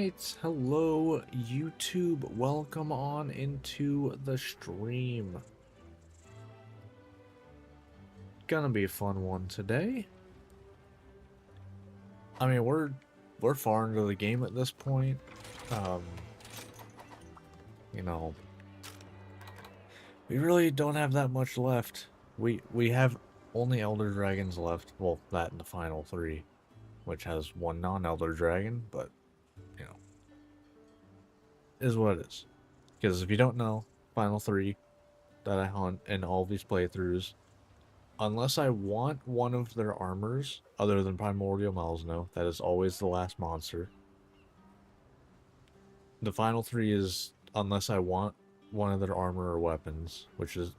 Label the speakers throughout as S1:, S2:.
S1: Alright, hello YouTube, welcome on into the stream. Gonna be a fun one today. I mean, we're far into the game at this point. You know, we really don't have that much left. We have only Elder Dragons left. Well, that and the final three, which has one non-Elder Dragon, but you know, is what it is. Because if you don't know, final three that I hunt in all these playthroughs, unless I want one of their armors, other than Primordial Malzno, that is always the last monster. The final three is unless I want one of their armor or weapons, which is,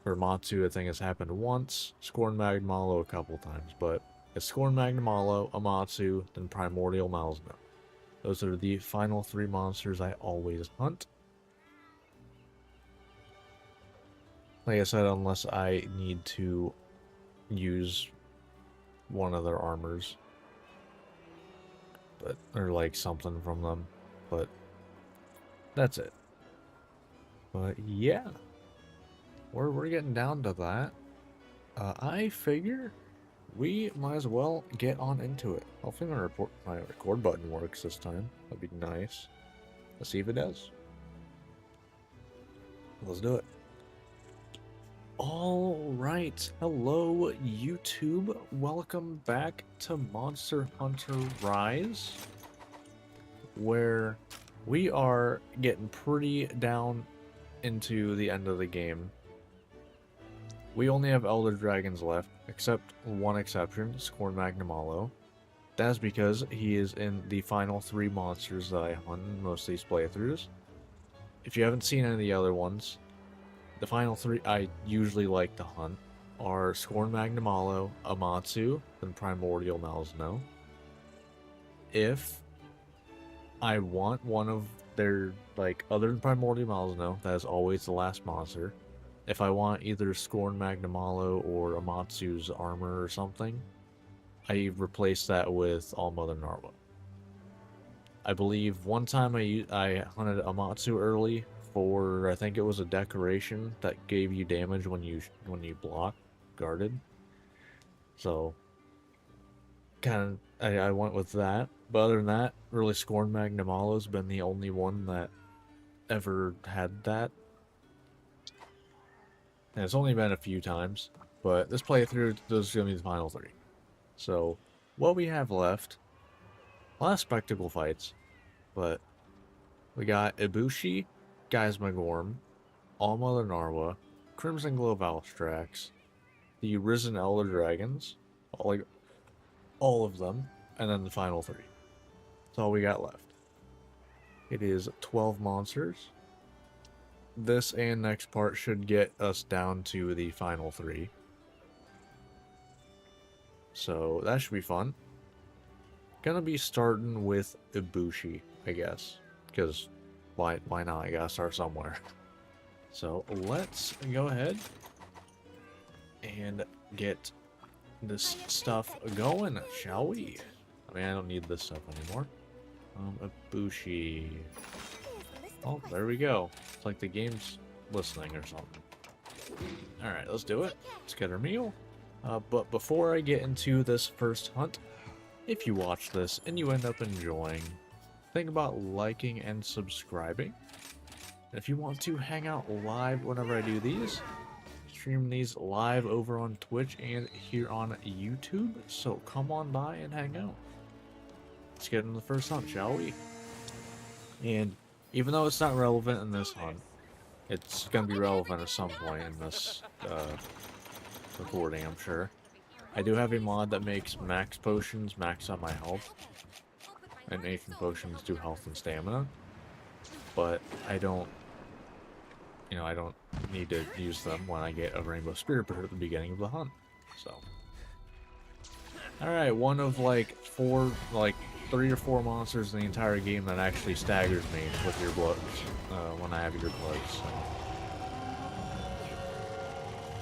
S1: for Matsu, I think has happened once, Scorn Magnamalo a couple times, but it's Scorn Magnamalo, Amatsu, then Primordial Malzno. Those are the final three monsters I always hunt. Like I said, unless I need to use one of their armors, but or like something from them, but that's it. But yeah, we're getting down to that. I figure we might as well get on into it. Hopefully my record button works this time. That'd be nice. Let's see if it does. Let's do it. Alright, hello YouTube. Welcome back to Monster Hunter Rise, where we are getting pretty down into the end of the game. We only have Elder Dragons left, except one exception, Scorn Magnamalo. That's because he is in the final three monsters that I hunt in most of these playthroughs. If you haven't seen any of the other ones, the final three I usually like to hunt are Scorn Magnamalo, Amatsu, and Primordial Malzno. If I want one of their, like, other than Primordial Malzno, that is always the last monster. If I want either Scorn Magnamalo or Amatsu's armor or something, I replace that with All Mother Narwa. I believe one time I hunted Amatsu early for, I think it was a decoration that gave you damage when you guarded. So kind of I went with that. But other than that, really Scorn Magnamalo's been the only one that ever had that. And it's only been a few times, but this playthrough, those are going to be the final three. So, what we have left, a lot of spectacle fights, but we got Ibushi, Geismagorm, All Mother Narwa, Crimson Glow Valstrax, the Risen Elder Dragons, all of them, and then the final three. That's all we got left. It is 12 monsters. This and next part should get us down to the final three. So that should be fun. Gonna be starting with Ibushi, I guess. Because why not? I gotta start somewhere. So let's go ahead and get this stuff going, shall we? I mean, I don't need this stuff anymore. Ibushi. Oh, there we go. It's like the game's listening or something. Alright, let's do it. Let's get our meal. But before I get into this first hunt, if you watch this and you end up enjoying, think about liking and subscribing. And if you want to hang out live whenever I do these, stream these live over on Twitch and here on YouTube, so come on by and hang out. Let's get into the first hunt, shall we? And even though it's not relevant in this hunt, it's going to be relevant at some point in this recording, I'm sure. I do have a mod that makes max potions max out my health, and ancient potions do health and stamina, but I don't need to use them when I get a Rainbow Spirit Bird at the beginning of the hunt. So, alright, one of like three or four monsters in the entire game that actually staggers me with earplugs when I have earplugs. So.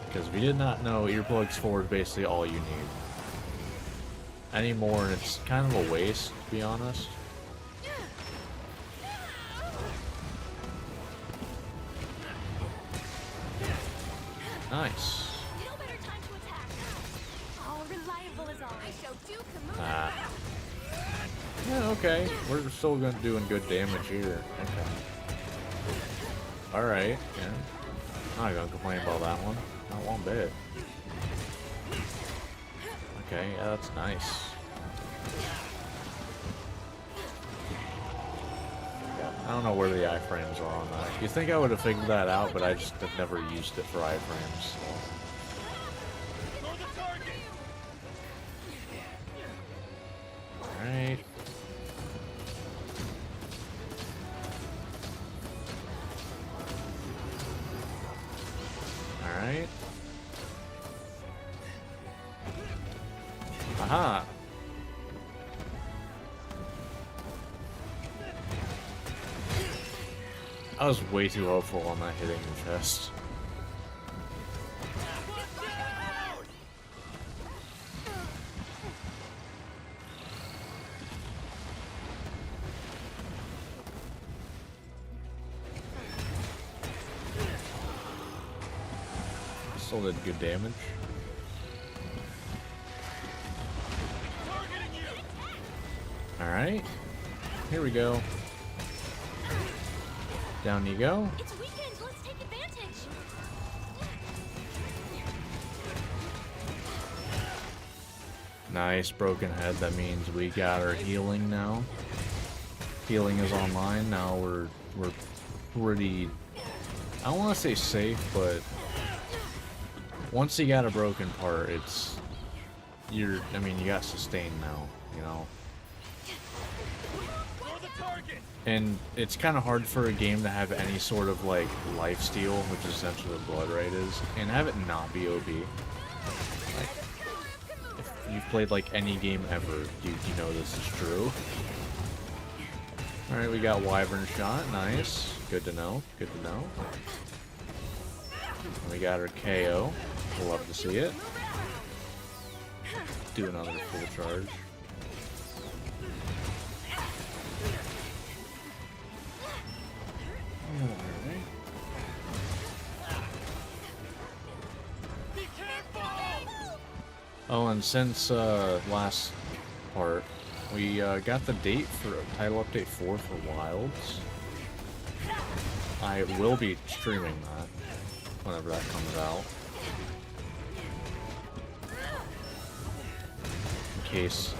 S1: Because if you did not know, earplugs 4 is basically all you need. Anymore, and it's kind of a waste, to be honest. Nice.
S2: No better time to attack. All reliable as always. I showed you Kamuna.
S1: Ah. Yeah, okay. We're still doing good damage here. Okay. Alright, yeah. I'm not gonna complain about that one. Not one bit. Okay, yeah, that's nice. Yeah, I don't know where the iframes are on that. You think I would have figured that out, but I just have never used it for iframes. So. Alright. Alright. Aha! I was way too hopeful on that hitting the chest. Still did good damage. Alright. Here we go. Down you go.
S2: It's weekend. Let's take advantage.
S1: Nice broken head. That means we got our healing now. Healing is online now. We're pretty. I don't want to say safe, but once you got a broken part, it's I mean, you got sustain now. You know. And it's kind of hard for a game to have any sort of like lifesteal, which is essentially what Blood Right is, and have it not be OB. Like, if you've played like any game ever, you know this is true. All right, we got Wyvern Shot. Nice, good to know. Good to know. And we got our KO. We'll love to see it. Do another full charge. Oh, and since last part, we got the date for title update 4 for Wilds. I will be streaming that whenever that comes out. In case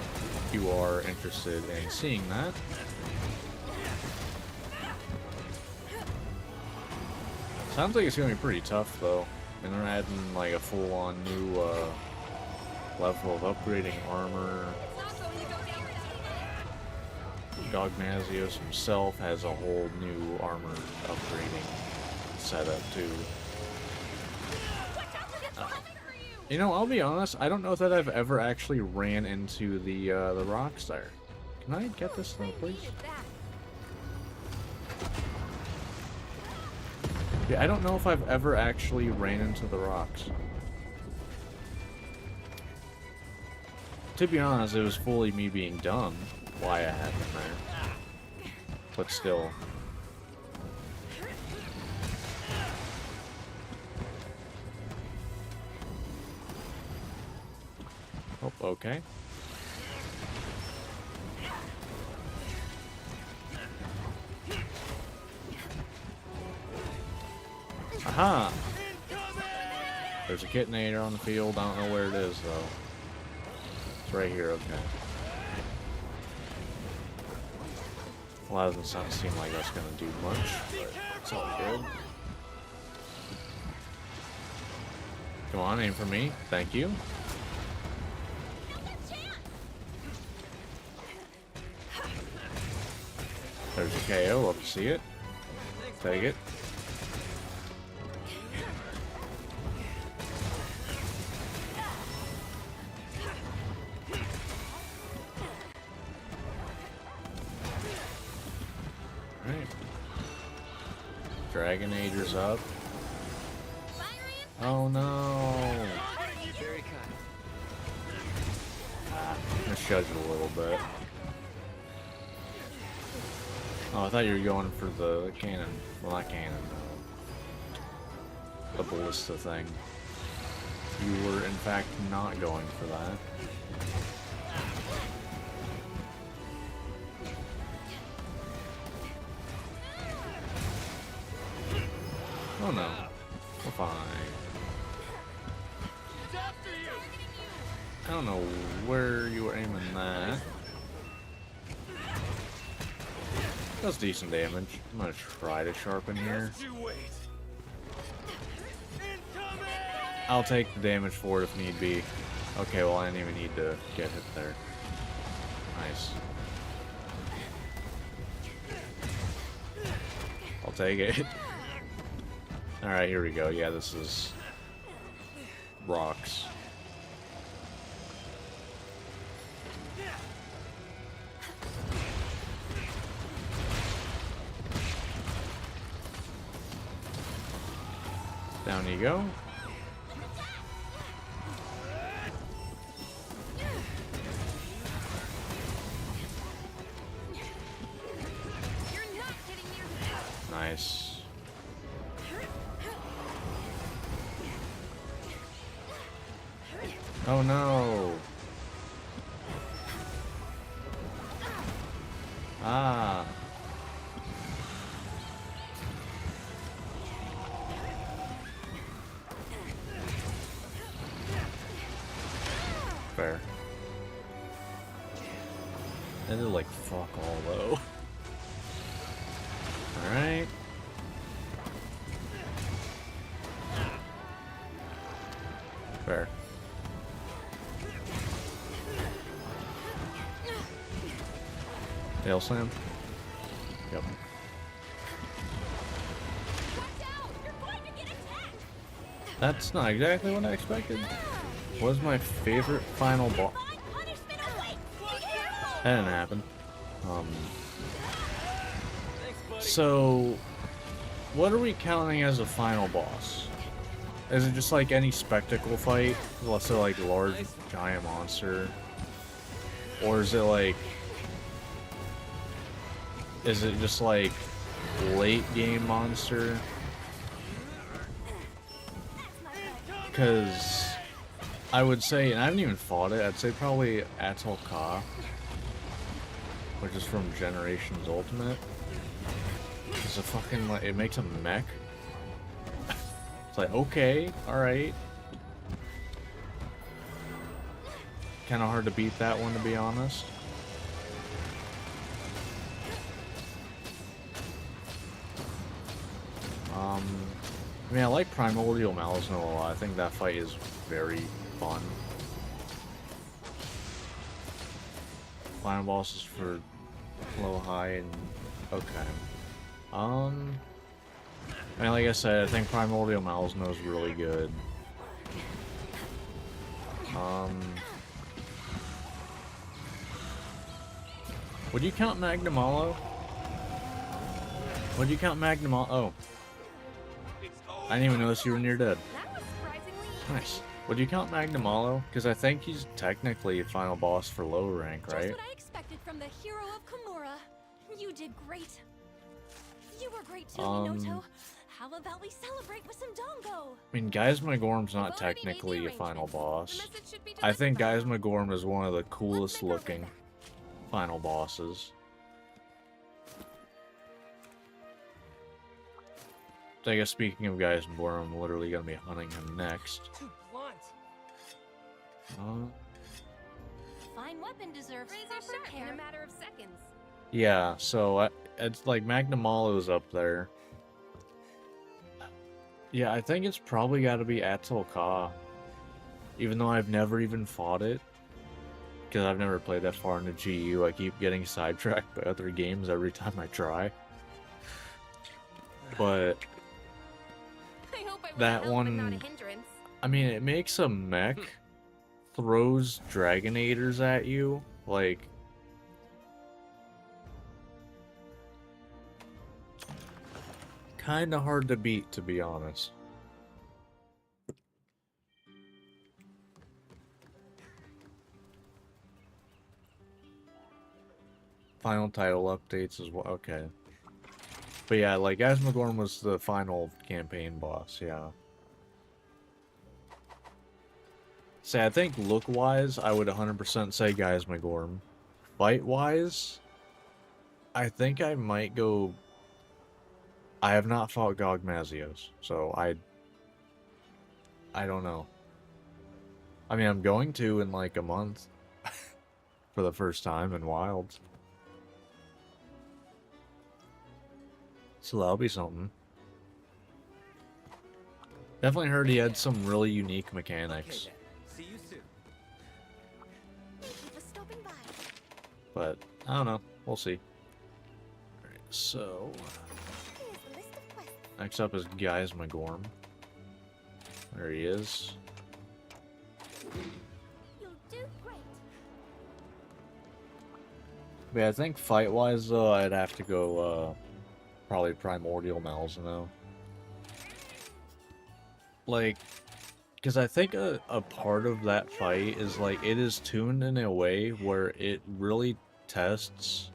S1: you are interested in seeing that. Sounds like it's gonna be pretty tough though. And they're adding like a full-on new level of upgrading armor. Dogmazios himself has a whole new armor upgrading setup too. You know, I'll be honest, I don't know that I've ever actually ran into the Rockstar. Can I get this though, please? Yeah, I don't know if I've ever actually ran into the rocks. To be honest, it was fully me being dumb why I had them there. But still. Oh, okay. Aha! There's a Kitinator on the field. I don't know where it is, though. It's right here, okay. Well, that doesn't seem like that's going to do much, but it's all good. Come on, aim for me. Thank you. There's a KO. Love to see it. Take it. Alright. Dragonator's up. Oh no! Ah, I'm gonna shudge it a little bit. Oh, I thought you were going for the cannon. Well, not cannon, the ballista thing. you were in fact not going for that. Oh no, we're fine. I don't know where you were aiming that. That's decent damage. I'm gonna try to sharpen here. I'll take the damage for it if need be. Okay, well I didn't even need to get hit there. Nice. I'll take it. Alright, here we go. Yeah, this is rocks. Down you go. Nice. Oh no. Ah. Fair. And they're like fuck all though. Alright. Fair. Tail slam? Yep. That's not exactly what I expected. What was my favorite final boss? That didn't happen. So, what are we counting as a final boss? Is it just like any spectacle fight? Let's say like large giant monster? Or is it like... Is it just like late game monster? Because I would say, and I haven't even fought it, I'd say probably Atul Ka, which is from Generations Ultimate. It's a fucking, like, it makes a mech. It's like, okay, alright. Kind of hard to beat that one, to be honest. I mean, I like Primordial Malsno a lot. I think that fight is very fun. Final bosses for low, high, and okay. I mean, like I said, I think Primordial Malsno is really good. Would you count Magnamalo? Would you count Magnamalo? Oh. I didn't even notice you were near dead. Nice. Would you count Magnamalo? Because I think he's technically a final boss for low rank, right?
S2: Just what I expected from the hero of Kimura. You did great. You were great too, Minato. How about we celebrate with some Dongo?
S1: I mean, Geismagorm's not technically a final boss. I think Geismagorm is one of the coolest looking final bosses. I guess speaking of Geismagorm, I'm literally gonna be hunting him next.
S2: Fine weapon deserves proper care in a matter of seconds.
S1: Yeah, so it's like Magnamalo's up there. Yeah, I think it's probably got to be Atul Ka, even though I've never even fought it, because I've never played that far into GU. I keep getting sidetracked by other games every time I try. But that one, I mean, it makes a mech, throws Dragonators at you, like, kind of hard to beat, to be honest. Final title updates as well. Okay. But yeah, like, Geismagorm was the final campaign boss, yeah. say, I think look-wise, I would 100% say Geismagorm. Fight-wise, I think I might go... I have not fought Gogmazios, so I don't know. I mean, I'm going to in like a month for the first time in Wilds. So that'll be something. Definitely heard he had some really unique mechanics.
S3: Okay, then. See you soon.
S2: Thank you for stopping by.
S1: But, I don't know. We'll see. Alright, so...
S2: Here's the list of quests.
S1: Next up is Geismagorm. There he is.
S2: You'll do great.
S1: But yeah, I think fight-wise, though, I'd have to go, probably Primordial Malzeno. Like, because I think a part of that fight is, like, it is tuned in a way where it really tests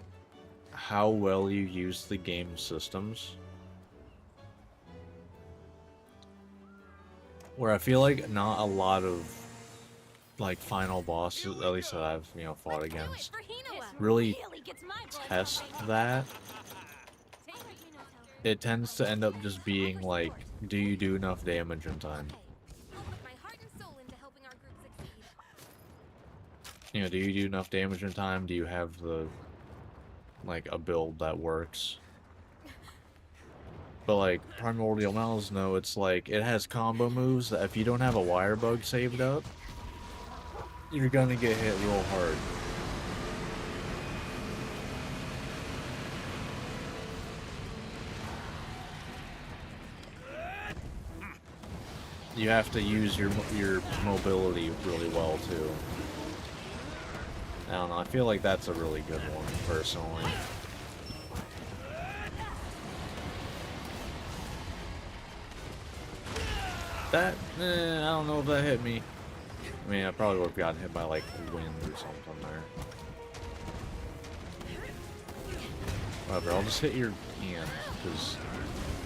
S1: how well you use the game systems. Where I feel like not a lot of, like, final bosses, at least that I've, you know, fought
S2: Let's do it
S1: against,
S2: for Hinoa.
S1: really
S2: Gets my blood
S1: test
S2: pumping.
S1: that.
S2: Take it, Minato.
S1: It tends to end up just being like, do you do enough damage in time?
S2: I'll put my heart and soul into helping our group succeed.
S1: You know, do you do enough damage in time? Do you have the, like, a build that works? But like, Primordial Malzeno, it's like, it has combo moves that if you don't have a wire bug saved up, you're gonna get hit real hard. You have to use your mobility really well too. I don't know, I feel like that's a really good one, personally. That, I don't know if that hit me. I mean, I probably would have gotten hit by, like, wind or something there. Whatever, I'll just hit your hand, because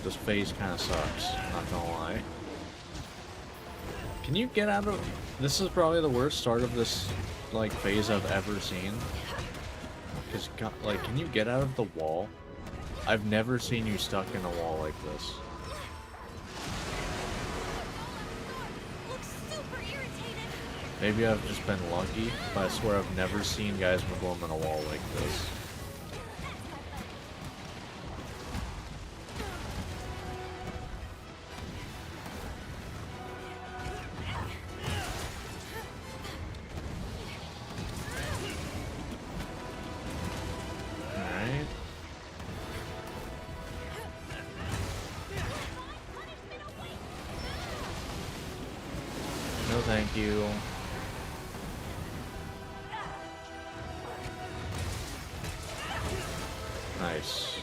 S1: this phase kind of sucks, not gonna lie. Can you get out of... This is probably the worst start of this, like, phase I've ever seen. Because, like, can you get out of the wall? I've never seen you stuck in a wall like this.
S2: Looks super irritated.
S1: Maybe I've just been lucky, but I swear I've never seen guys Magorm in a wall like this. Alright. No thank you. Nice.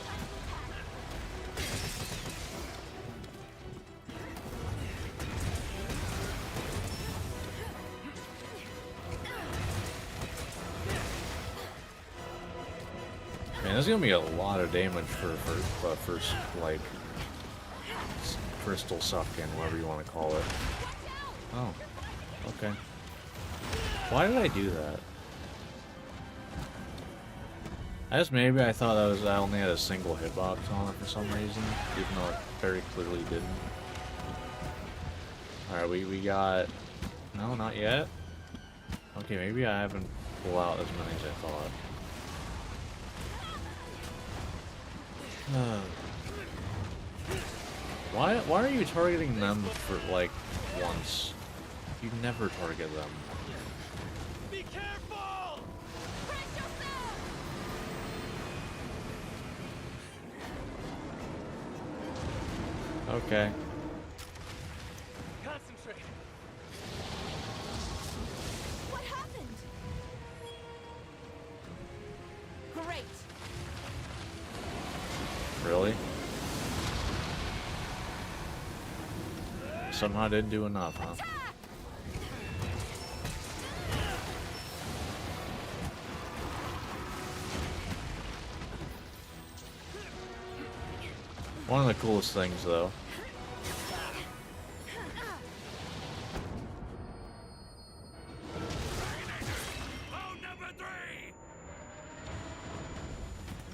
S1: Man, there's gonna be a lot of damage for first, like, crystal suck-in, whatever you want to call it. Oh, okay. Why did I do that? I guess maybe I thought I only had a single hitbox on it for some reason, even though it very clearly didn't. Alright, we got... No, not yet. Okay, maybe I haven't pulled out as many as I thought. Why are you targeting them for, like, once? You never target them.
S3: Be careful!
S2: Brace yourself!
S1: Okay.
S3: Concentrate.
S2: What happened? Great.
S1: Really? Somehow didn't do enough, huh?
S2: Attack!
S1: One of the coolest things, though.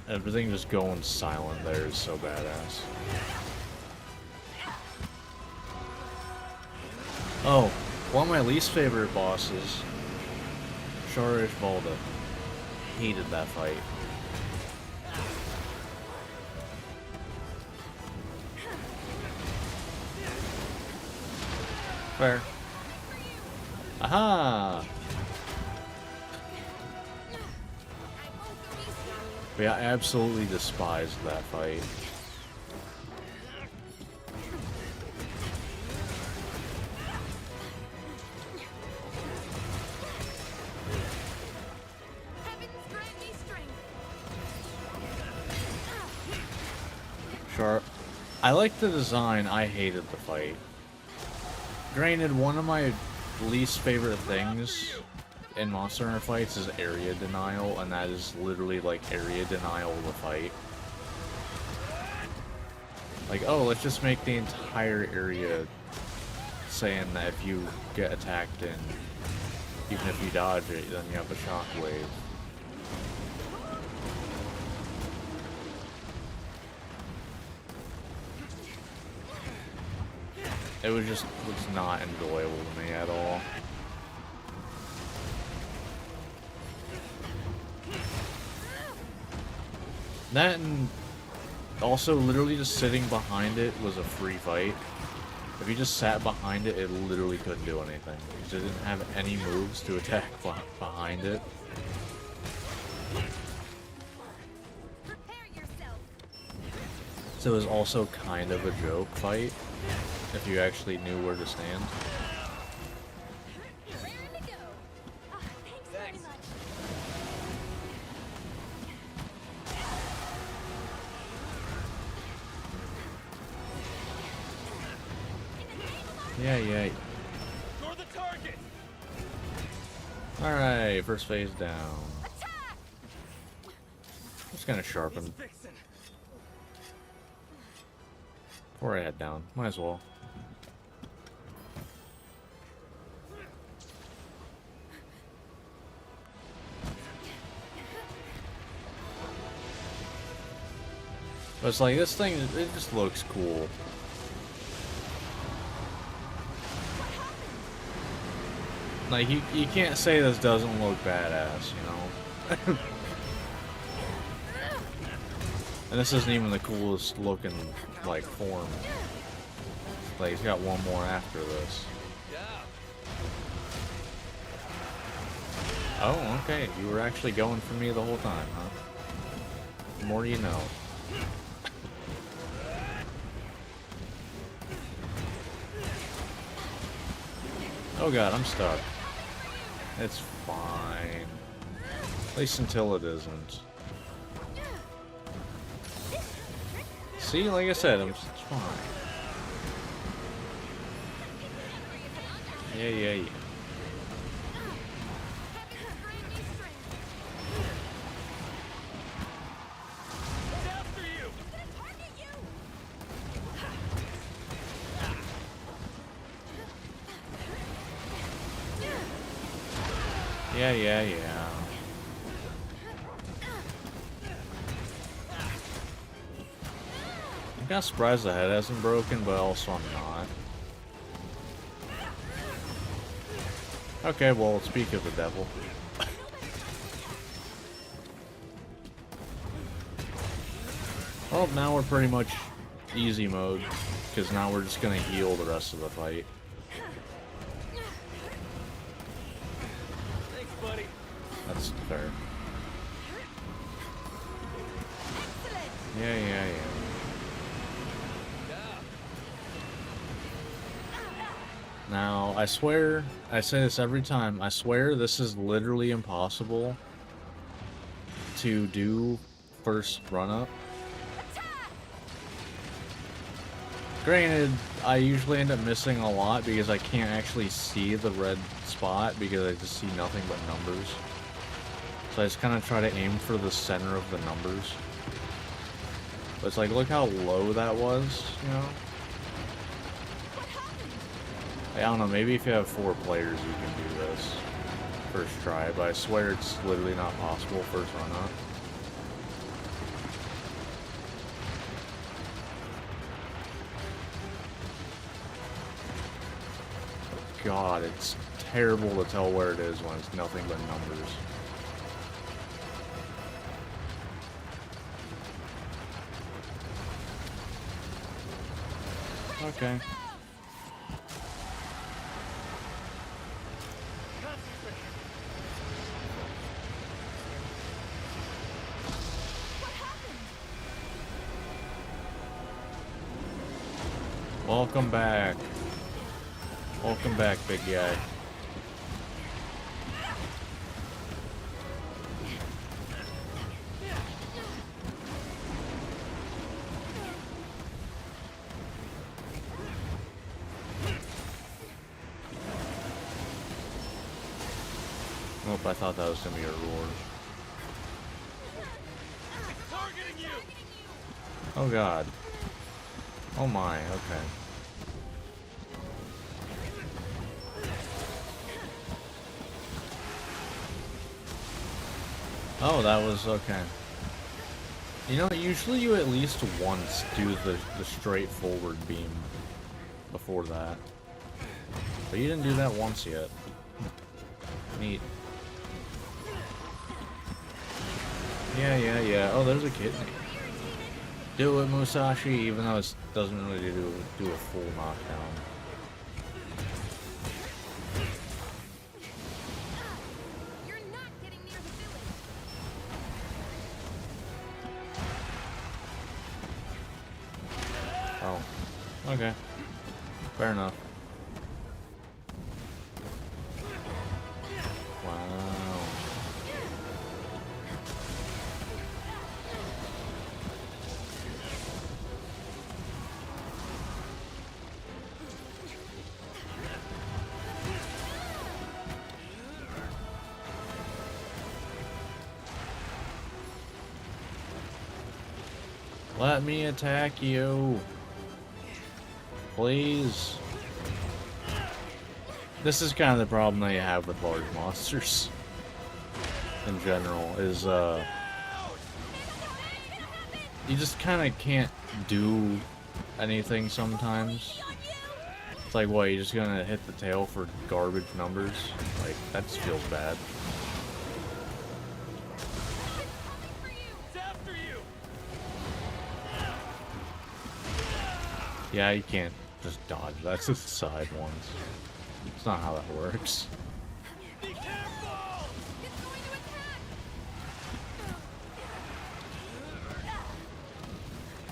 S1: Everything just going silent there is so badass. Oh, one of my least favorite bosses, Sharish Volda. Hated that fight. Fair. Aha! But yeah, I absolutely despised that fight. Sure. I like the design, I hated the fight. Granted, one of my least favorite things in Monster Hunter fights is area denial, and that is literally like area denial of the fight. Like, oh, let's just make the entire area saying that if you get attacked and even if you dodge it, then you have a shockwave. It was not enjoyable to me at all. That and also literally just sitting behind it was a free fight. If you just sat behind it, it literally couldn't do anything. Because it didn't have any moves to attack behind it. So it was also kind of a joke fight, if you actually knew where to stand. Yeah.
S3: You're the target.
S1: Alright, first phase down. Just gonna sharpen
S3: Fixin'.
S1: before I head down. Might as well. But it's like, this thing, it just looks cool. Like, you can't say this doesn't look badass, you know? And this isn't even the coolest looking, like, form. Like, he's got one more after this. Oh, okay. You were actually going for me the whole time, huh? The more you know. Oh god, I'm stuck. It's fine. At least until it isn't. See, like I said, it's fine. Yeah.
S3: After you.
S1: Yeah. I'm kinda surprised the head hasn't broken, but also I'm not. Okay, well, speak of the devil. Well, now we're pretty much easy mode, because now we're just gonna heal the rest of the fight.
S3: Thanks, buddy.
S1: That's fair. Yeah. Now, I swear, I say this every time, I swear this is literally impossible to do first run-up. Granted, I usually end up missing a lot because I can't actually see the red spot because I just see nothing but numbers. So I just kind of try to aim for the center of the numbers. But it's like, look how low that was, you know? I don't know, maybe if you have 4 players you can do this first try, but I swear it's literally not possible first run up. god, it's terrible to tell where it is when it's nothing but numbers. Okay. Welcome back. Welcome back, big guy. Nope, I thought that was gonna be a roar.
S3: Targeting you!
S1: Oh god. Oh my, okay. Oh, that was okay. You know, usually you at least once do the straightforward beam before that. But you didn't do that once yet. Neat. Yeah. Oh, there's a kidney. Do it, Musashi, even though it doesn't really do a full knockdown.
S2: You're not getting near the village.
S1: Oh. Okay. Fair enough. Wow. Let me attack you. Please. This is kind of the problem that you have with large monsters in general, is you just kind of can't do anything sometimes. It's like, what, you're just gonna hit the tail for garbage numbers? Like, that just feels bad.
S3: It's after you!
S1: Yeah, you can't just dodge. That's just the side ones. It's not how that works.
S3: Be careful!
S2: It's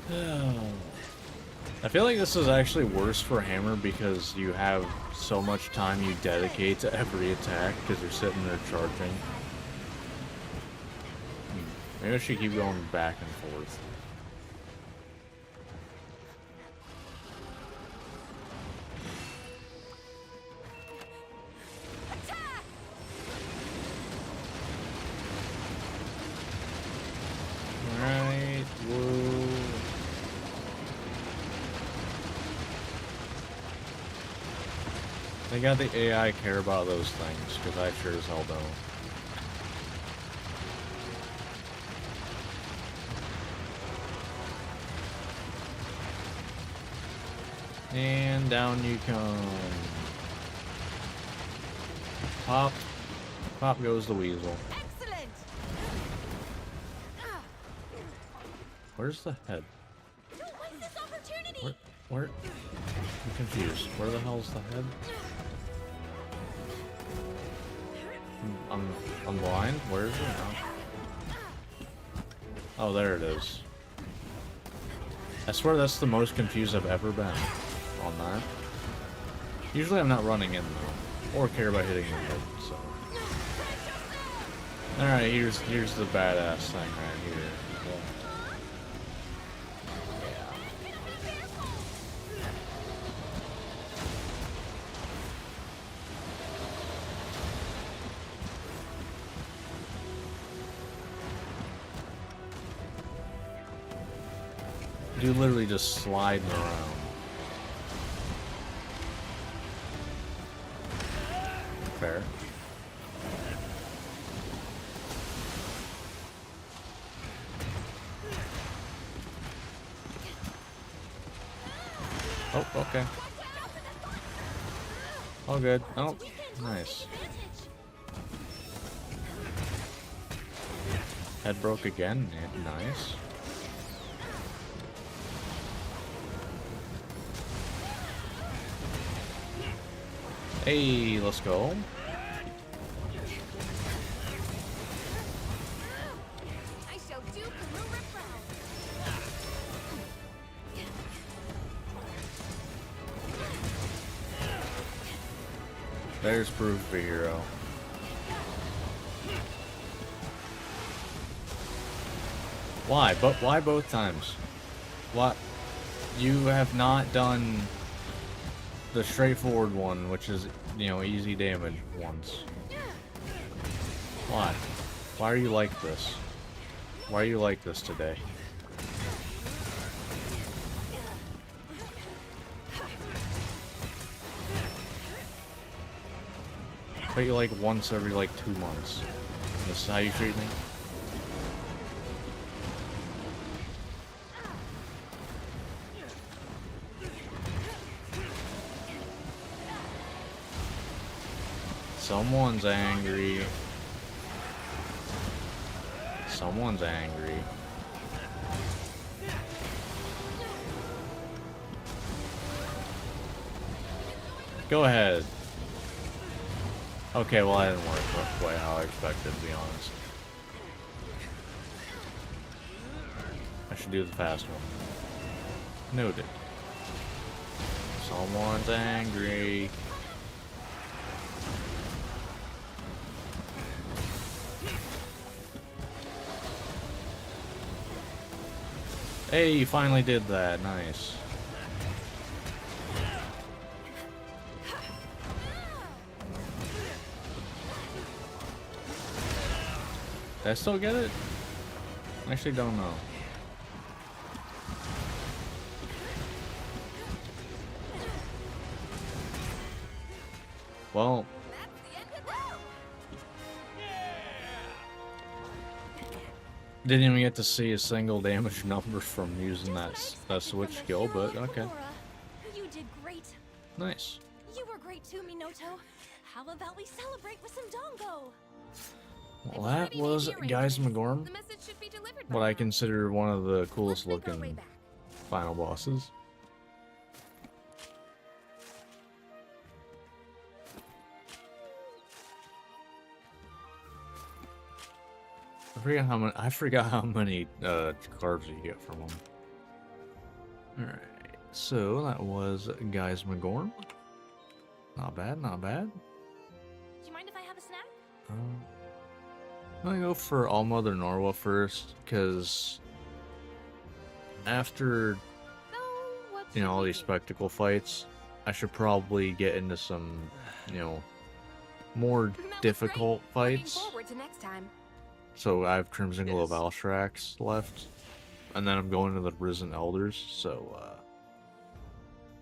S2: going to attack.
S1: I feel like this is actually worse for Hammer because you have so much time you dedicate to every attack because you're sitting there charging. Maybe I should keep going back and forth.
S2: Attack!
S1: Alright, whoa. They got the AI care about those things, because I sure as hell don't. And down you come. Pop. Pop goes the weasel.
S2: Excellent.
S1: Where's the head?
S2: Don't waste this opportunity.
S1: Where? I'm confused. Where the hell's the head? I'm blind? Where is it now? Oh, there it is. I swear that's the most confused I've ever been on that. Usually I'm not running in though, or care about hitting the head, so. Alright, here's the badass thing right here. You literally just sliding around. Fair. Oh, okay. All good. Oh,
S2: We can
S1: nice.
S2: take advantage.
S1: Head broke again. Yeah, nice. Hey, let's go.
S2: I shall do Komura proud.
S1: There's proof of a hero. Why? But why both times? What? You have not done the straightforward one, which is, you know, easy damage once. Why? Why are you like this? Why are you like this today? But you like once every like 2 months. This is how you treat me? Someone's angry. Someone's angry. Go ahead. Okay, well, that didn't work quite how I expected, to be honest. I should do the fast one. Noted. Someone's angry. Hey, you finally did that. Nice. Did I still get it? I actually don't know. Well, didn't even get to see a single damage number from using that switch skill, but okay.
S2: You did great.
S1: Nice.
S2: You were great too, Minoto. How about we celebrate with some Dongo?
S1: Well, that was Guys Magorm,
S4: The message should be delivered by
S1: what I
S4: now.
S1: consider one of the coolest
S4: Let's make our way
S1: looking
S4: back.
S1: final bosses. I forgot how many carbs you get from them. Alright, so that was Guys Magorm. Not bad, not bad.
S2: Do you mind if I have a snack?
S1: I'm gonna go for All Mother Norwa first, because after,
S4: So, what
S1: you know,
S4: should
S1: all
S4: we
S1: these
S4: do?
S1: spectacle fights, I should probably get into some, you know, more
S4: That was
S1: difficult
S4: great. Looking
S1: fights.
S4: forward to next time.
S1: So I have Crimson Glow of
S3: Yes.
S1: Alstrax left, and then I'm going to the Risen Elders, so,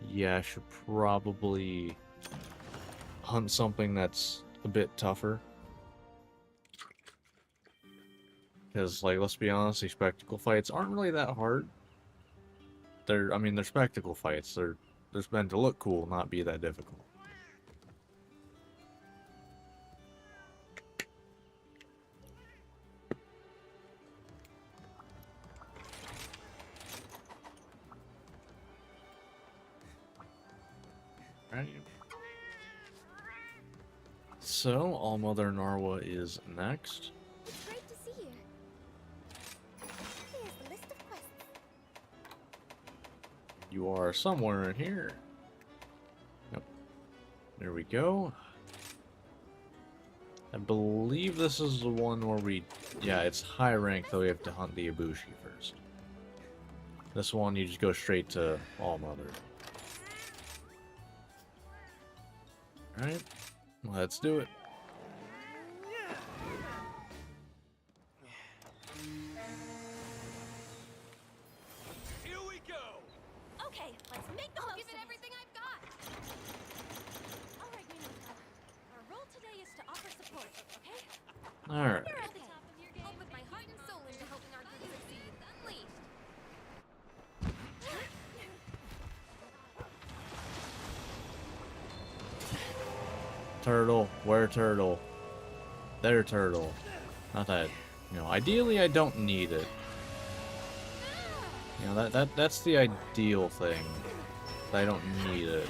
S1: yeah, I should probably hunt something that's a bit tougher. Because, like, let's be honest, these spectacle fights aren't really that hard. I mean, they're spectacle fights. They're meant to look cool, not be that difficult. Right. So, All Mother Narwa is next.
S4: It's great to see you. Here's the list of quests.
S1: You are somewhere in here. Yep. There we go. I believe this is the one where we... Yeah, it's high rank, though we have to hunt the Ibushi first. This one, you just go straight to All Mother. Alright, let's do it.
S3: Here we go.
S2: Okay, let's make the most
S4: Give it
S2: of
S4: everything I've got.
S2: All right, Minoto. Our role today is to offer support, okay?
S1: Alright.
S2: You're at the top of your game.
S4: I'll put my heart and soul into helping our group succeed. Unleashed.
S1: Turtle. Where turtle? There turtle. Not that, you know, ideally I don't need it. You know, that's the ideal thing. I don't need it.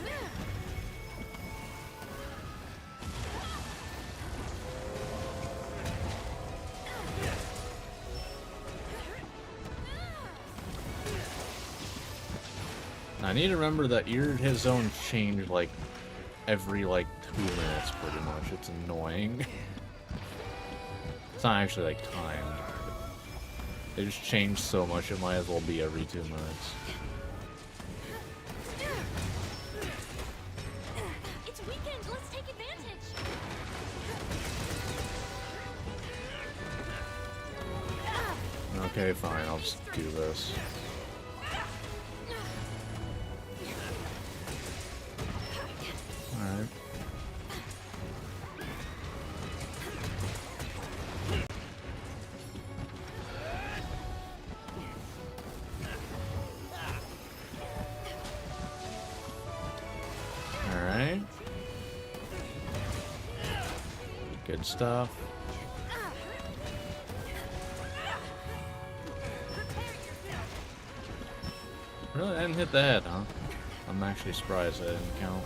S1: I need to remember that his zone change like every like 2 minutes pretty much. It's annoying. It's not actually like timed. They just change so much it might as well be every 2 minutes.
S2: It's weekend. Let's take advantage.
S1: Okay, fine, I'll just do this. Alright. Alright. Good stuff. Really? I didn't hit the head, huh? I'm actually surprised I didn't count.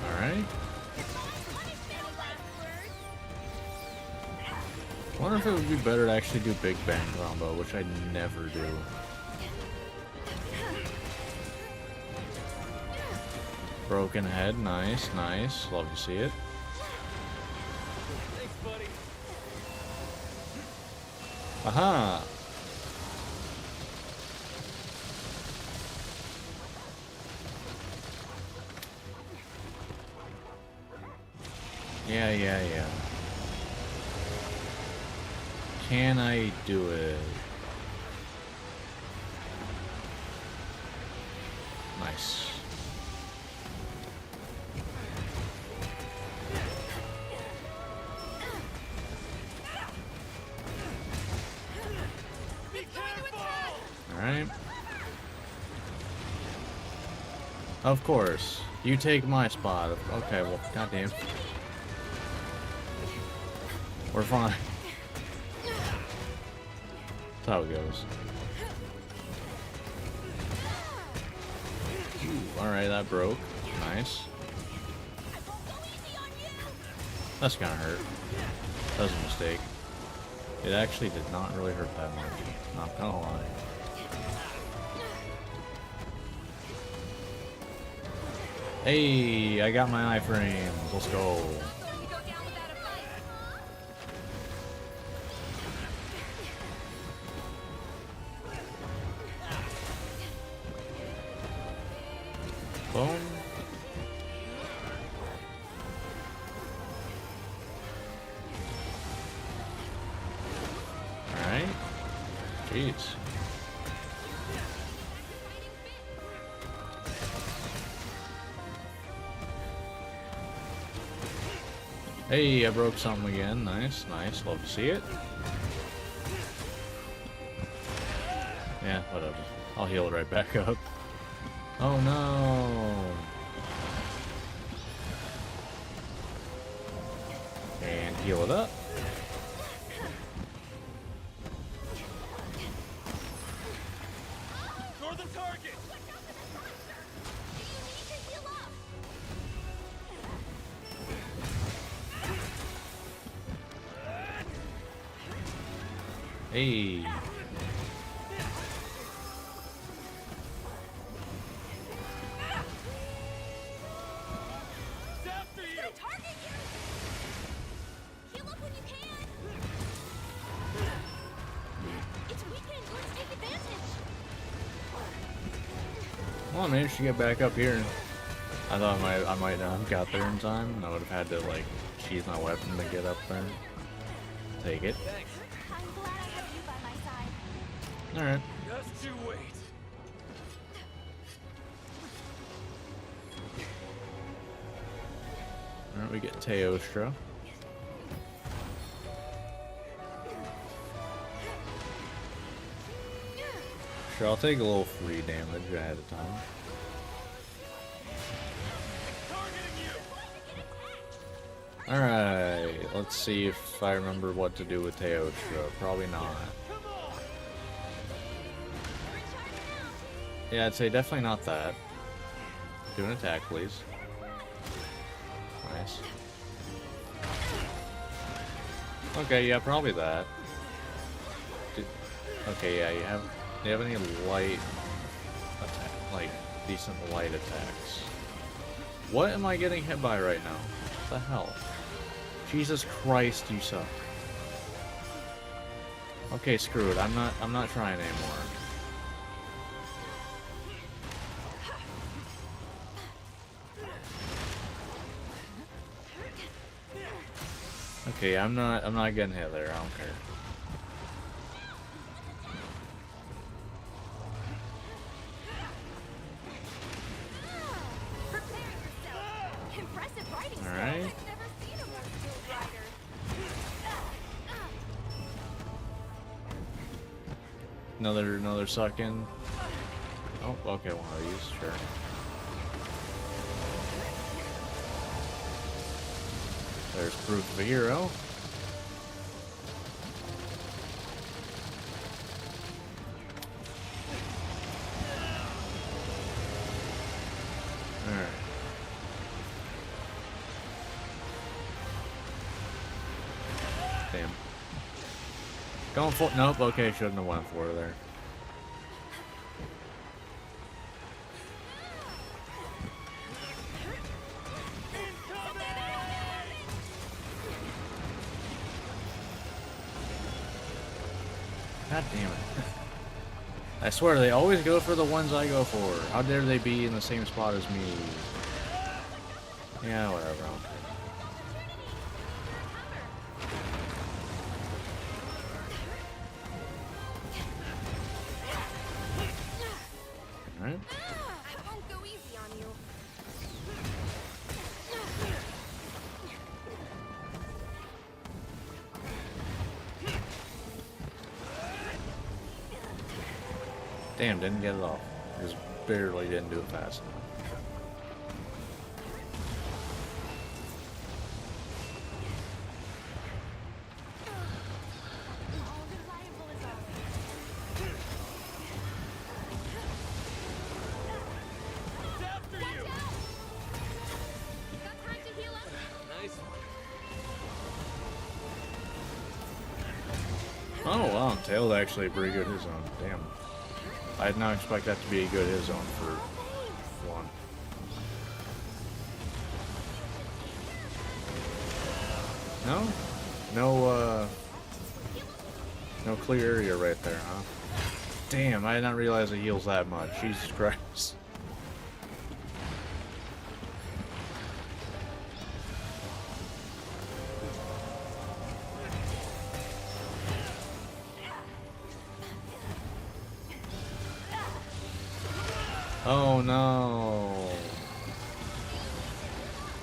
S1: Alright. I wonder if it would be better to actually do Big Bang combo, which I never do. Broken head, nice, nice. Love to see it.
S3: Thanks, buddy.
S1: Aha! Yeah. Can I do it? Nice. Alright. Of course. You take my spot. Okay, well, goddamn. We're fine. That's how it goes. Alright, that broke. Nice. That's gonna hurt. That was a mistake. It actually did not really hurt that much. Not gonna lie. Hey, I got my iframes. Let's go. Boom. Alright. Jeez. Hey, I broke something again. Nice, nice. Love to see it. Yeah, whatever. I'll heal it right back up. Oh no! And heal it up.
S3: Northern target.
S1: Hey.
S3: It's after you.
S2: Target you. Heal up when you can. It's weekend. Let's take advantage.
S1: Well, I managed to get back up here. I thought I might not have got there in time. I would have had to like sheath my weapon to get up there. Take it.
S3: Thanks.
S2: I'm glad I have you by my side.
S1: All right.
S3: Just you wait.
S1: Alright, we get Teostra. Sure, I'll take a little free damage ahead of time. Alright, let's see if I remember what to do with Teostra. Probably not. Yeah, I'd say definitely not that. Do an attack, please. Nice. Okay, yeah, probably that. Okay, yeah, do you have any light attack, like decent light attacks? What am I getting hit by right now? What the hell? Jesus Christ, you suck. Okay, screw it. I'm not trying anymore. Okay, I'm not getting hit there. I don't care.
S4: Impressive riding skills.
S1: Alright.
S4: I've never seen a more skilled rider.
S1: Another suck in. Oh, okay, one of these, sure. There's proof of a hero. Alright. Damn. Going for nope, okay, shouldn't have went for it there. God damn it. I swear, they always go for the ones I go for. How dare they be in the same spot as me? Yeah, whatever. I don't care. Alright.
S4: I won't go easy on you.
S1: Damn, didn't get it off. Just barely didn't do it fast enough.
S4: All reliable as always.
S3: After you!
S4: Got time to heal up?
S3: Nice one.
S1: Oh wow, Tail's actually pretty good his own. Damn. I did not expect that to be a good his own for one. No? No clear area right there, huh? Damn, I did not realize it heals that much. Jesus Christ. Oh no.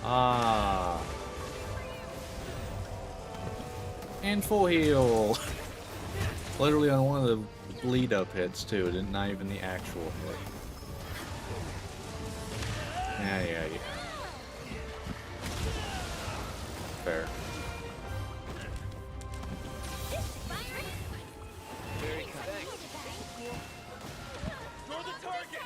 S1: Ah. And full heal. Literally on one of the lead up hits too, not even the actual hit. Yeah. Fair.
S3: Very kind. Throw the target!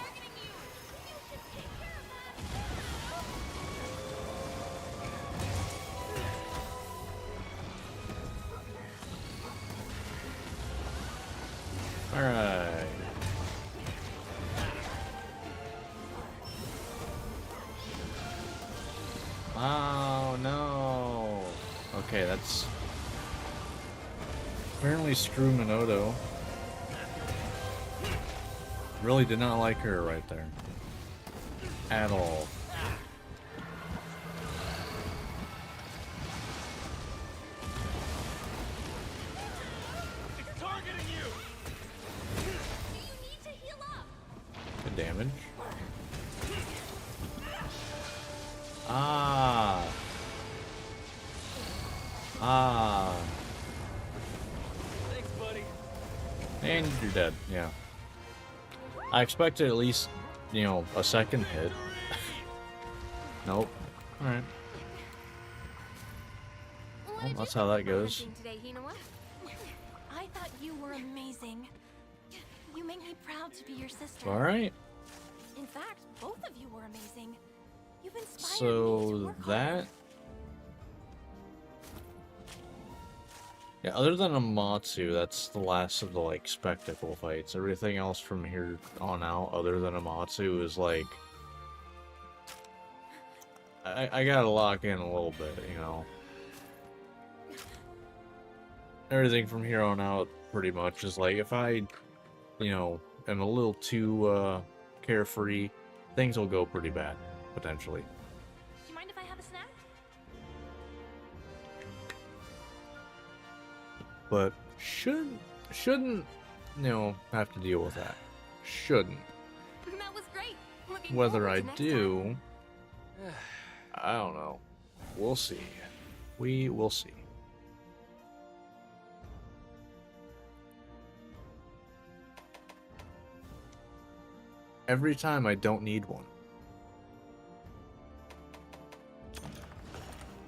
S1: Alright. Oh no. Okay, that's apparently screw Minoto. Really did not like her right there. At all.
S3: It's targeting you!
S2: Do you need to heal up?
S1: Good damage. Ah. blinded, you're dead. Yeah. I expected at least, you know, a second hit. Nope. Alright. Well, that's how that goes.
S4: Today, Hinawa?
S2: I thought you were amazing. You make me proud to be your sister.
S1: Alright.
S2: In fact, both of you were amazing. You've inspired me to
S1: So
S2: work
S1: that...
S2: harder.
S1: Yeah, other than Amatsu, that's the last of the, like, spectacle fights. Everything else from here on out, other than Amatsu, is, like... I gotta lock in a little bit, you know. Everything from here on out, pretty much, is like, if I, you know, am a little too, carefree, things will go pretty bad, potentially.
S2: Do you mind if I have a snack?
S1: But shouldn't, you know, have to deal with that. Shouldn't.
S2: That was great. Looking
S1: Whether
S2: forward
S1: I
S2: to next
S1: do, I don't know. We'll see. We will see. Every time I don't need one.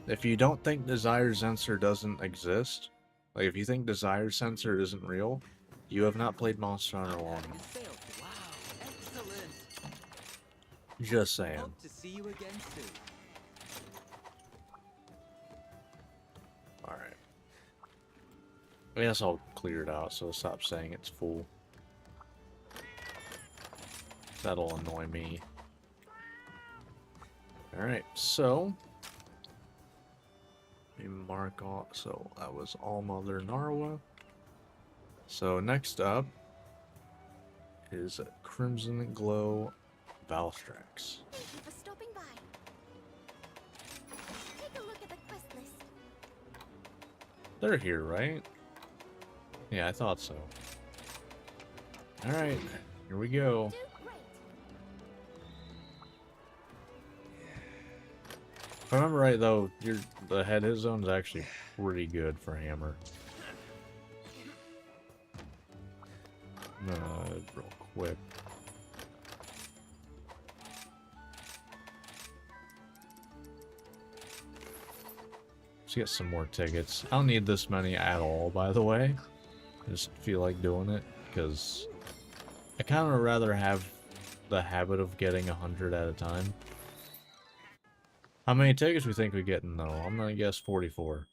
S1: If you don't think Desire Sensor doesn't exist, like if you think Desire Sensor isn't real, you have not played Monster Hunter long
S3: You
S1: enough.
S3: failed. Wow, excellent.
S1: Just saying.
S3: Hope to see you again soon.
S1: Alright. I guess I'll clear it out, so stop saying it's full. That'll annoy me. Alright, so... let me mark off, so that was All Mother Narwa. So next up is Crimson Glow Valstrax.
S4: Thank you for stopping by. Take a look at the quest list.
S1: They're here, right? Yeah, I thought so. Alright, here we go.
S4: Do great.
S1: If I remember right, though, the head hit zone is actually pretty good for Hammer. Real quick. Let's get some more tickets. I don't need this many at all, by the way. I just feel like doing it, because I kind of rather have the habit of getting 100 at a time. How many tickets we think we getting though? I'm gonna guess 44.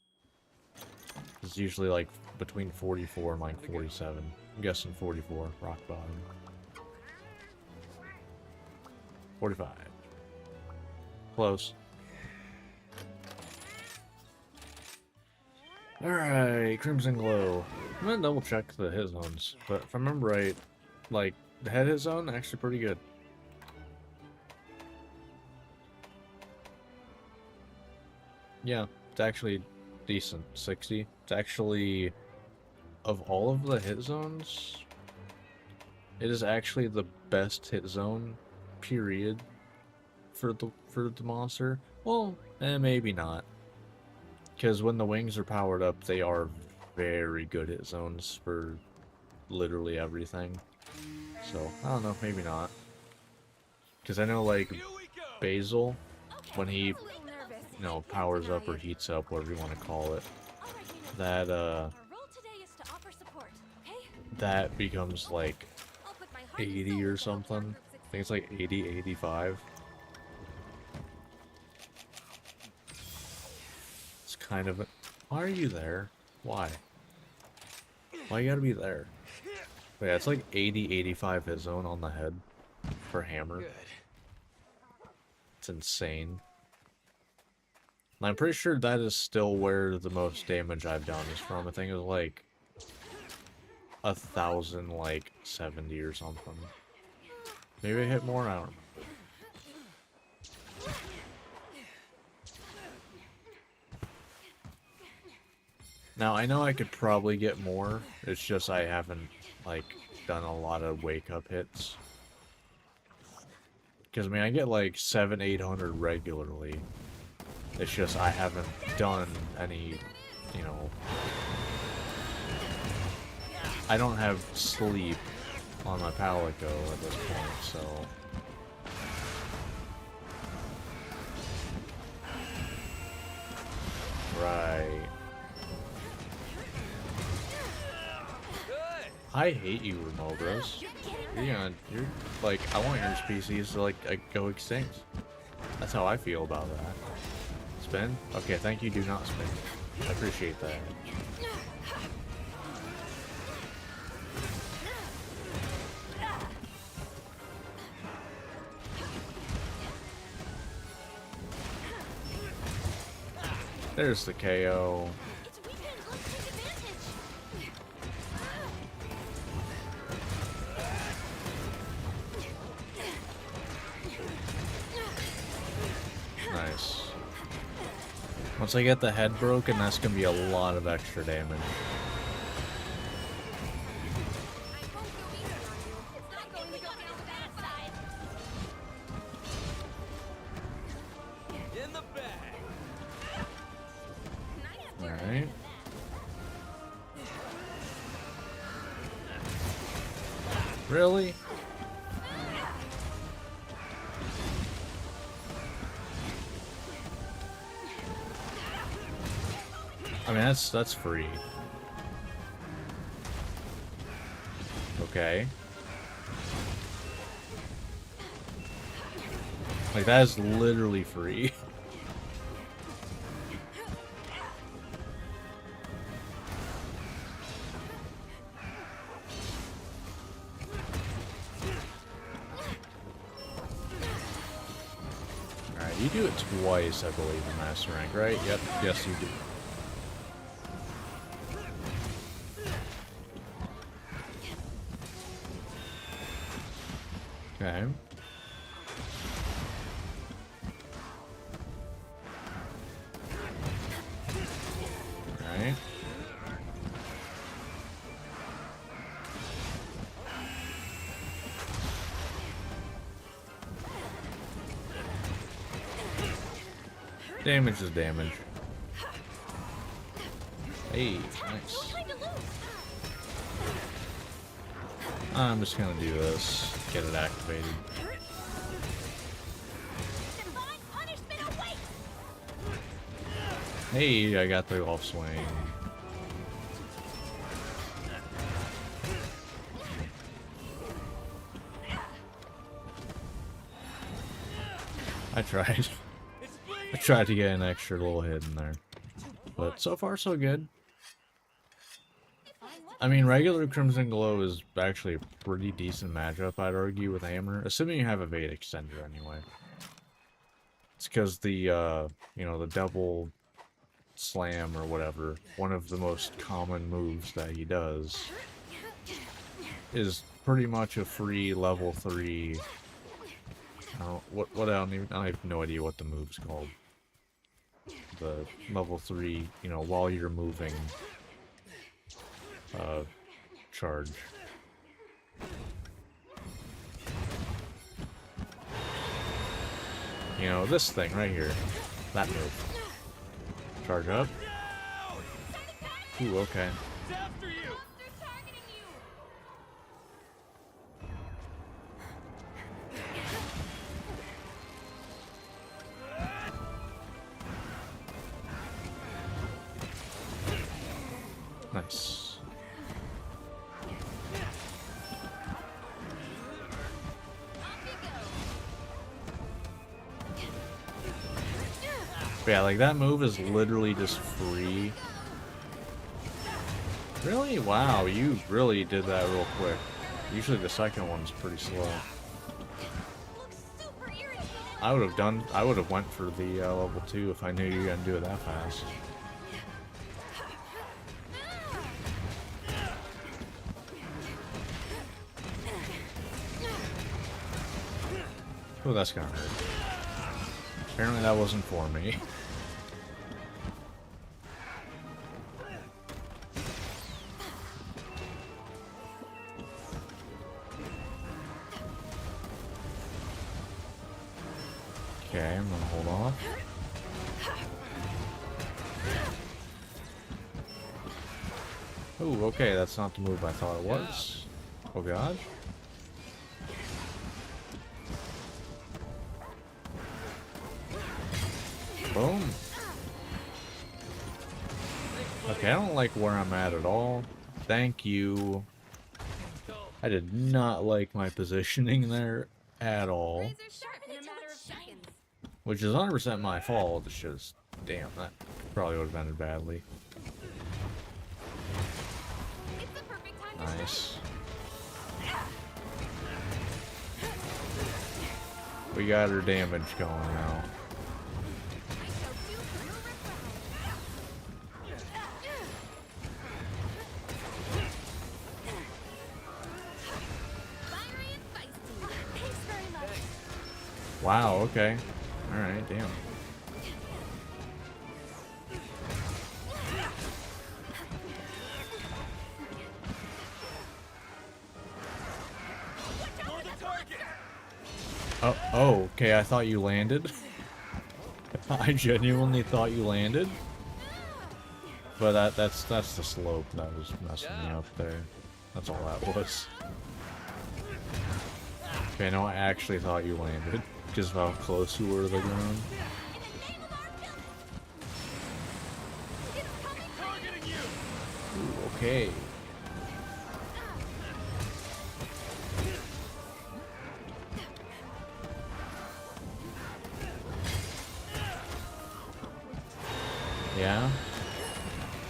S1: It's usually like between 44 and like 47. I'm guessing 44, rock bottom. 45. Close. Alright, Crimson Glow. I'm gonna double check the hit zones, but if I remember right, like, the head hit zone, actually pretty good. Yeah, it's actually decent. 60. It's actually, of all of the hit zones, it is actually the best hit zone, period, for the monster. Well, maybe not. Because when the wings are powered up, they are very good hit zones for literally everything. So, I don't know, maybe not. Because I know, like,
S3: Here we go.
S1: Basil, when he,
S4: A little nervous.
S1: you know, powers up or heats up, whatever you want to call it,
S2: All right, Hina.
S1: that,
S2: Our role today is to offer support, okay?
S1: that becomes, like,
S4: I'll put my heart and
S1: 80
S4: soul
S1: or
S4: into
S1: something.
S4: Dark
S1: I think it's like 80, 85. It's kind of... Why are you there? Why? Why you gotta be there? But yeah, it's like 80, 85 hit zone on the head for Hammer.
S3: Good.
S1: It's insane. And I'm pretty sure that is still where the most damage I've done is from. I think it was like 1,000, like 70 or something. Maybe I hit more. I don't remember. Now I know I could probably get more. It's just I haven't like done a lot of wake up hits. Because I mean I get like 700-800 regularly. It's just I haven't done any, you know. I don't have sleep on my Palico at this point, so... Right. I hate you, Remogros. You're like, I want your species to like go extinct. That's how I feel about that. Spin? Okay, thank you, do not spin. I appreciate that. There's the KO.
S2: It's weekend. Let's take advantage.
S1: Nice. Once I get the head broken, that's gonna be a lot of extra damage.
S2: It's not going to go down the bad side.
S3: In the bag.
S1: Alright. Really? I mean, that's free. Okay. Like, that is literally free. Alright, you do it twice, I believe, in Master Rank, right? Yep, yes you do. Okay. Alright. Damage is damage. Hey, nice.
S2: Kind of loose.
S1: I'm just gonna do this. Get it activated.
S2: Divine punishment awaits.
S1: Hey, I got the off swing. I tried. I tried to get an extra little hit in there. But so far, so good. I mean, regular Crimson Glow is actually a pretty decent matchup, I'd argue, with Hammer. Assuming you have a Veda Extender, anyway. It's because the, you know, the double slam or whatever, one of the most common moves that he does, is pretty much a free level 3... I have no idea what the move's called. The level 3, you know, while you're moving, charge. You know, this thing right here. That move. Charge up. Ooh, okay.
S2: They're targeting you.
S1: Nice. But yeah, like that move is literally just free. Really? Wow, you really did that real quick. Usually the second one's pretty slow.
S2: Looks super irritated.
S1: I would have went for the level 2 if I knew you were gonna do it that fast. Oh, that's gonna hurt. Apparently that wasn't for me. Okay, I'm gonna hold off. Ooh, okay, that's not the move I thought it was. Oh god. Boom. Okay, I don't like where I'm at all. Thank you. I did not like my positioning there at all.
S4: Razor sharp in a matter of seconds.
S1: Which is 100% my fault. It's just, damn, that probably would have ended badly.
S4: It's the perfect time to
S1: Nice. We got her damage going now.
S4: I shall do for your reply. Fiery and feisty.
S2: Thanks very much.
S1: Wow, okay. Alright, damn.
S3: On the target.
S1: Oh, okay, I thought you landed. I genuinely thought you landed. But that's the slope that was messing me up there. That's all that was. Okay, no, I actually thought you landed. Because of how close you were to the ground.
S3: Targeting you.
S1: Ooh, okay. Yeah.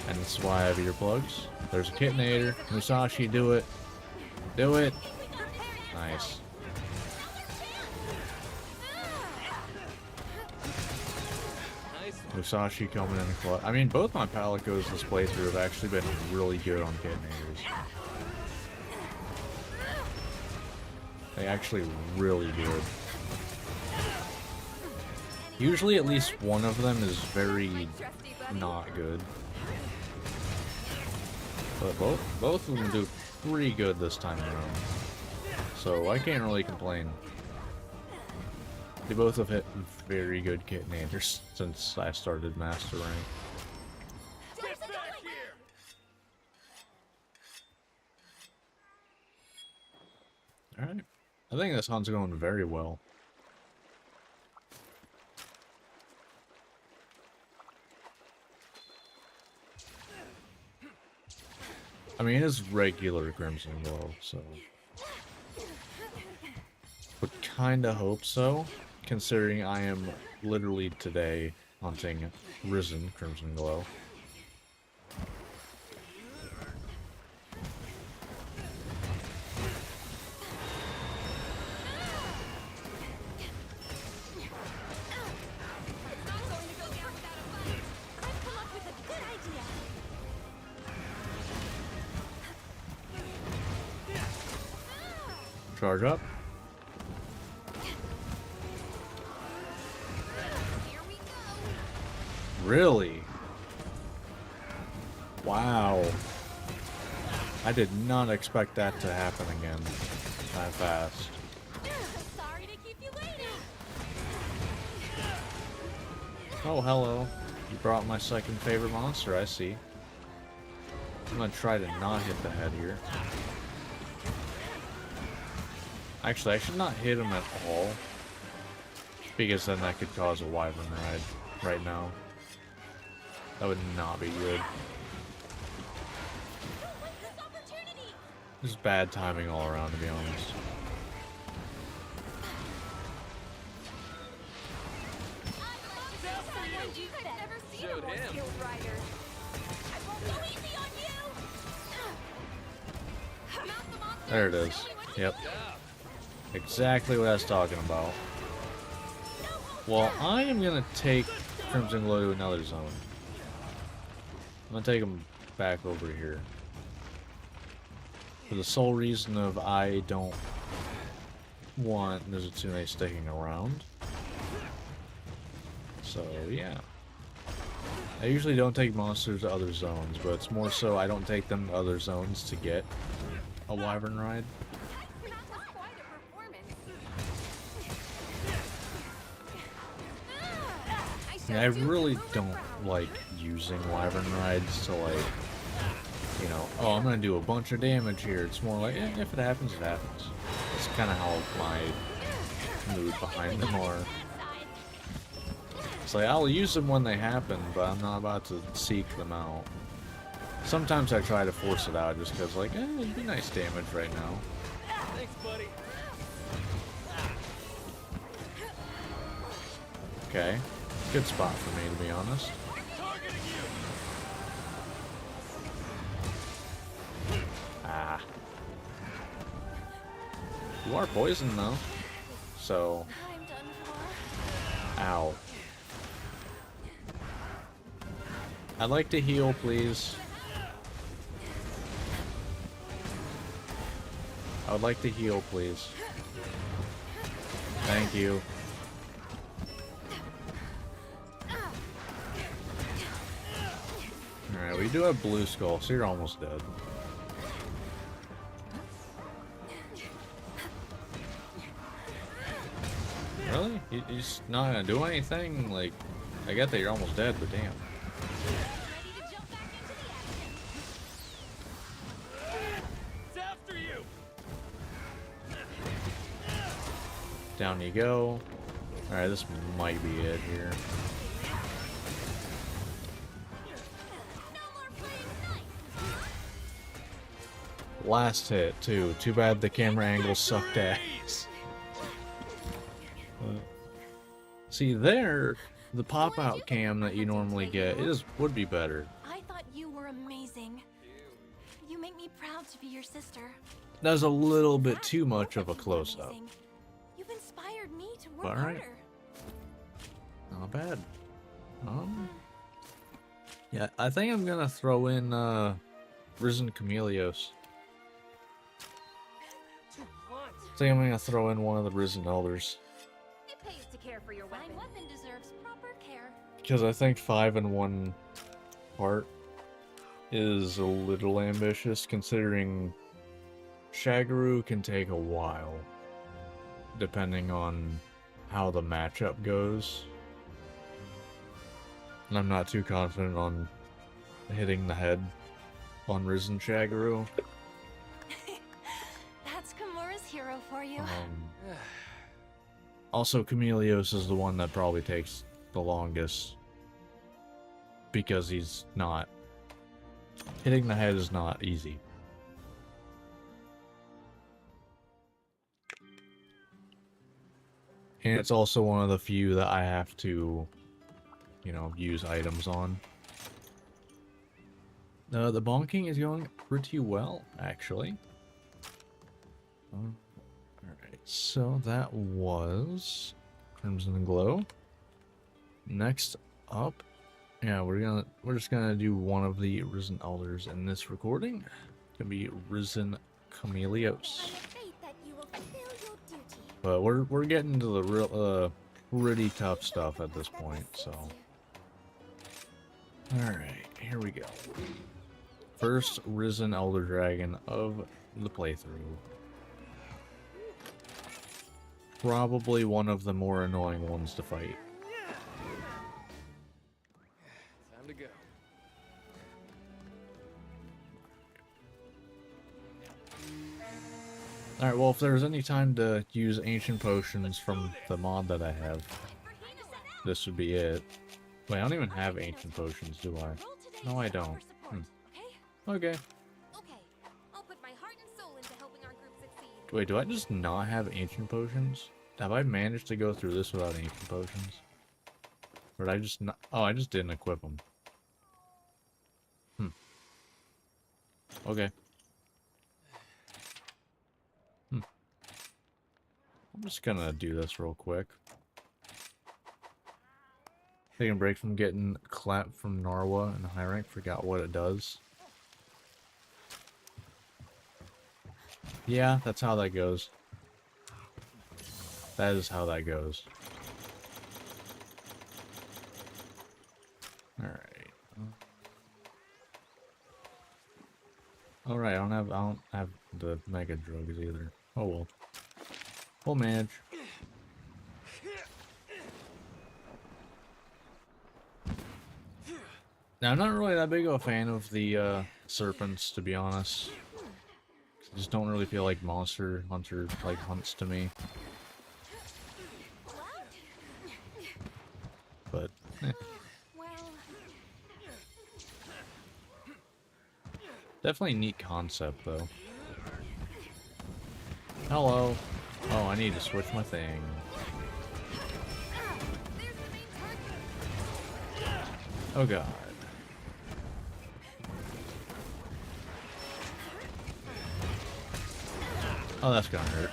S1: And that's why I have earplugs. There's a Kitnator. Musashi, do it. Do it. Nice.
S3: Nice.
S1: Musashi coming in the clutch. I mean, both my Palicos this playthrough have actually been really good on Kitnators. They actually really good. Usually at least one of them is very not good. But both of them do pretty good this time around. So I can't really complain. They both have hit very good Kitnators since I started Master Rank.
S3: Get back here.
S1: Alright. I think this hunt's going very well. I mean, it's regular Crimson Glow, so... Would kinda hope so, considering I am literally today hunting Risen Crimson Glow.
S4: Not going to go down without a fight.
S2: I've come up with a good idea.
S1: Charge up.
S4: Here we go.
S1: Really? Wow. I did not expect that to happen again that fast.
S2: Sorry to keep you waiting.
S1: Oh, hello. You brought my second favorite monster, I see. I'm gonna try to not hit the head here. Actually, I should not hit him at all. Because then that could cause a Wyvern ride right now. That would not be good.
S2: This opportunity.
S1: This is bad timing all around, to be honest.
S4: Someone you've never seen a
S3: Showed
S4: more
S3: him.
S4: skilled rider.
S2: I won't go easy on you.
S4: Mount the monster.
S1: There it is. Yep. Exactly what I was talking about. Well, I am gonna take Crimson Glow to another zone. I'm gonna take him back over here. For the sole reason of I don't want Mizutsune sticking around. So, yeah. I usually don't take monsters to other zones, but it's more so I don't take them to other zones to get a Wyvern ride.
S4: That was quite a performance.
S1: Yeah, I really don't like using Wyvern rides to, like, you know, know, oh, I'm gonna do a bunch of damage here. It's more like, if it happens, it happens. That's kind of how my mood behind them are. It's like, I'll use them when they happen, but I'm not about to seek them out. Sometimes I try to force it out just because, like, it'd be nice damage right now.
S3: Thanks, buddy.
S1: Okay. Good spot for me, to be honest.
S3: Targeting you.
S1: Ah. You are poisoned, though. So,
S2: I'm done for.
S1: ow. I'd like to heal, please. I would like to heal, please. Thank you. Alright, we do have Blue Skull, so you're almost dead. Really? He's not gonna do anything? Like, I get that you're almost dead, but damn.
S2: Ready to jump back into the action.
S3: It's after you.
S1: Down you go. Alright, this might be it here.
S2: No more playing nice.
S1: Last hit, too. Too bad the camera angle sucked ass. See, there, the pop-out cam that you normally get would be better.
S2: I thought you were amazing. You make me proud to be your sister.
S1: That's a little bit
S2: That's
S1: too
S2: both
S1: much of a
S2: you were
S1: close-up.
S2: amazing. You've inspired me to work
S1: Alright.
S2: harder.
S1: Not bad. Yeah, I think I'm gonna throw in, Risen Chameleos. I think I'm gonna throw in one of the Risen Elders.
S4: It pays to care for your
S2: Fine
S4: weapon.
S2: weapon deserves proper care.
S1: Because I think 5 in 1 part is a little ambitious, considering Shagaru can take a while, depending on how the matchup goes. And I'm not too confident on hitting the head on Risen Shagaru.
S2: That's Kimura's hero for you.
S1: Also, Chameleos is the one that probably takes the longest, because he's not... Hitting the head is not easy. And it's also one of the few that I have to, you know, use items on. The bonking is going pretty well, actually. Alright, so that was Crimson Glow. Next up, yeah, we're just gonna do one of the Risen Elders in this recording. It's gonna be Risen Chameleos.
S4: I have faith that you will fulfill your duty.
S1: But we're getting to the real pretty tough stuff at this point, so. Alright, here we go. First Risen Elder Dragon of the playthrough. Probably one of the more annoying ones to fight.
S3: Time to go.
S1: Alright, well, if there's any time to use ancient potions from the mod that I have, this would be it. Wait, I don't even have ancient potions, do I?
S2: Roll today
S1: No, I
S2: to offer
S1: don't.
S2: support,
S1: Okay.
S4: Okay, I'll put my heart and soul into helping our group succeed.
S1: Wait, do I just not have ancient potions? Have I managed to go through this without ancient potions? Or did I just not... Oh, I just didn't equip them. Okay. I'm just gonna do this real quick. Taking a break from getting clapped from Narwa in high rank. Forgot what it does. Yeah, that's how that goes. That is how that goes. Alright. Alright, I don't have the mega drugs either. Oh well. We'll manage. Now, I'm not really that big of a fan of the serpents, to be honest. I just don't really feel like Monster Hunter like hunts to me. But
S2: Well,
S1: definitely a neat concept though. Hello. Oh, I need to switch my thing.
S4: There's the main target.
S1: Oh god. Oh, that's gonna hurt.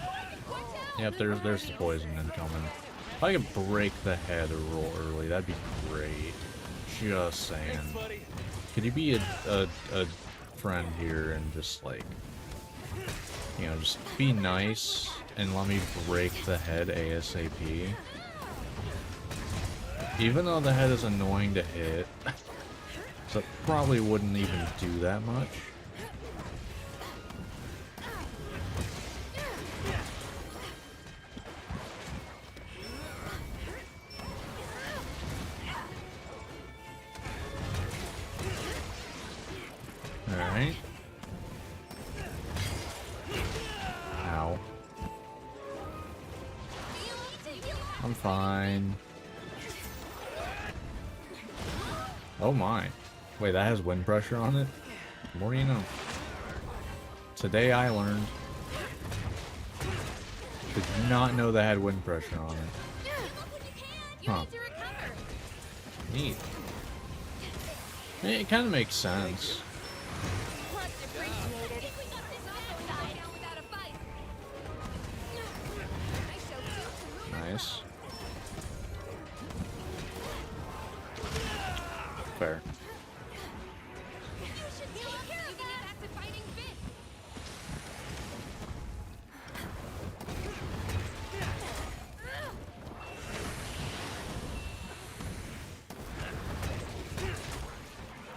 S1: Yep, there's the poison incoming. If I could break the head a roll early, that'd be great. Just saying.
S3: Thanks, buddy.
S1: Could you be a friend here and just like, you know, just be nice and let me break the head ASAP? Even though the head is annoying to hit, so it probably wouldn't even do that much. Alright. Ow. I'm fine. Oh my. Wait, that has wind pressure on it? The more you know. Today I learned. Did not know that had wind pressure on it. Huh. Neat. It kind of makes sense.
S4: Much appreciated. Down without a fight. I showed you to move.
S1: Nice. Fair.
S4: You should take care of that. Back to fighting fit.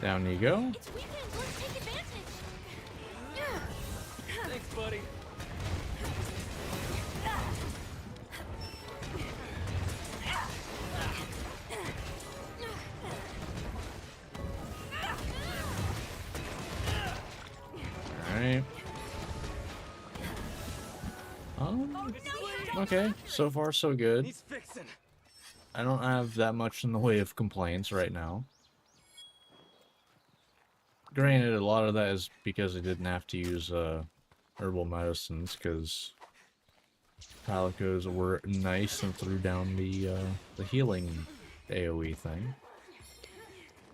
S1: Down you go.
S2: it's weekend. Let's take advantage.
S3: Thanks, buddy.
S1: Alright. Okay, so far so good.
S3: He's fixing.
S1: I don't have that much in the way of complaints right now. Granted, a lot of that is because I didn't have to use herbal medicines, because Palicos were nice and threw down the healing AoE thing.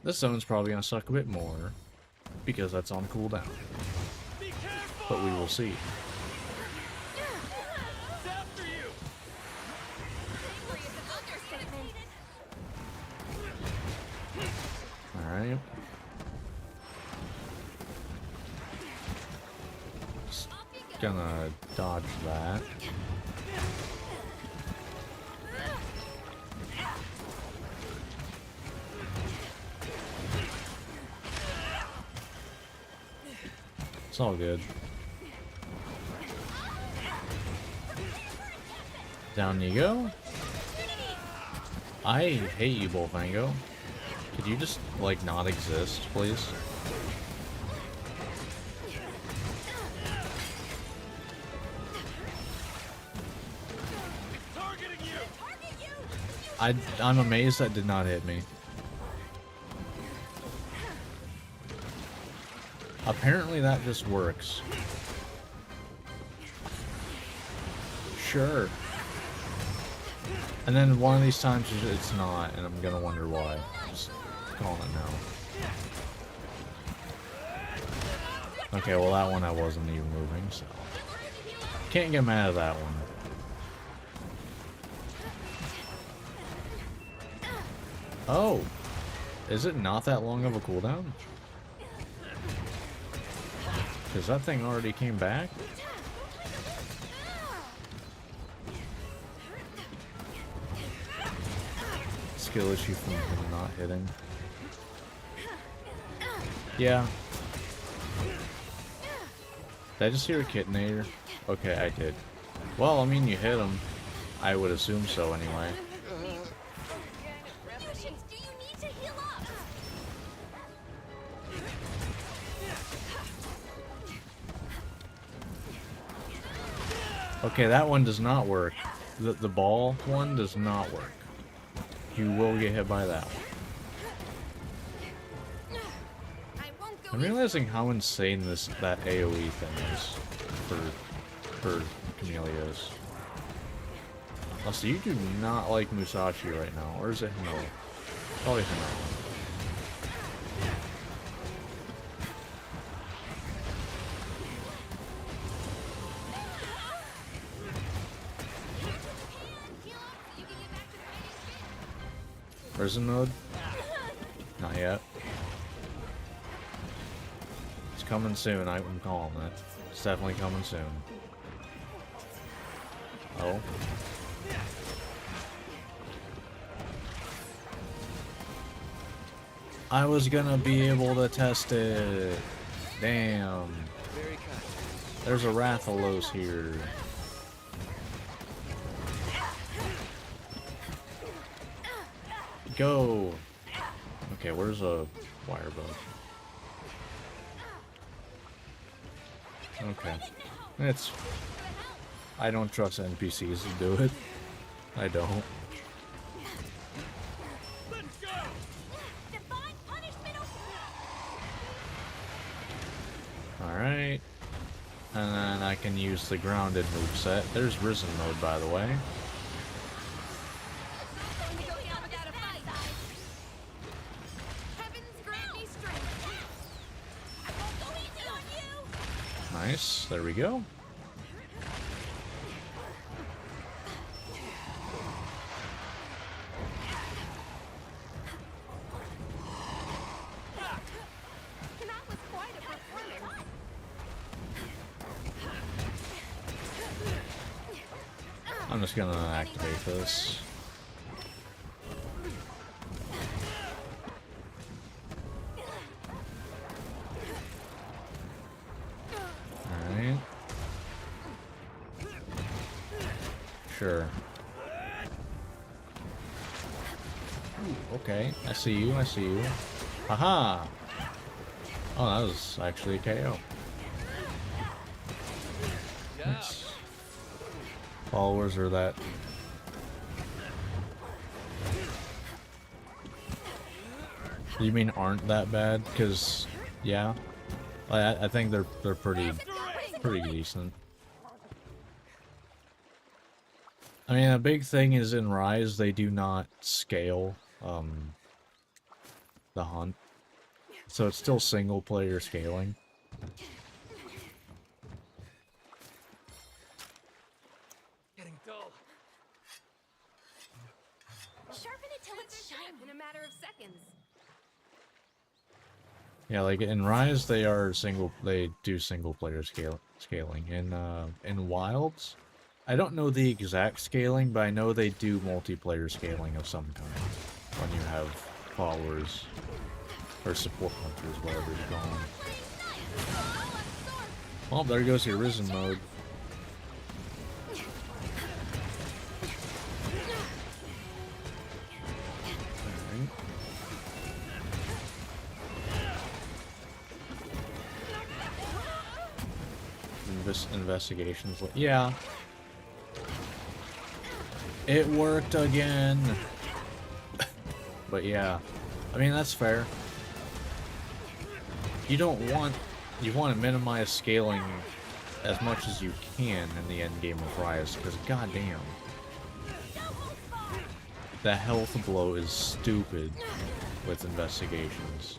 S1: This zone's probably gonna suck a bit more, because that's on cooldown.
S3: Be careful.
S1: But we will see.
S3: It's after you.
S4: Angry is an understatement.
S1: Alright. Just gonna dodge that. It's all good. Down you go. I hate you, Bullfango. Could you just, like, not exist, please?
S3: Targeting you.
S1: I'm amazed that did not hit me. Apparently that just works. Sure. And then one of these times it's not, and I'm gonna wonder why. Just calling it now. Okay, well that one I wasn't even moving, so... Can't get mad at that one. Oh! Is it not that long of a cooldown? Because that thing already came back? Skill issue from him not hitting. Yeah. Did I just hear a Kitnator? Okay, I did. Well, I mean, you hit him. I would assume so anyway.
S2: Lucius, do you need to heal up?
S1: Okay, that one does not work. The ball one does not work. You will get hit by that one.
S4: I won't go
S1: I'm realizing how insane that AoE thing is for Camellias. Also, you do not like Musashi right now, or is it Hino? Probably Hino. Prison mode? Not yet. It's coming soon, I'm calling it. It's definitely coming soon. Oh. I was gonna be able to test it. Damn. There's a Rathalos here. Go. Okay, where's a wire bug? Okay. It's... I don't trust NPCs to do it. I don't.
S3: Let's go!
S2: Divine punishment.
S1: Alright. And then I can use the grounded moveset. There's Risen mode, by the way.
S4: going to go down without a fight. Heavens grant me strength.
S2: I won't go easy on you.
S1: Nice. There we go.
S4: That was quite a performance.
S1: I'm just gonna activate this. Alright. Sure. Ooh, okay. I see you, I see you. Haha! Oh, that was actually a KO. Nice. Followers are that. You mean aren't that bad? Because, yeah. I think they're pretty decent. I mean, a big thing is in Rise, they do not scale, the hunt. So it's still single player scaling.
S3: Getting dull.
S2: Sharpen it till it's shiny.
S4: In a matter of seconds.
S1: Yeah, like in Rise, they do single player scaling. In Wilds, I don't know the exact scaling, but I know they do multiplayer scaling of some kind when you have followers or support hunters, whatever you call them. Well, there goes your Risen mode. Alright. Investigations. Yeah. It worked again. But yeah. I mean, that's fair. You want to minimize scaling as much as you can in the end game of Rise, because goddamn, the health blow is stupid with investigations.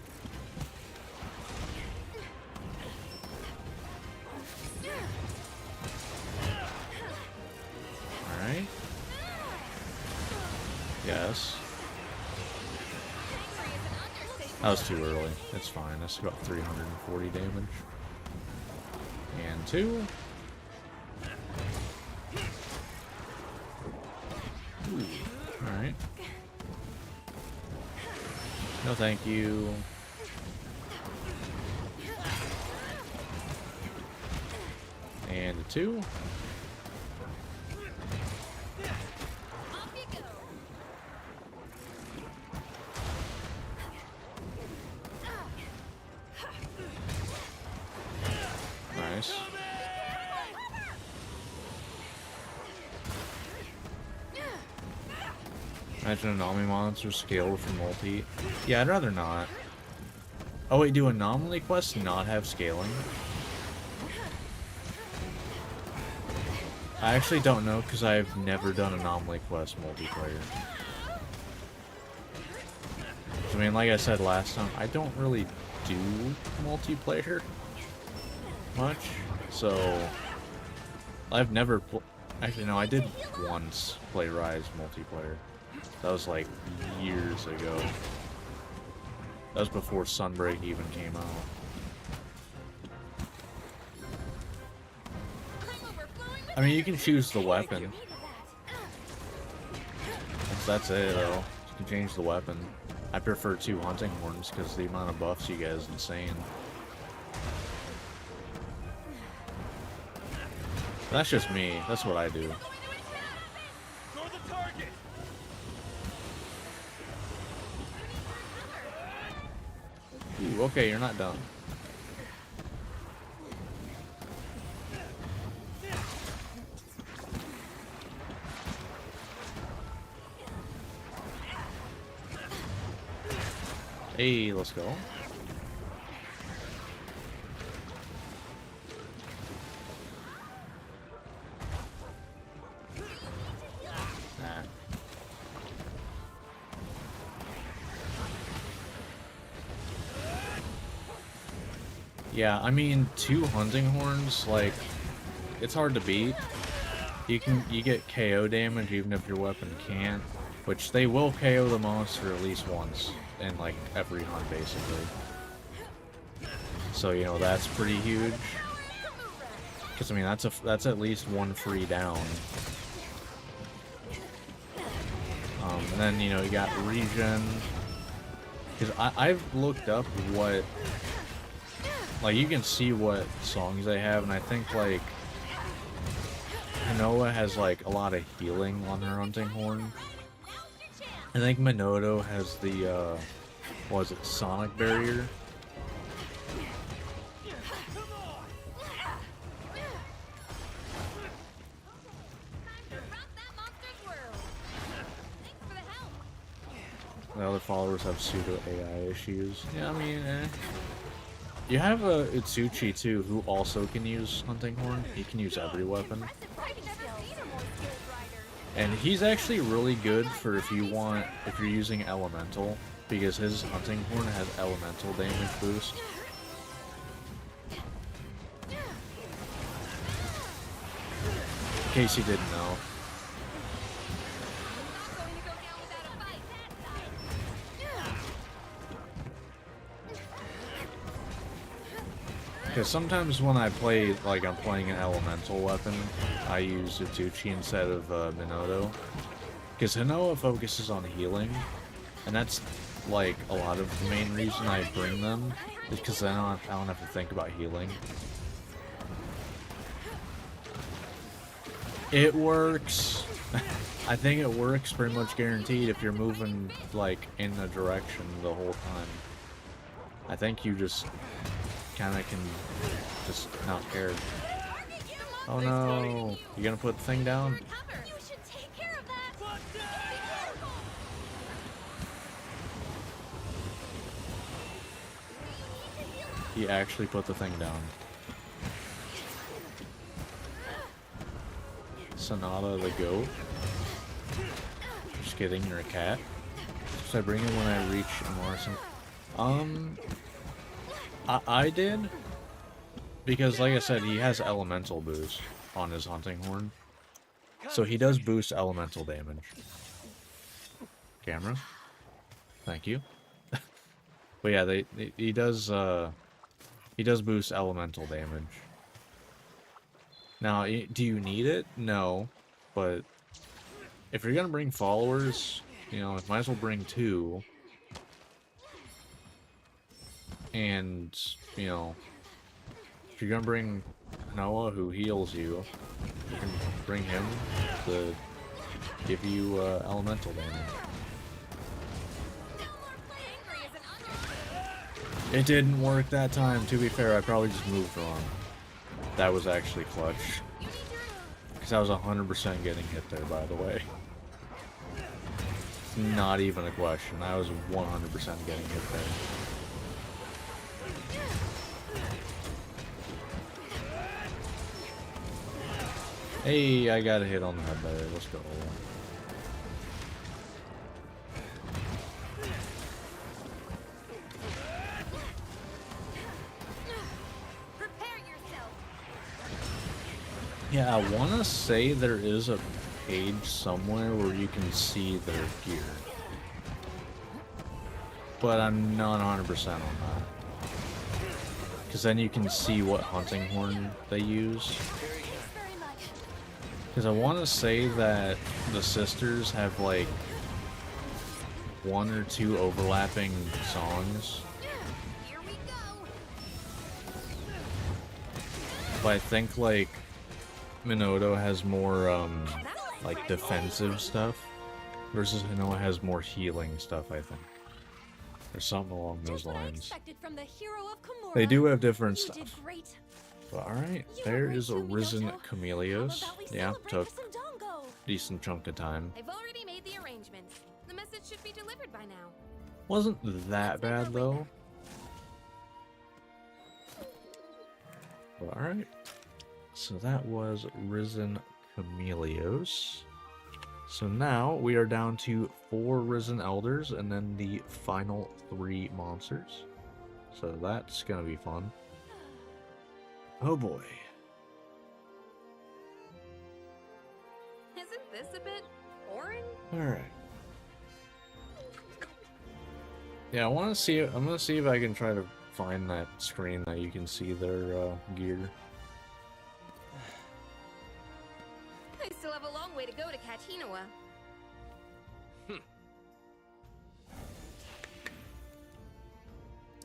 S1: Alright. Yes. That was too early. It's fine. That's about 340 damage. And 2. Alright. No thank you. And a 2.
S2: Off you go.
S1: Nice. Imagine anomaly monsters scaled for multi. Yeah, I'd rather not. Oh wait, do anomaly quests not have scaling? I actually don't know because I've never done anomaly quest multiplayer. I mean, like I said last time, I don't really do multiplayer much, so I've never actually no, I did once play Rise multiplayer. That was like years ago. That was before Sunbreak even came out. I mean, you can choose the weapon. That's it, though. You can change the weapon. I prefer 2 hunting horns because the amount of buffs you get is insane. That's just me. That's what I do.
S3: Go the target.
S1: Ooh, okay, you're not done. Hey, let's go. Nah. Yeah, I mean, 2 hunting horns, like, it's hard to beat. You get KO damage even if your weapon can't, which they will KO the monster at least once in like every hunt basically. So you know that's pretty huge. Because I mean that's at least 1 free down. And then you know you got regen. Because I've looked up what, like, you can see what songs they have, and I think like Hinoa has like a lot of healing on her hunting horn. I think Minoto has the, what was it, Sonic Barrier? The other followers have pseudo AI issues. Yeah, I mean, You have a Itsuchi too, who also can use hunting horn. He can use every weapon. And he's actually really good for if you're using elemental, because his hunting horn has elemental damage boost. In case you didn't know. Because sometimes when I play, like I'm playing an elemental weapon, I use Itsuchi instead of Minoto. Because Hinoa focuses on healing, and that's like a lot of the main reason I bring them, is because I don't have to think about healing. It works! I think it works pretty much guaranteed if you're moving like in a direction the whole time. I think you just kind of can just not care. Oh no! You gonna put the thing down?
S2: You should take care of that.
S1: He actually put the thing down. Sonata the goat. Just kidding, you're a cat. Should I bring him when I reach Morrison? I did, because like I said, he has elemental boost on his hunting horn, so he does boost elemental damage. Camera, thank you. But yeah, he does boost elemental damage. Now, do you need it? No, but if you're gonna bring followers, you know, might as well bring 2. And, you know, if you're gonna bring Noah, who heals you, you can bring him to give you elemental damage. It didn't work that time. To be fair, I probably just moved wrong. That was actually clutch. Because I was 100% getting hit there, by the way. not even a question. I was 100% getting hit there. Hey, I got a hit on the head there. Let's go.
S4: Prepare yourself.
S1: Yeah, I want to say there is a page somewhere where you can see their gear. But I'm not 100% on that. Because then you can see what hunting horn they use.
S2: Thanks very much.
S1: Because I want to say that the sisters have like 1 or 2 overlapping songs.
S4: Here we go.
S1: But I think like Minato has more like defensive stuff versus Hinoa has more healing stuff, I think. Or something along those
S2: Just what I
S1: lines.
S2: expected from the hero of Komura.
S1: They do have different
S2: You
S1: stuff.
S2: did great.
S1: But alright,
S2: You
S1: there
S2: were great
S1: is a
S2: too,
S1: risen
S2: Minato.
S1: Chameleos.
S2: How about we
S1: Yeah,
S2: celebrate
S1: took
S2: with some Dongo?
S1: decent chunk of time.
S4: I've already made the arrangements. The message should be delivered by now.
S1: Wasn't that bad though. But alright. So that was Risen Chameleos. So now we are down to 4 Risen Elders and then the final 3 monsters. So that's gonna be fun. Oh boy.
S4: Isn't this a bit boring?
S1: Alright. Yeah, I want to see. I'm gonna see if I can try to find that screen that you can see their gear.
S4: I still have a long way to go to catch Hinoa.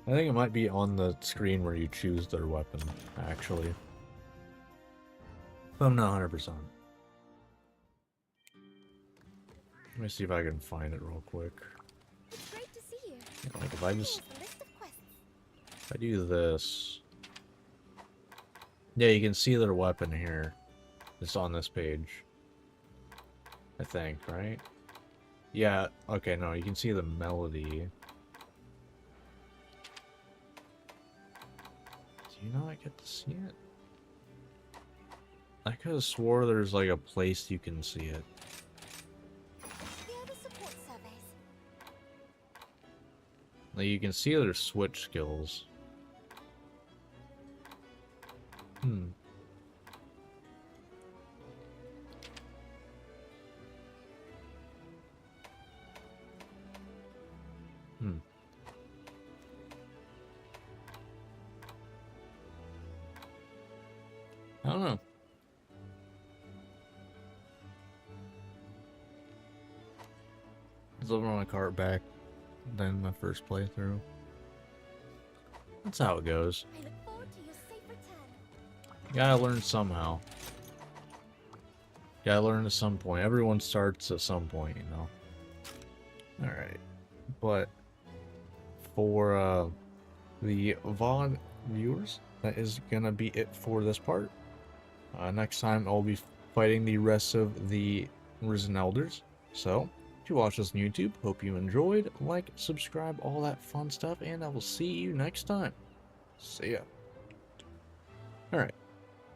S1: I think it might be on the screen where you choose their weapon, actually. But I'm not 100%. Let me see if I can find it real quick.
S4: It's great to see you.
S1: Like if I just
S4: Here's a list of quests.
S1: if I do this. Yeah, you can see their weapon here. It's on this page. I think, right? Yeah, okay, no, you can see the melody. Do you not get to see it? I could have swore there's like a place you can see it.
S4: Here are the support surveys.
S1: Like you can see their switch skills. Hmm. Hmm. I don't know. I was living on a cart back then my first playthrough. That's how it goes.
S4: I look forward to your safe return.
S1: You gotta learn somehow. Gotta learn at some point. Everyone starts at some point, you know. Alright. But for the VOD viewers, that is gonna be it for this part. Next time I'll be fighting the rest of the Risen Elders. So, if you watch this on YouTube, hope you enjoyed. Like, subscribe, all that fun stuff, and I will see you next time. See ya. Alright.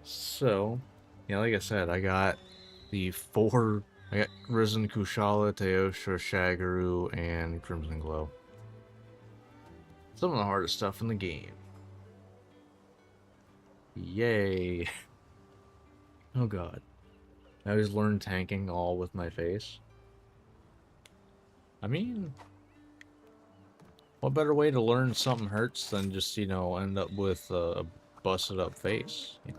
S1: So, yeah, like I said, I got the 4... I got Risen Kushala, Teosha, Shagaru, and Crimson Glow. Some of the hardest stuff in the game. Yay. Oh god. I always learned tanking all with my face. I mean, what better way to learn something hurts than just, you know, end up with a busted up face, you know?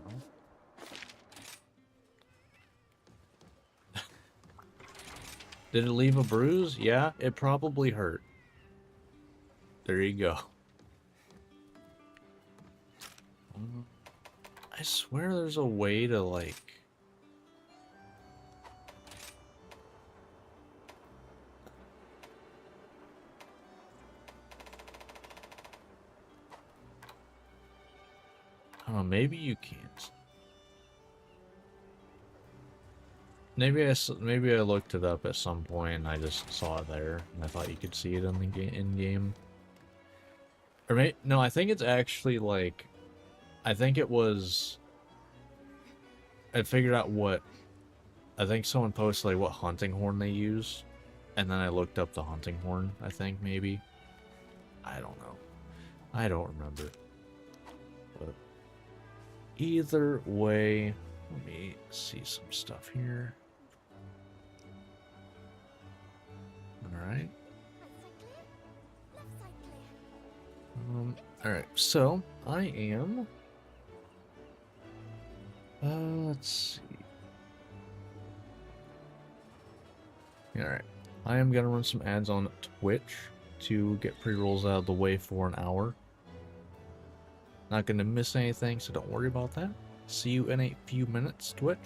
S1: Did it leave a bruise? Yeah, it probably hurt. There you go. I swear there's a way to, like... I don't know, maybe you can't. maybe I looked it up at some point and I just saw it there and I thought you could see it in the in game. Or no, I think it's actually like, I think it was. I figured out what. I think someone posted like what hunting horn they use, and then I looked up the hunting horn. I think maybe. I don't know. I don't remember. But either way, let me see some stuff here. Alright. Alright, so I am let's see. Alright. I am gonna run some ads on Twitch to get pre-rolls out of the way for an hour. Not gonna miss anything, so don't worry about that. See you in a few minutes, Twitch.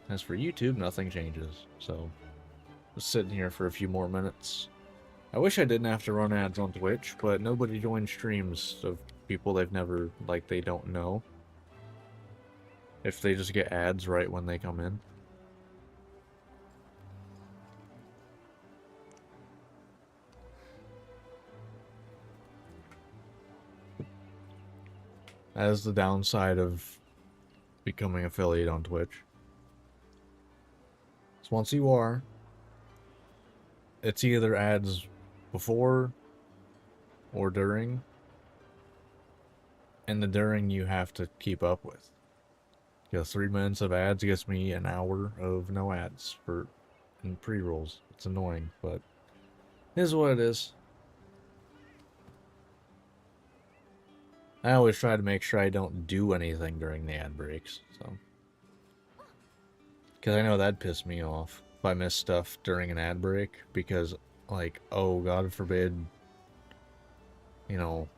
S1: As for YouTube, nothing changes, so just sitting here for a few more minutes. I wish I didn't have to run ads on Twitch, but nobody joins streams of people they've never, like, they don't know. If they just get ads right when they come in. That is the downside of becoming affiliate on Twitch. So once you are, it's either ads before or during, and the during you have to keep up with. Because 3 minutes of ads gets me an hour of no ads for in pre-rolls. It's annoying, but it is what it is. I always try to make sure I don't do anything during the ad breaks, so. Because I know that'd piss me off if I miss stuff during an ad break, because, like, oh, God forbid, you know,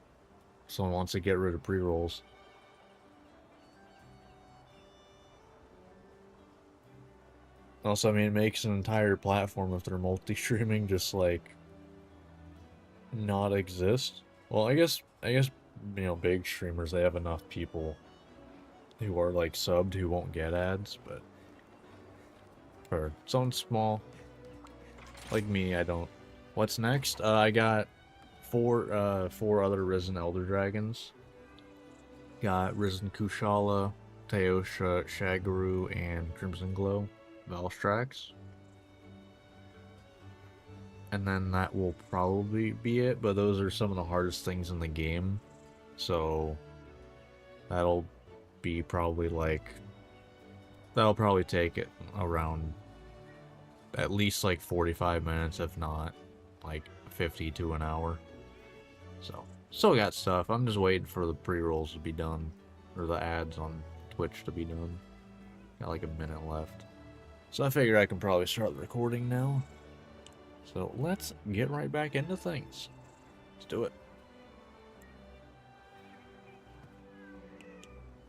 S1: someone wants to get rid of pre-rolls. Also, I mean, it makes an entire platform if they're multi-streaming just, like, not exist. Well, I guess, you know, big streamers, they have enough people who are, like, subbed who won't get ads, but for someone small, like me, I don't. What's next? I got four other Risen Elder Dragons. Got Risen Kushala, Teosha, Shagaru, and Crimson Glow Valstrax. And then that will probably be it, but those are some of the hardest things in the game. So that'll be probably like, that'll probably take it around at least like 45 minutes, if not like 50 to an hour. So still got stuff. I'm just waiting for the pre-rolls to be done, or the ads on Twitch to be done. Got like a minute left. So I figured I can probably start the recording now. So let's get right back into things. Let's do it.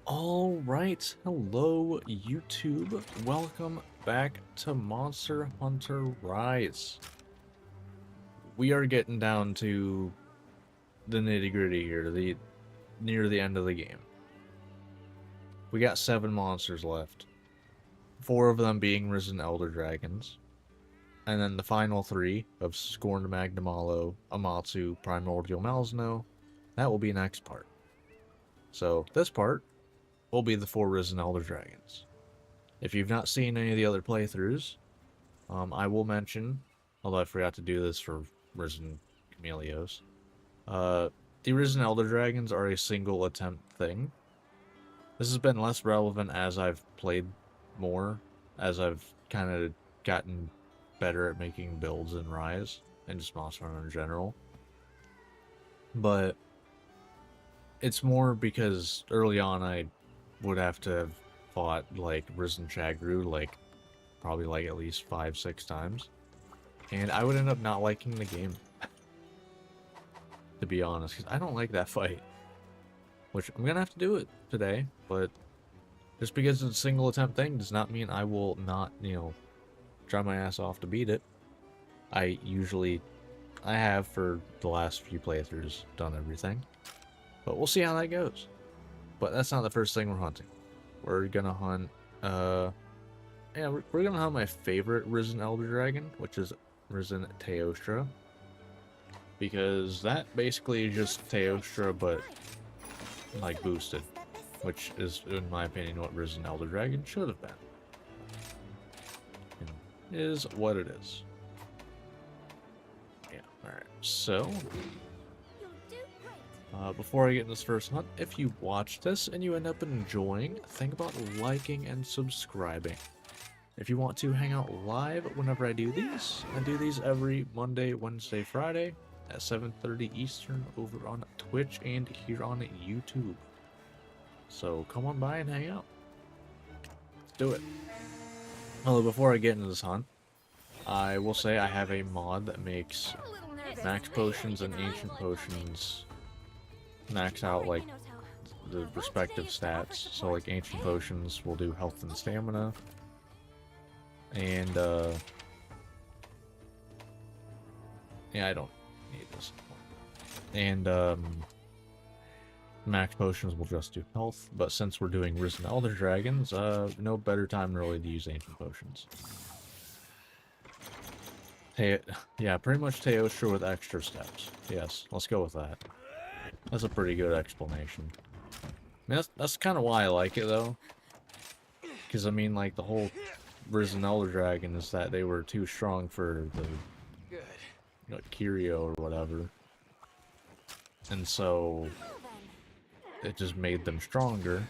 S1: Alright, hello YouTube. Welcome back to Monster Hunter Rise. We are getting down to the nitty-gritty here, near the end of the game. We got 7 monsters left. 4 of them being Risen Elder Dragons. And then the final 3 of Scorned Magnamalo, Amatsu, Primordial Malzno, that will be next part. So this part will be the 4 Risen Elder Dragons. If you've not seen any of the other playthroughs, I will mention, although I forgot to do this for Risen Chameleos, the Risen Elder Dragons are a single attempt thing. This has been less relevant as I've played more, as I've kind of gotten better at making builds in Rise, and just Monster Hunter in general. But it's more because early on I would have to have fought like Risen Shagaru like probably like at least 5-6 times, and I would end up not liking the game. To be honest, because I don't like that fight. Which I'm gonna have to do it today, but just because it's a single attempt thing does not mean I will not, you know, try my ass off to beat it. I have for the last few playthroughs done everything, but we'll see how that goes. But that's not the first thing we're hunting. We're gonna hunt Yeah, we're gonna have my favorite Risen Elder Dragon, which is Risen Teostra. Because that basically is just Teostra, but like boosted. Which is, in my opinion, what Risen Elder Dragon should have been. And is what it is. Yeah, alright. So, before I get in this first hunt, if you watch this and you end up enjoying, think about liking and subscribing. If you want to hang out live whenever I do these every Monday, Wednesday, Friday at 7:30 Eastern over on Twitch and here on YouTube. So come on by and hang out. Let's do it. Although before I get into this hunt, I will say I have a mod that makes max potions and ancient potions max out like the respective stats. So like ancient potions will do health and stamina. And yeah, I don't need this anymore. And max potions will just do health, but since we're doing Risen Elder Dragons, no better time really to use ancient potions. Yeah, pretty much Teostra with extra steps. Yes, let's go with that. That's a pretty good explanation. I mean, that's kind of why I like it though, because I mean, like the whole Risen Elder Dragon is that they were too strong for the Kirio or whatever, and so it just made them stronger.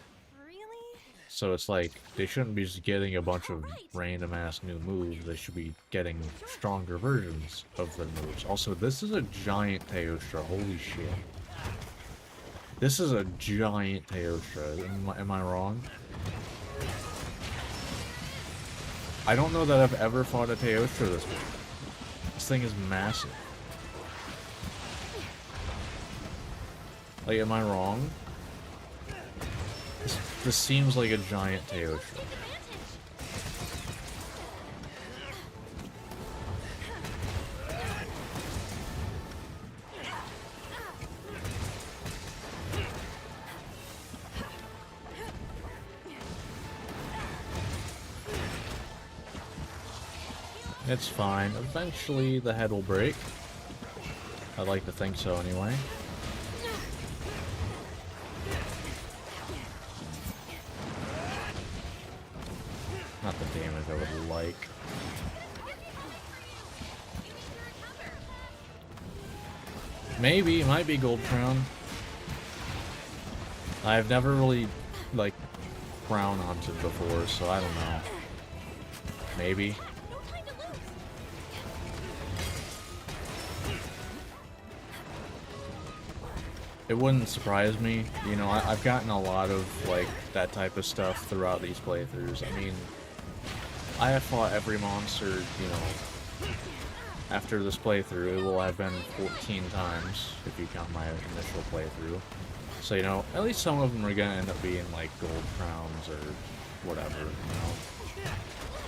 S1: So it's like they shouldn't be just getting a bunch of random ass new moves. They should be getting stronger versions of their moves. Also, this is a giant Teostra. Holy shit! This is a giant Teostra. Am I wrong? I don't know that I've ever fought a Teostra this big. This thing is massive. Like, am I wrong? This seems like a giant Teostra. It's fine. Eventually the head will break. I'd like to think so anyway. Not the damage I would like. Maybe, it might be Gold Crown. I've never really, like, crown hunted before, so I don't know. Maybe. It wouldn't surprise me. You know, I've gotten a lot of, like, that type of stuff throughout these playthroughs. I mean, I have fought every monster, you know, after this playthrough. It will have been 14 times, if you count my initial playthrough. So, you know, at least some of them are gonna end up being, like, gold crowns or whatever, you know.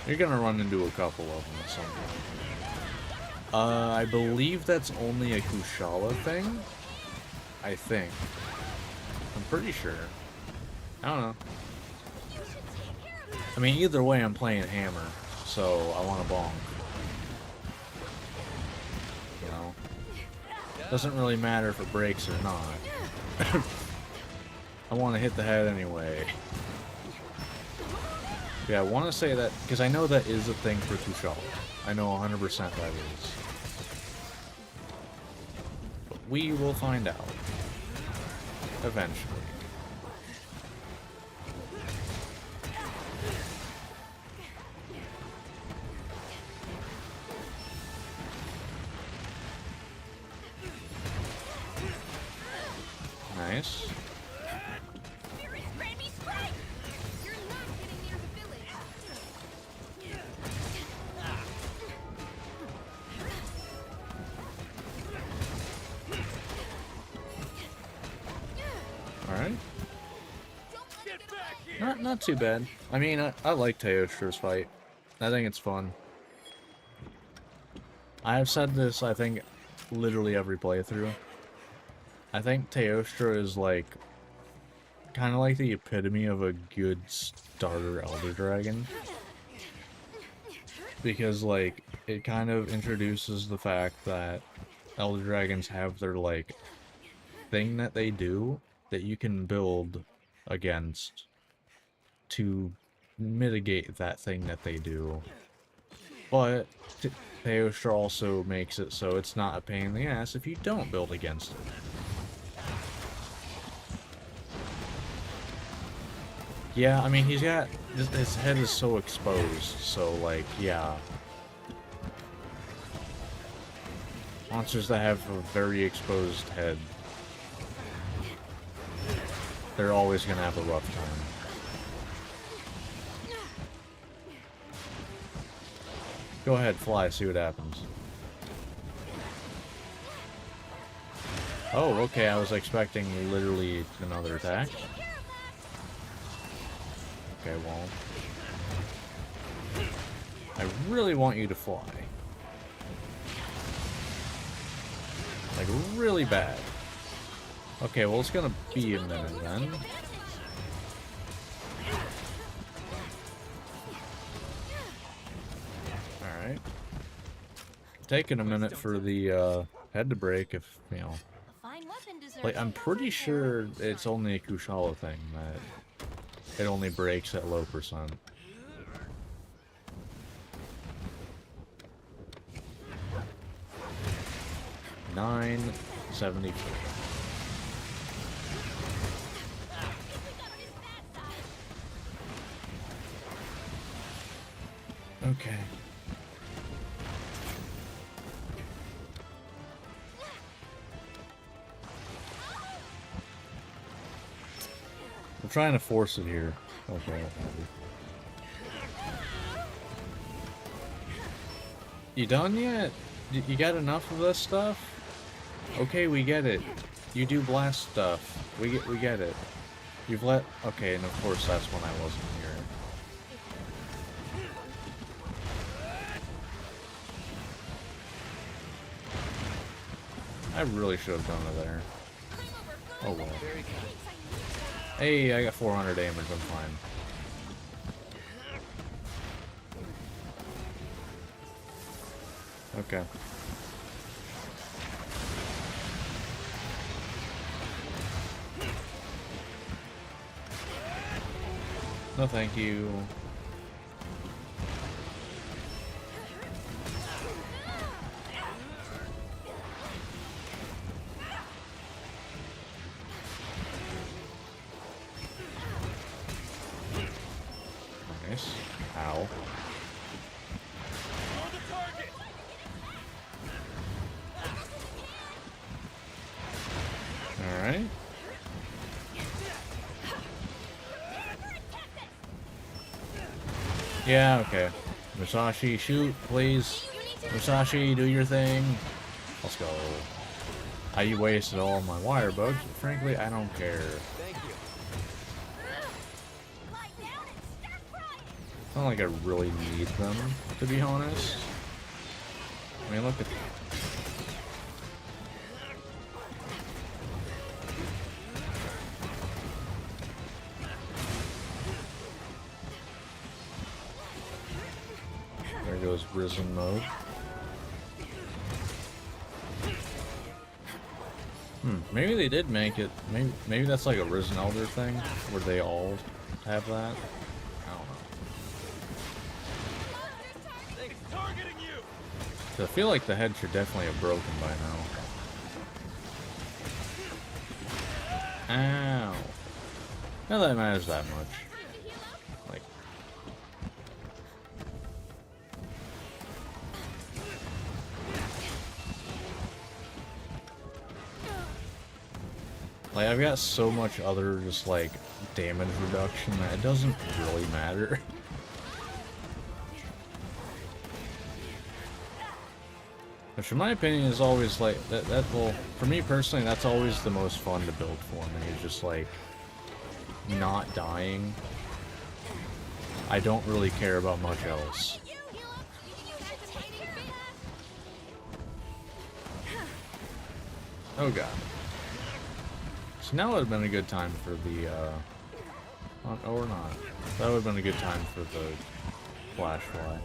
S1: You're gonna run into a couple of them at some point. I believe that's only a Kushala thing. I think. I'm pretty sure. I don't know. I mean, either way, I'm playing Hammer, so I want to bonk. You know? Doesn't really matter if it breaks or not. I want to hit the head anyway. Yeah, I want to say that, because I know that is a thing for Kushala. I know 100% that is. But we will find out. Eventually. Nice. Alright. Not too bad. I mean, I like Teostra's fight. I think it's fun. I have said this, I think, literally every playthrough. I think Teostra is, like, kind of like the epitome of a good starter Elder Dragon. Because, like, it kind of introduces the fact that Elder Dragons have their, like, thing that they do that you can build against to mitigate that thing that they do. But Teostra also makes it so it's not a pain in the ass if you don't build against it. Yeah, I mean, he's got... his head is so exposed, so, like, yeah. Monsters that have a very exposed head, they're always gonna have a rough time. Go ahead, fly, see what happens. Oh, okay, I was expecting literally another attack. Okay, well... I really want you to fly. Like, really bad. Okay, well, it's gonna be a minute then. Alright. Taking a minute for the head to break if, you know...
S2: A fine weapon deserves
S1: Like, I'm
S2: a
S1: pretty
S2: helmet
S1: sure it's only a Kushala thing, that it only breaks at low percent. $9.74. Okay. I'm trying to force it here. Okay. You done yet? You got enough of this stuff? Okay, we get it. You do blast stuff. We get it. You've let... Okay, and of course that's when I wasn't here. I really should have done it there. Oh well. Hey, I got 400 damage, I'm fine. Okay. No thank you. Nice. Ow.
S3: Throw the target.
S1: Alright. Yeah, okay. Musashi, shoot, please. Musashi, do your thing. Let's go. I wasted all my wire bugs, but frankly, I don't care.
S3: Thank you.
S2: Lie down and stir fry.
S1: It's not like I really need them, to be honest. I mean, look at... There goes Risen mode. Maybe they did make it. Maybe that's like a Risen Elder thing, where they all have that. I don't know.
S3: It's targeting you.
S1: 'Cause I feel like the head should definitely have broken by now. Ow. Not that it matters that much. Like. Like, I've got so much other just, like, damage reduction that it doesn't really matter. Which, in my opinion, is always, like, well, for me personally, that's always the most fun to build for me, is just, like, not dying. I don't really care about much else. Oh god. So now would have been a good time for the, or not. That would have been a good time for the flash fly.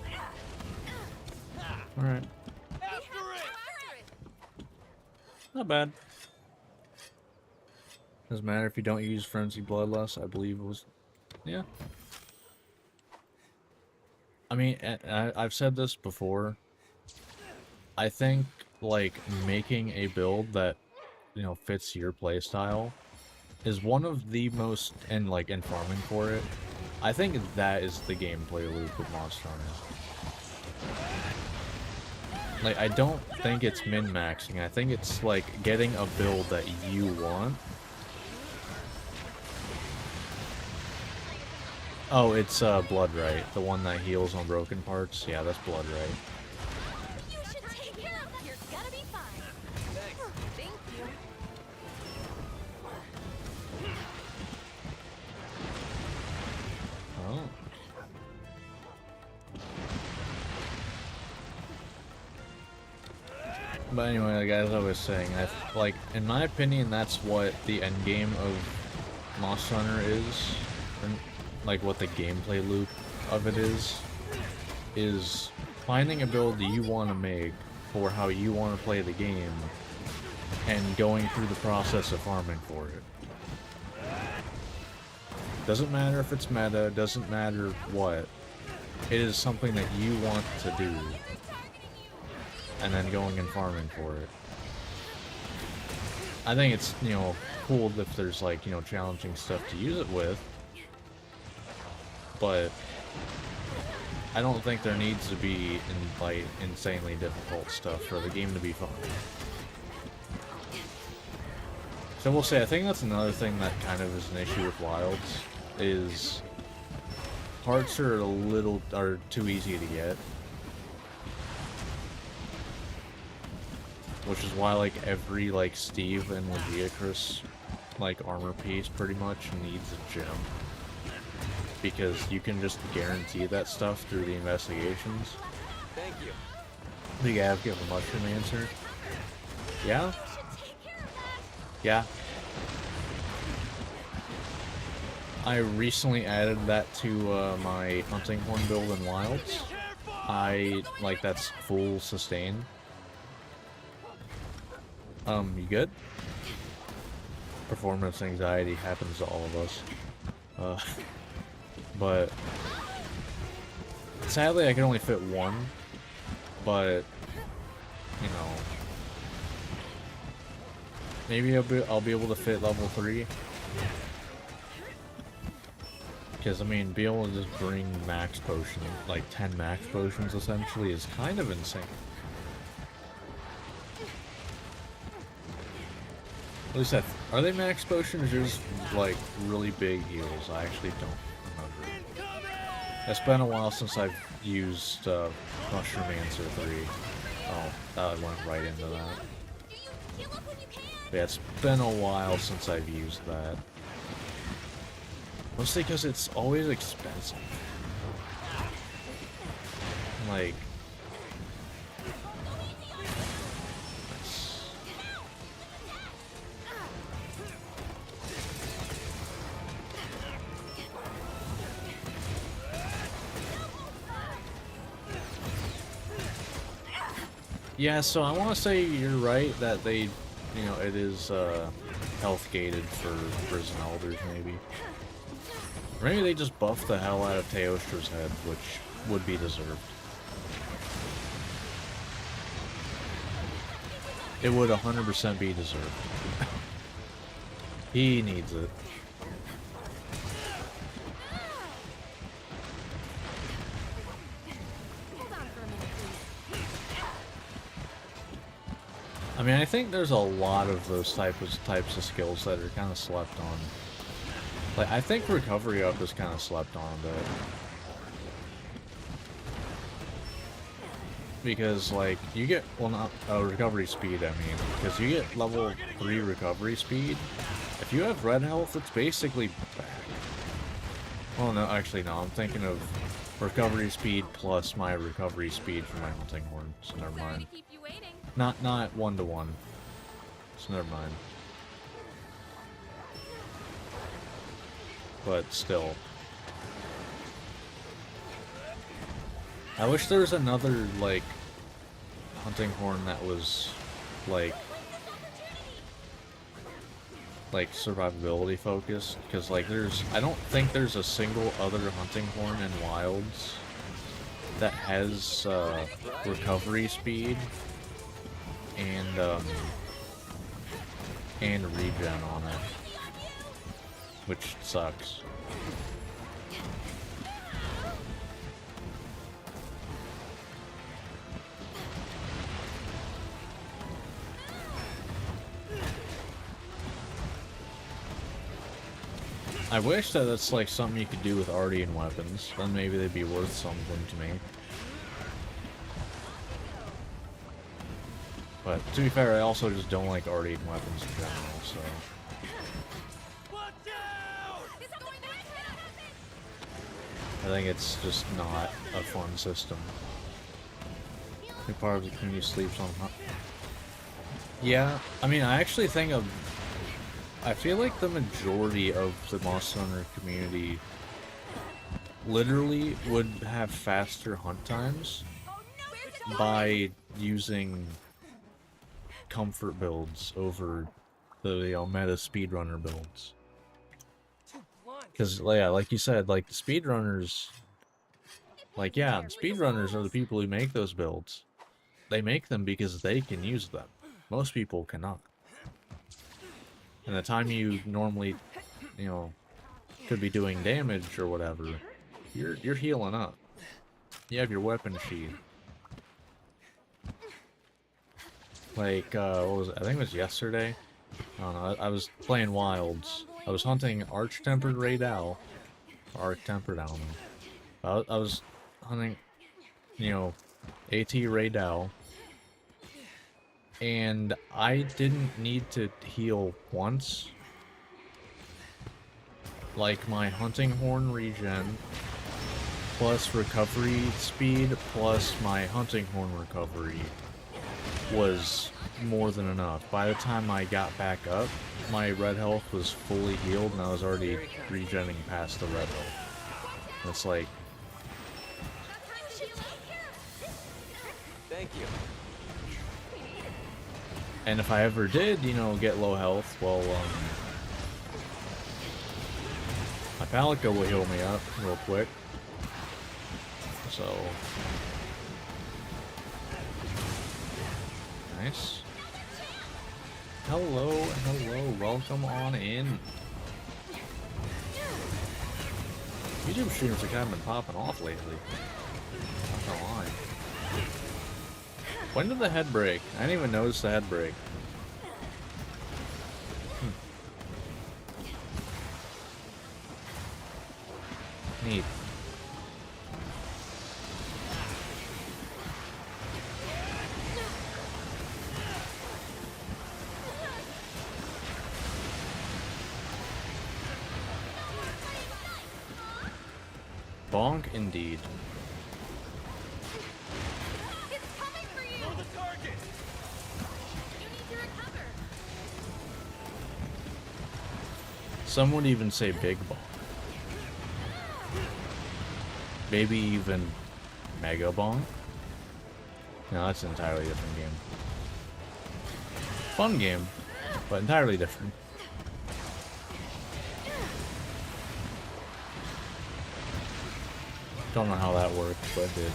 S1: Alright.
S3: After it!
S1: Not bad. Doesn't matter if you don't use Frenzy Bloodlust, I believe it was... Yeah. I mean, I've said this before. I think, like, making a build that, you know, fits your playstyle is one of the most, and like, in farming for it, I think that is the gameplay loop with Monster Hunter. Like, I don't think it's min-maxing, I think it's, like, getting a build that you want. Oh, it's, Bloodright, the one that heals on broken parts. Yeah, that's Bloodright.
S2: You should take care of that. You're gonna be fine.
S3: Thanks.
S2: Thank you.
S1: Oh. But anyway, like, as I was saying, like, in my opinion, that's what the end game of Monster Hunter is, and like what the gameplay loop of it is finding a build that you want to make for how you want to play the game, and going through the process of farming for it. Doesn't matter if it's meta, doesn't matter what. It is something that you want to do, and then going and farming for it. I think it's, you know, cool if there's, like, you know, challenging stuff to use it with, but I don't think there needs to be, like, insanely difficult stuff for the game to be fun. So we'll say, I think that's another thing that kind of is an issue with Wilds, is parts are too easy to get. Which is why, like, every, like, Steve and Legiacris, like, armor piece pretty much needs a gem. Because you can just guarantee that stuff through the investigations.
S3: Thank you.
S1: The Gav give a mushroom answer. Yeah? Yeah. I recently added that to my hunting horn build in Wilds. That's full sustain. You good? Performance anxiety happens to all of us. But sadly I can only fit one, but, you know, maybe I'll be able to fit level 3. Because, I mean, be able to just bring max potion, like 10 max potions essentially, is kind of insane. At least are they max potions or just, like, really big heals? I actually don't remember. It's been a while since I've used Mushroom Answer 3. Oh, that went right into that. Yeah, it's been a while since I've used that. Mostly because it's always expensive. Like... Yeah, so I want to say you're right that they, you know, it is health gated for Prison Elders, maybe. Or maybe they just buffed the hell out of Teostra's head, which would be deserved. It would 100% be deserved. He needs it. I mean, I think there's a lot of those types of skills that are kind of slept on. Like, I think recovery up is kind of slept on a bit. Because, like, you get, well, not, recovery speed, I mean, because you get level 3 recovery speed. If you have red health, it's basically back. Well, no, actually, no, I'm thinking of recovery speed plus my recovery speed for my hunting horn, so never mind. Not 1-to-1, so never mind. but still. I wish there was another, like, hunting horn that was, like survivability focused, because, like, I don't think there's a single other hunting horn in Wilds that has, recovery speed and regen on it, which sucks. I wish that that's like something you could do with Ardean weapons, then maybe they'd be worth something to me. But to be fair, I also just don't like Ardean weapons in general, so... I think it's just not a fun system. I think part of the community sleeps on... Yeah, I mean, I actually think I feel like the majority of the Monster Hunter community literally would have faster hunt times by using comfort builds over the meta speedrunner builds. Because, yeah, like you said, like, the speedrunners... Like, yeah, the speedrunners are the people who make those builds. They make them because they can use them. Most people cannot. And the time you normally, you know, could be doing damage or whatever, you're healing up. You have your weapon sheath. Like, what was it? I think it was yesterday. I don't know. I was playing Wilds. I was hunting Arch-Tempered Raidal. Arch-Tempered, I don't know. I was hunting, you know, AT Raidal. And I didn't need to heal once. Like, my hunting horn regen, plus recovery speed, plus my hunting horn recovery was more than enough. By the time I got back up, my red health was fully healed and I was already regenning past the red health. It's like...
S3: Thank you.
S1: And if I ever did, you know, get low health, well, my Palico will heal me up real quick. So... Nice. Hello, hello, welcome on in. YouTube streams have kind of been popping off lately. Not gonna lie. When did the head break? I didn't even notice the head break. Neat. Bonk indeed.
S4: It's coming for you! Know the target! You need to recover!
S1: Some would even say big bonk. Maybe even mega bonk. No, that's an entirely different game. Fun game, but entirely different. Don't know how that worked, but it did.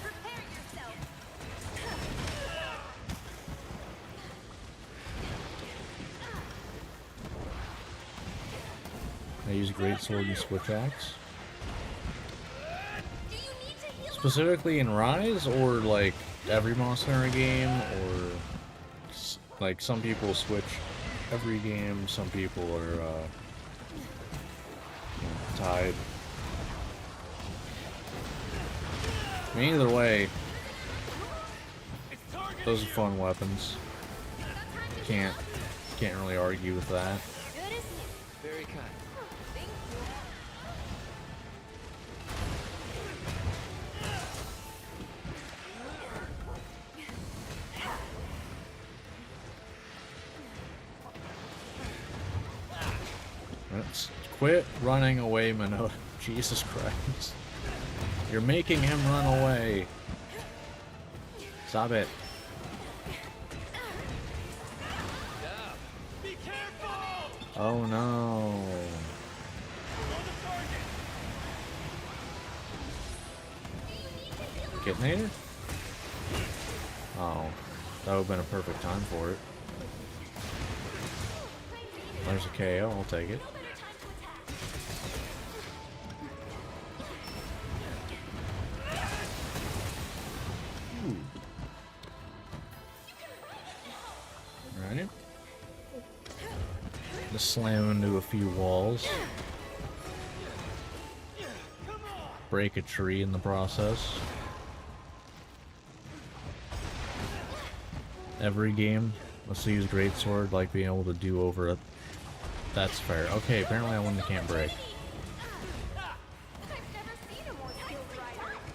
S4: Prepare yourself!
S1: I use Greatsword and Switch Axe.
S4: Do you need to heal?
S1: Specifically in Rise, or like every Monster Hunter game, or like some people switch every game, some people are you know, tied. I mean, either way, those are fun weapons. Can't really argue with that.
S4: Good as new.
S3: Very kind.
S4: Thank
S1: That's Quit running away, Minotaur. Jesus Christ. You're making him run away. Stop it.
S3: Be careful!
S1: Oh no. Kitnator? Oh, that would have been a perfect time for it. There's a KO, I'll take it.
S2: No better time to attack.
S1: Alright. Just slam into a few walls. Break a tree in the process. Every game, let's use Greatsword, like being able to do over it. That's fair. Okay, apparently I won the can't break.
S4: I've never seen a more skilled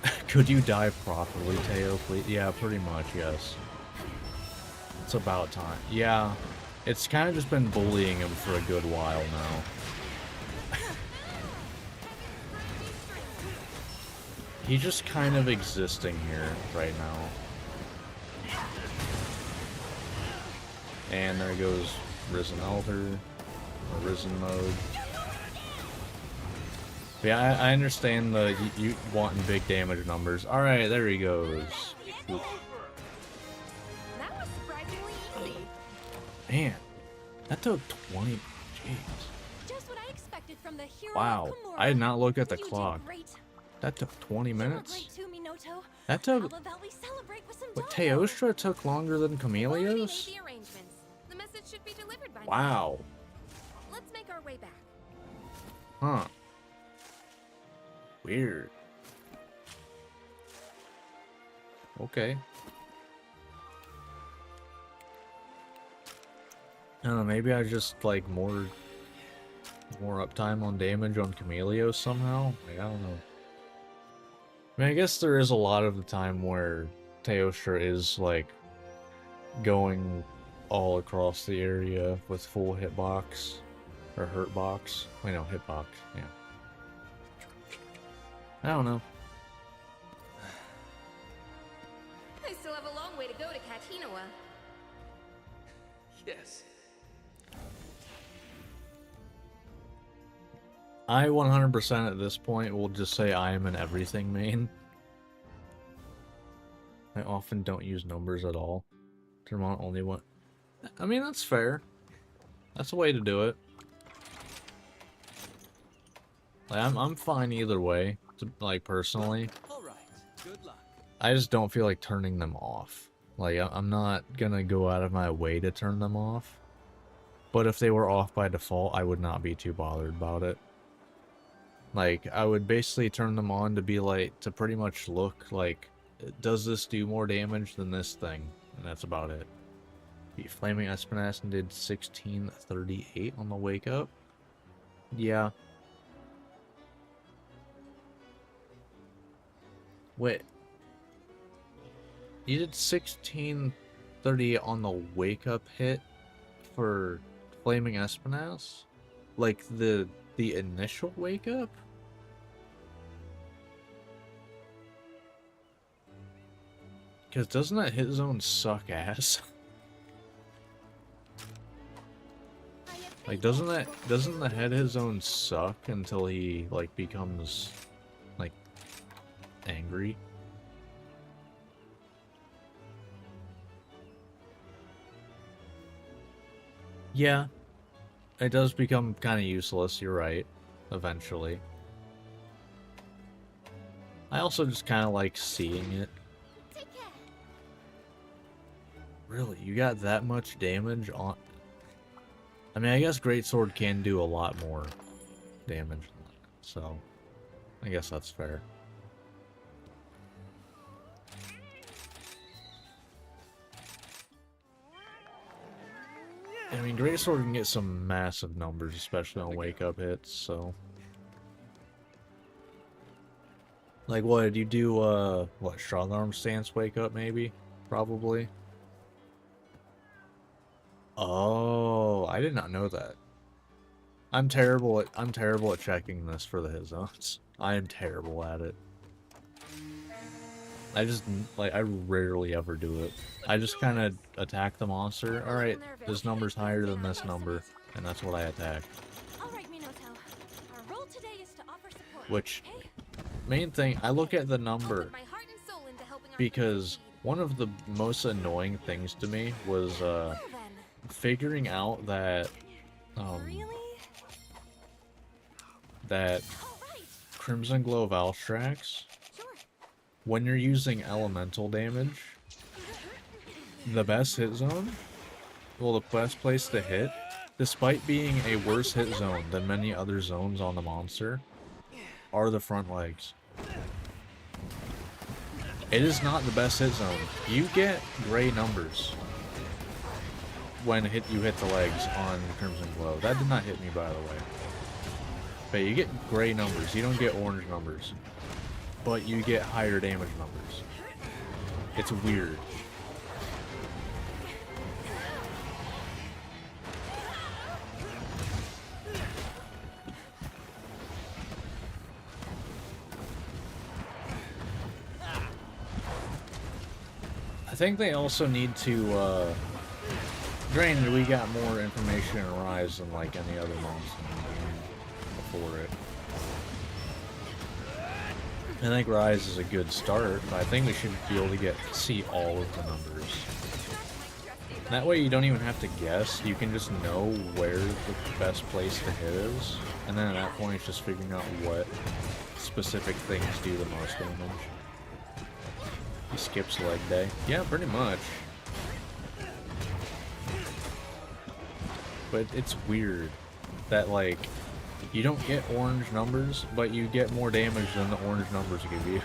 S4: rider.
S1: Could you dive properly, Teo, please? Yeah, pretty much, yes. It's about time. Yeah, it's kind of just been bullying him for a good while now. He's just kind of existing here right now. And there goes Risen Elder, or Risen mode. But yeah, I understand the you wanting big damage numbers. Alright, there he goes. Oof.
S4: That was surprisingly easy.
S1: Man, that took 20. Jeez.
S2: Just what I expected from the hero
S1: Wow,
S2: of Kimura.
S1: I did not look at the
S2: You did
S1: clock.
S2: great.
S1: That took 20
S2: You were
S1: minutes?
S2: great too, Minoto.
S1: That
S2: How
S1: took...
S2: about we celebrate with some
S1: But
S2: dogo?
S1: Teostra took longer than
S4: Already made
S1: Chameleos?
S4: the arrangements. The message should be delivered by now.
S1: Wow.
S4: Let's make our way back.
S1: Huh. Weird. Okay. I don't know, maybe I just like more uptime on damage on Chameleos somehow? Like, I don't know. I mean, I guess there is a lot of the time where Teostra is like going all across the area with full hitbox or hurtbox. Wait, no, hitbox. Yeah. I don't know.
S4: I still have a long way to go to Katinoa.
S3: Yes.
S1: I 100% at this point will just say I am an everything main. I often don't use numbers at all. Termon only one. I mean, that's fair. That's a way to do it. Like, I'm fine either way, like, personally.
S3: All right. Good luck.
S1: I just don't feel like turning them off. Like, I'm not gonna go out of my way to turn them off. But if they were off by default, I would not be too bothered about it. Like, I would basically turn them on to be like, to pretty much look like, does this do more damage than this thing? And that's about it. The Flaming Espinassn did 1638 on the wake up. Yeah. Wait. You did 1638 on the wake up hit for Flaming Espinassn? Like the initial wake up? Because doesn't that hit zone suck ass? Like, doesn't the head hit zone suck until he, like, becomes, like, angry? Yeah. It does become kind of useless, you're right. Eventually. I also just kind of like seeing it.
S4: Take care.
S1: Really? You got that much damage on... I mean, I guess Greatsword can do a lot more damage than that, so I guess that's fair. I mean, Greatsword can get some massive numbers, especially on wake-up hits, so... Like, what, did you do, what, Strong Arm Stance wake-up, maybe? Probably? Oh, I did not know that. I'm terrible at checking this for the hit zones. I am terrible at it. I just, like, I rarely ever do it. I just kind of attack the monster. Alright, this number's higher than this number, and that's what I attack.
S2: Alright, Minoto. Our role today is to offer support.
S1: Which,
S2: okay?
S1: main thing, I look at the number
S4: Put my heart and soul into helping our
S1: because
S4: friends
S1: one of the most annoying things to me was,
S2: Well then,
S1: figuring out that,
S2: really?
S1: that
S2: Alright,
S1: Crimson Glow Valstrax,
S2: sure.
S1: when you're using elemental damage, the best hit zone, well, the best place to hit, despite being a worse hit zone than many other zones on the monster, are the front legs. It is not the best hit zone. You get gray numbers when you hit the legs on Crimson Glow. That did not hit me, by the way. But you get gray numbers. You don't get orange numbers. But you get higher damage numbers. It's weird. I think they also need to, granted, we got more information in Rise than, like, any other monster before it. I think Rise is a good start, but I think we should be able to see all of the numbers. That way you don't even have to guess, you can just know where the best place to hit is, and then at that point it's just figuring out what specific things do the most damage. He skips leg day. Yeah, pretty much. But it's weird that, like, you don't get orange numbers, but you get more damage than the orange numbers give you.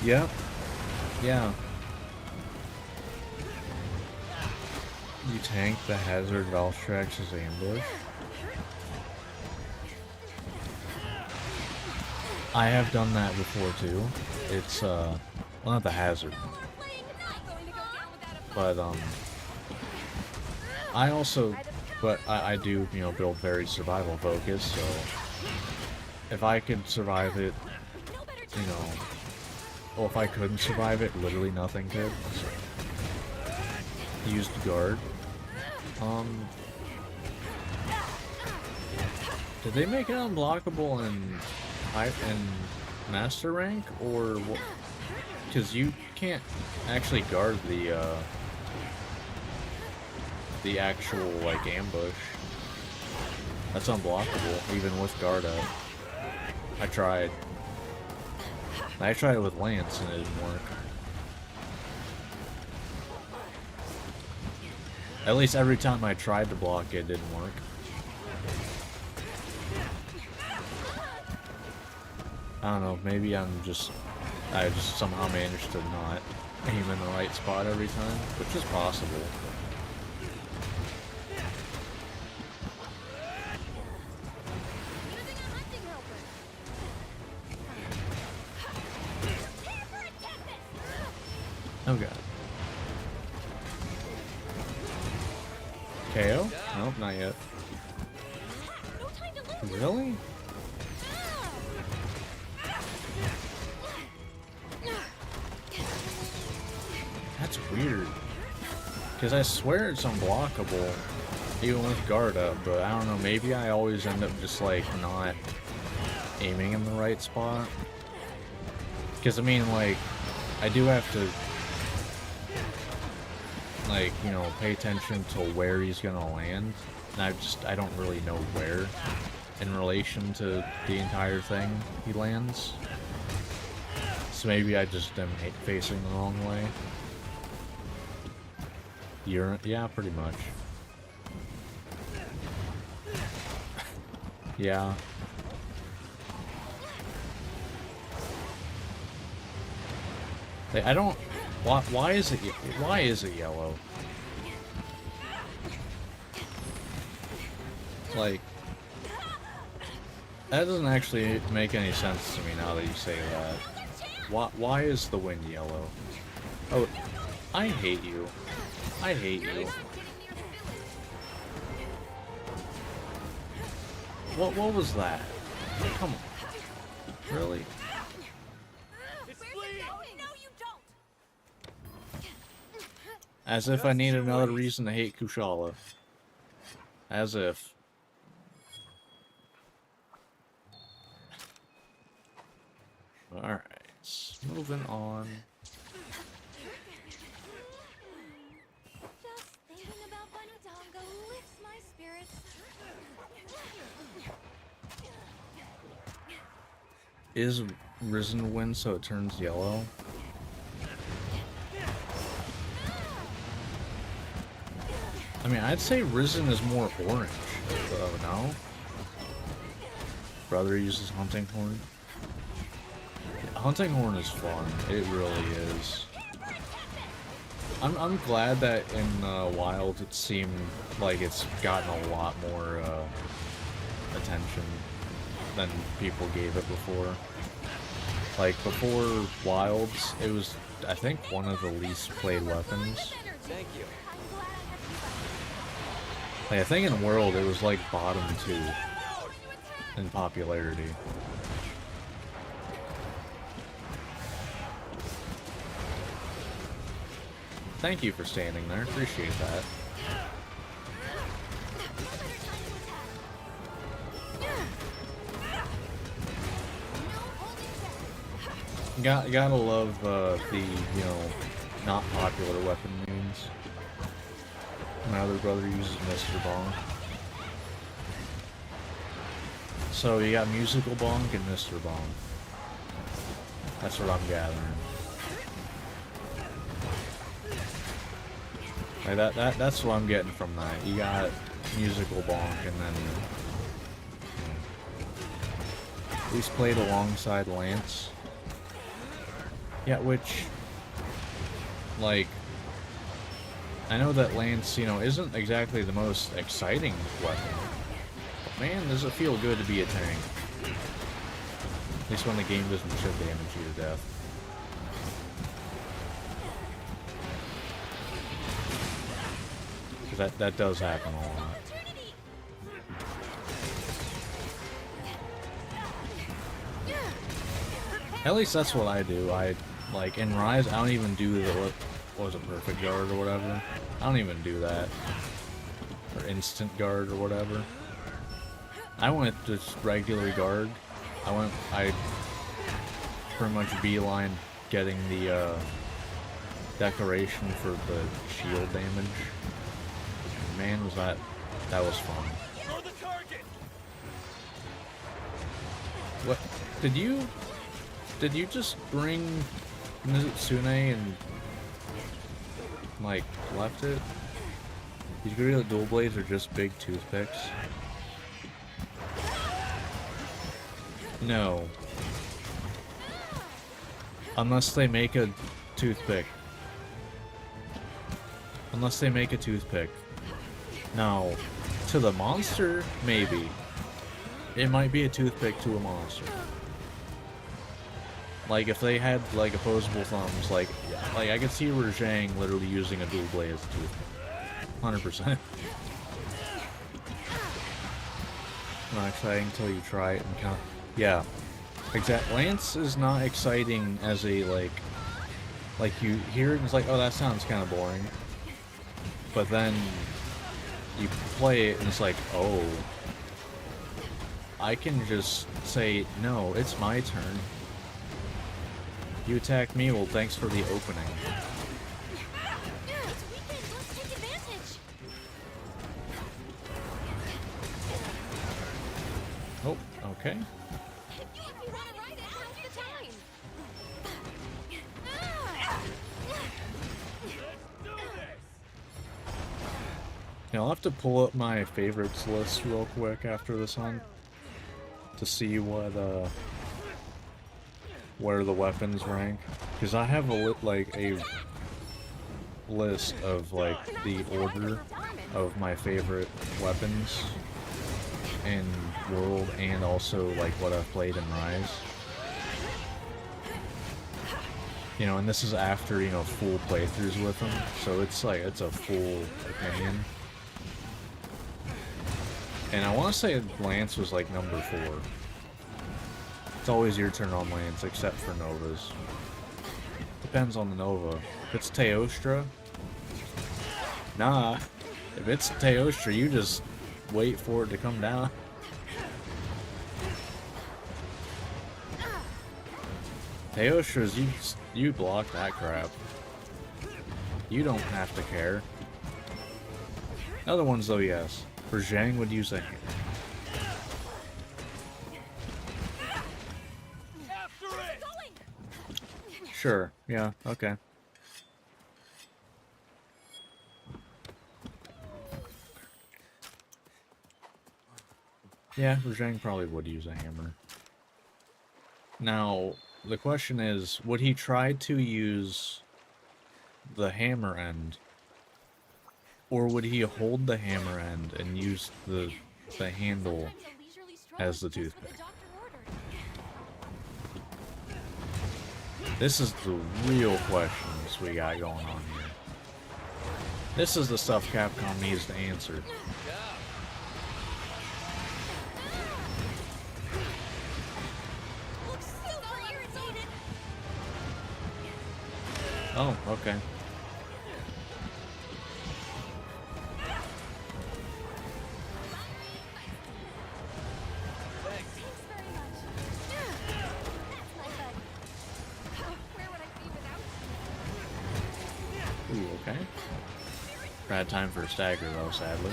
S1: Yep. Yeah. You tank the Hazard Valstrax's ambush. I have done that before too. It's well, not the Hazard, but I do, you know, build very survival focused, so if I could survive it, you know, well, if I couldn't survive it, literally nothing could. So, used guard. Did they make it unblockable in master rank, or what? Because you can't actually guard the actual, like, ambush. That's unblockable, even with guard up. I tried it with Lance and it didn't work. At least every time I tried to block it, didn't work. I don't know, maybe I just somehow managed to not aim in the right spot every time, which is possible. Oh god. KO? Nope, not yet. Really? That's weird. Because I swear it's unblockable, even with guard up, but I don't know, maybe I always end up just, like, not aiming in the right spot. Because, I mean, like, I do have to, like, you know, pay attention to where he's gonna land, and I don't really know where in relation to the entire thing he lands. So maybe I just am facing the wrong way. Yeah, pretty much. Yeah. I don't. Why is it? Why is it yellow? Like, that doesn't actually make any sense to me now that you say that. Why is the wind yellow? Oh, I hate you. I hate you. What was that? Come on. Really?
S3: It's
S2: Where's
S3: bleeding.
S2: it going? No, you don't.
S1: As if I need another reason to hate Kushala. As if. Alright, moving on.
S2: Just thinking about Bunny Dongo lifts my spirits.
S1: Is Risen win so it turns yellow? I mean, I'd say Risen is more orange. No? Brother uses Hunting Horn. Hunting Horn is fun. It really is. I'm glad that in Wild it seemed like it's gotten a lot more attention than people gave it before. Like before Wilds, it was I think one of the least played weapons.
S3: Thank you.
S2: I'm glad I have you back.
S1: Like I think in World it was like bottom 2 in popularity. Thank you for standing there. Appreciate that. Gotta love the not popular weapon means. My other brother uses Mr. Bonk. So you got Musical Bonk and Mr. Bonk. That's what I'm gathering. Like that's what I'm getting from that. You got Musical Bonk and then he's played alongside Lance. Yeah, which like I know that Lance, isn't exactly the most exciting weapon. But man, does it feel good to be a tank. At least when the game doesn't chip damage you to death. That does happen a lot. At least that's what I do. Like in Rise, I don't even do the what was it, perfect guard or whatever. I don't even do that. Or instant guard or whatever. I went just regular guard. I pretty much beeline getting the decoration for the shield damage. Man, that was fun.
S3: Throw the target.
S1: What did you just bring Mizutsune and like left it? Did you agree that dual blades are just big toothpicks? No. Unless they make a toothpick. Unless they make a toothpick. Now, to the monster, maybe. It might be a toothpick to a monster. Like, if they had, like, opposable thumbs, like I could see Rajang literally using a dual blade as a toothpick. 100%. Not exciting until you try it and count. Yeah. Exactly. Lance is not exciting as a, like you hear it and it's like, oh, that sounds kind of boring. But then you play it and it's like, oh, I can just say, no, it's my turn. You attacked me, well, thanks for the opening.
S2: It's weekend, let's take advantage.
S1: Oh, okay.
S2: If you want to ride it, now's the time.
S3: Do this.
S1: Yeah, I'll have to pull up my favorites list real quick after this hunt to see what where the weapons rank, because I have a list of like the order of my favorite weapons in World and also like what I've played in Rise. And this is after, full playthroughs with them, so it's like, it's a full opinion. And I want to say Lance was like number 4. It's always your turn on Lance, except for Novas. Depends on the Nova. If it's Teostra, nah. If it's Teostra, you just wait for it to come down. Teostra's, you block that crap. You don't have to care. Other ones though, yes. For Zhang would use a hammer.
S3: After it!
S1: Sure, yeah, okay. Yeah, Zhang probably would use a hammer. Now, the question is, would he try to use the hammer end? Or would he hold the hammer end and use the handle as the toothpick? This is the real questions we got going on here. This is the stuff Capcom needs to answer.
S2: Looks super irritated.
S1: Oh, okay.
S2: Thanks very much. That's my bud.
S4: Where would I be without
S1: Ooh, okay. Bad time for a stagger though, sadly.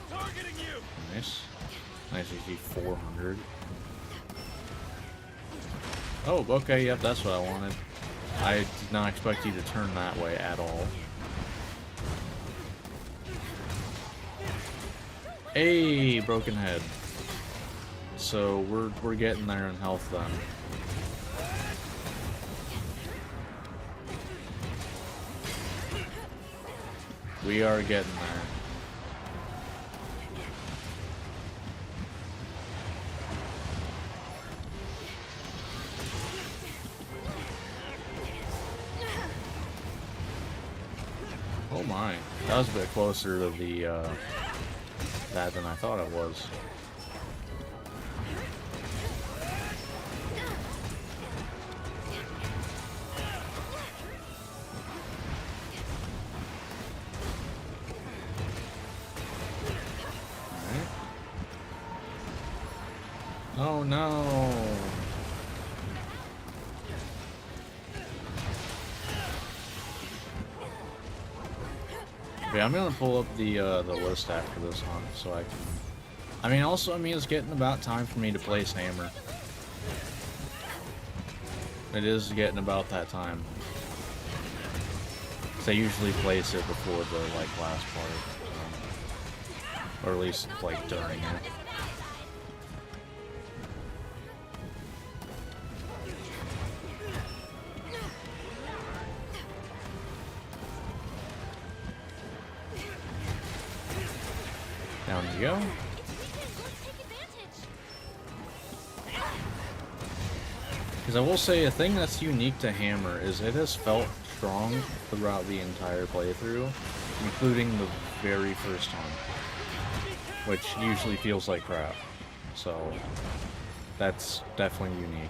S3: Targeting you!
S1: Nice. Nice easy 400. Oh, okay, yep, that's what I wanted. I did not expect you to turn that way at all. Hey, broken head. So we're getting there in health then. We are getting there. Oh my, that was a bit closer to the that than I thought it was. Alright. Oh no. Okay, I'm gonna pull up the list after this hunt so I can. I mean, also, it's getting about time for me to place hammer. It is getting about that time. 'Cause I usually place it before the last part, or at least during it. Down you go. Because I will say, a thing that's unique to Hammer is it has felt strong throughout the entire playthrough, including the very first time, which usually feels like crap. So, that's definitely unique.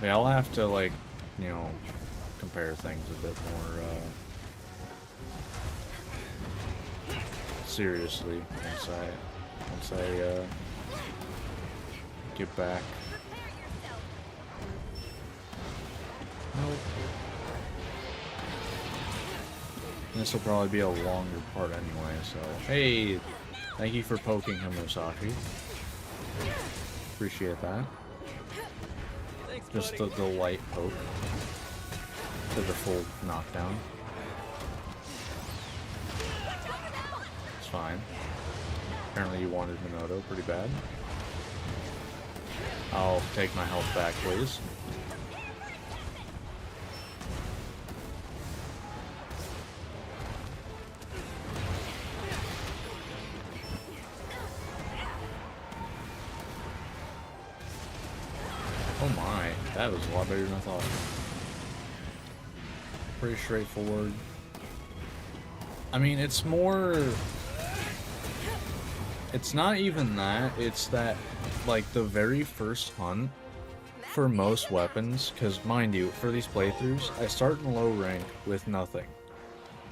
S1: Yeah, I'll have to, compare things a bit more, seriously once I get back. Nope. This will probably be a longer part anyway, so... Hey! Thank you for poking him, Musashi. Appreciate that. Just the light poke to the full knockdown. It's fine. Apparently you wanted Minoto pretty bad. I'll take my health back, please. Oh my, That was a lot better than I thought. Pretty straightforward. I mean, it's more... It's not even that, it's that, like, the very first hunt for most weapons, because mind you, for these playthroughs, I start in low rank with nothing.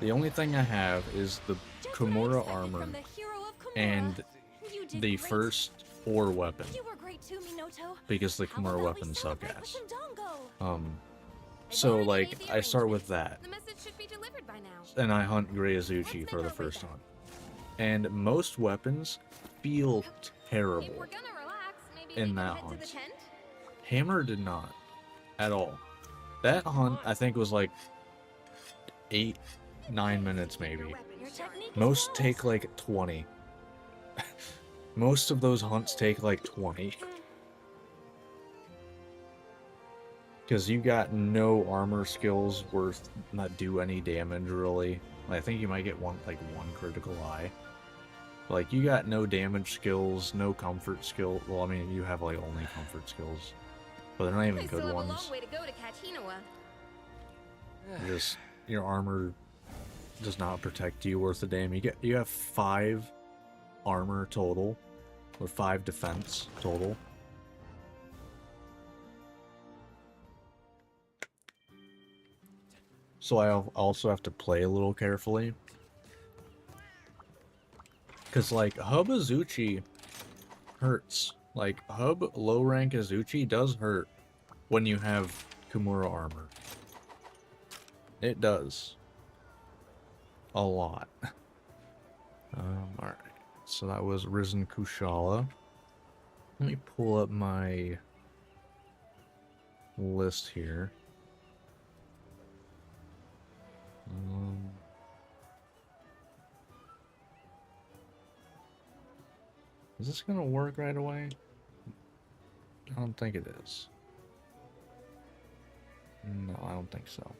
S1: The only thing I have is the Kimura armor and the first 4 weapon, because the Kimura weapons suck ass. So, like, I start with that,
S4: The message should be delivered by now.
S1: and I hunt Grey Azuchi for the first hunt. And most weapons feel
S4: If
S1: terrible.
S4: we're gonna relax, maybe
S1: In
S4: we can
S1: that
S4: head to
S1: hunt.
S4: the tent?
S1: Hammer did not. At all. That hunt, I think, was like 8, 9 minutes maybe. Most take like 20. Most of those hunts take like 20. Because you got no armor skills worth not do any damage really. I think you might get one critical eye. Like, you got no damage skills, no comfort skill. Well, I mean, you have like only comfort skills. But they're not even
S4: I
S1: good
S4: still have a
S1: ones.
S4: long way to go to Katinoa.
S1: Just your armor does not protect you worth a damn. You have 5 armor total, or 5 defense total. So I also have to play a little carefully. Cause like Hub Azuchi hurts. Like Hub low rank Azuchi does hurt when you have Kimura armor. It does. A lot. Alright. So that was Risen Kushala. Let me pull up my list here. Is this gonna work right away? I don't think it is. No, I don't think so.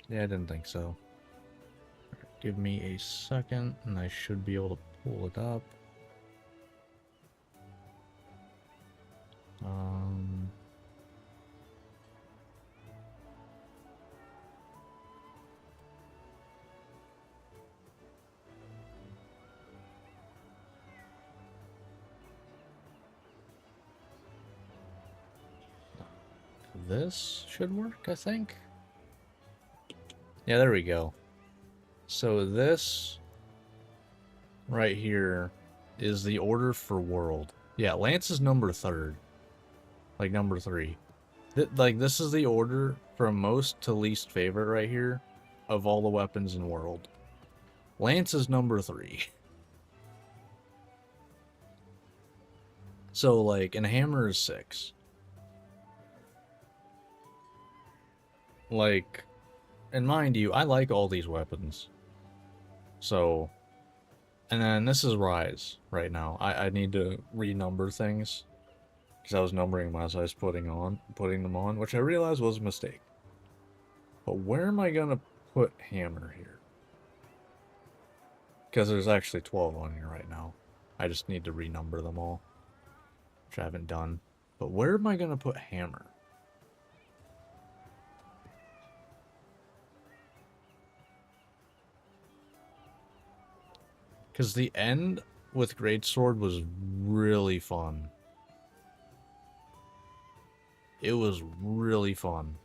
S1: Yeah, I didn't think so. Give me a second, and I should be able to pull it up. This should work, I think. Yeah, there we go. So this right here is the order for world. Yeah, Lance is number 3rd. Like number 3. Like this is the order from most to least favorite right here of all the weapons in world. Lance is number 3. So like, and hammer is 6. Like, and mind you, I like all these weapons. So, and then this is Rise right now. I need to renumber things. Because I was numbering them as I was putting them on, which I realized was a mistake. But where am I gonna put Hammer here? Because there's actually 12 on here right now. I just need to renumber them all. Which I haven't done. But where am I gonna put Hammer? Because the end with Greatsword was really fun. It was really fun.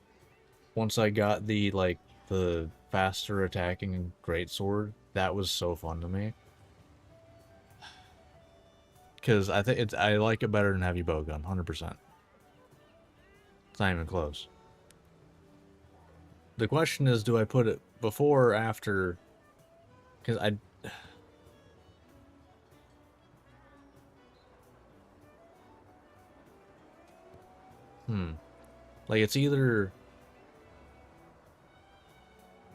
S1: Once I got the, like, the faster attacking Greatsword, that was so fun to me. Because I think I like it better than Heavy Bowgun, 100%. It's not even close. The question is, do I put it before or after? Because like, it's either...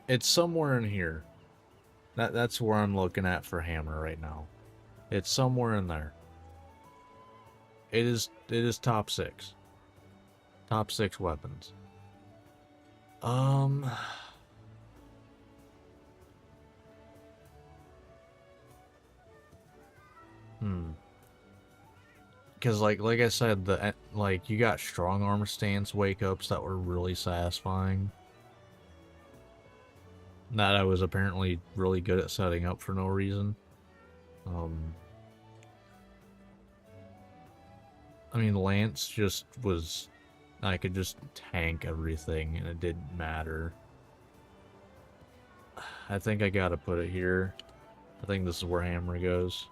S1: It's somewhere in here. That's where I'm looking at for Hammer right now. It's somewhere in there. It is top 6. Top 6 weapons. because like I said, like you got strong armor stance wake ups that were really satisfying. That I was apparently really good at setting up for no reason. I mean, Lance just was, I could just tank everything and it didn't matter. I think I gotta put it here. I think this is where Hammer goes.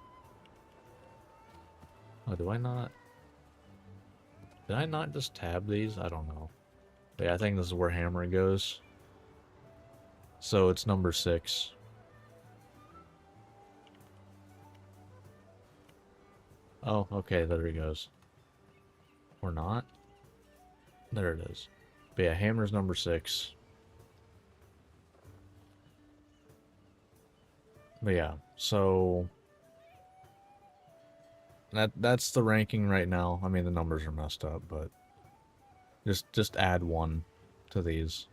S1: Oh, do I not? Did I not just tab these? I don't know. But yeah, I think this is where Hammer goes. So it's number 6. Oh, okay, there he goes. Or not? There it is. But yeah, Hammer's number 6. But yeah, so that's the ranking right now. I mean, the numbers are messed up, but just add 1 to these.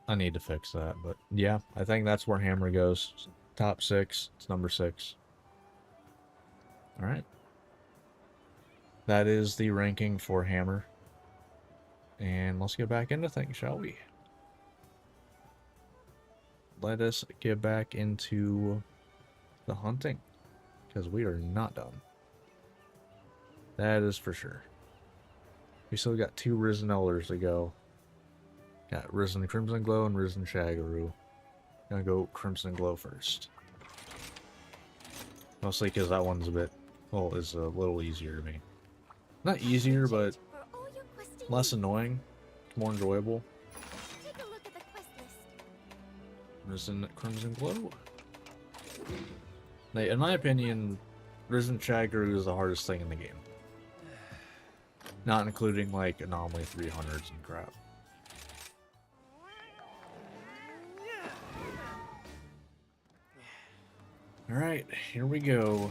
S1: I need to fix that, but yeah, I think that's where Hammer goes. Top 6, it's number 6. Alright. That is the ranking for Hammer. And let's get back into things, shall we? Let us get back into the hunting, because we are not done. That is for sure. We still got 2 Risen Elders to go. Got Risen Crimson Glow and Risen Shagaru. Gonna go Crimson Glow first. Mostly because that one's a bit, well, is a little easier to me. Not easier, but
S2: For all your questing
S1: less annoying. More enjoyable.
S2: Take a look at the quest list.
S1: Risen Crimson Glow. In my opinion, Risen Shagaru is the hardest thing in the game. Not including, like, Anomaly 300s and crap. Alright, here we go.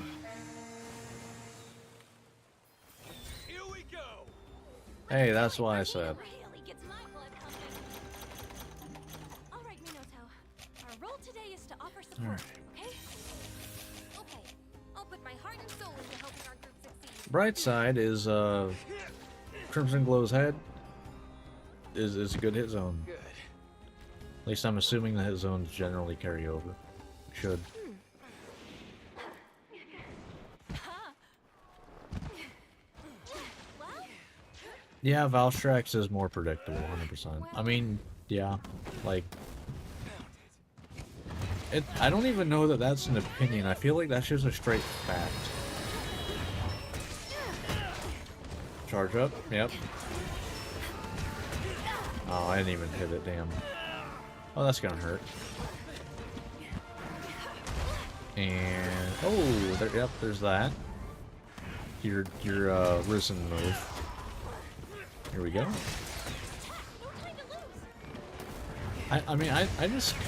S3: Here we go.
S1: Hey, that's what I said.
S2: Really gets my blood pumping. All right, Minato. Our role today is to offer support.
S1: Alright.
S2: Okay?
S4: Okay, I'll put my heart and soul into helping our group succeed.
S1: Bright side is, Crimson Glow's head is a good hit zone.
S3: Good.
S1: At least I'm assuming the hit zones generally carry over. Should.
S2: Well,
S1: Yeah, Valstrax is more predictable, 100%. I mean, yeah, like... I don't even know that that's an opinion. I feel like that's just a straight fact. Charge up, yep. Oh, I didn't even hit it, damn. Oh, that's gonna hurt. And... oh, there, yep, there's that. Your Risen move. Here we go.
S2: no time to lose.
S1: I mean, I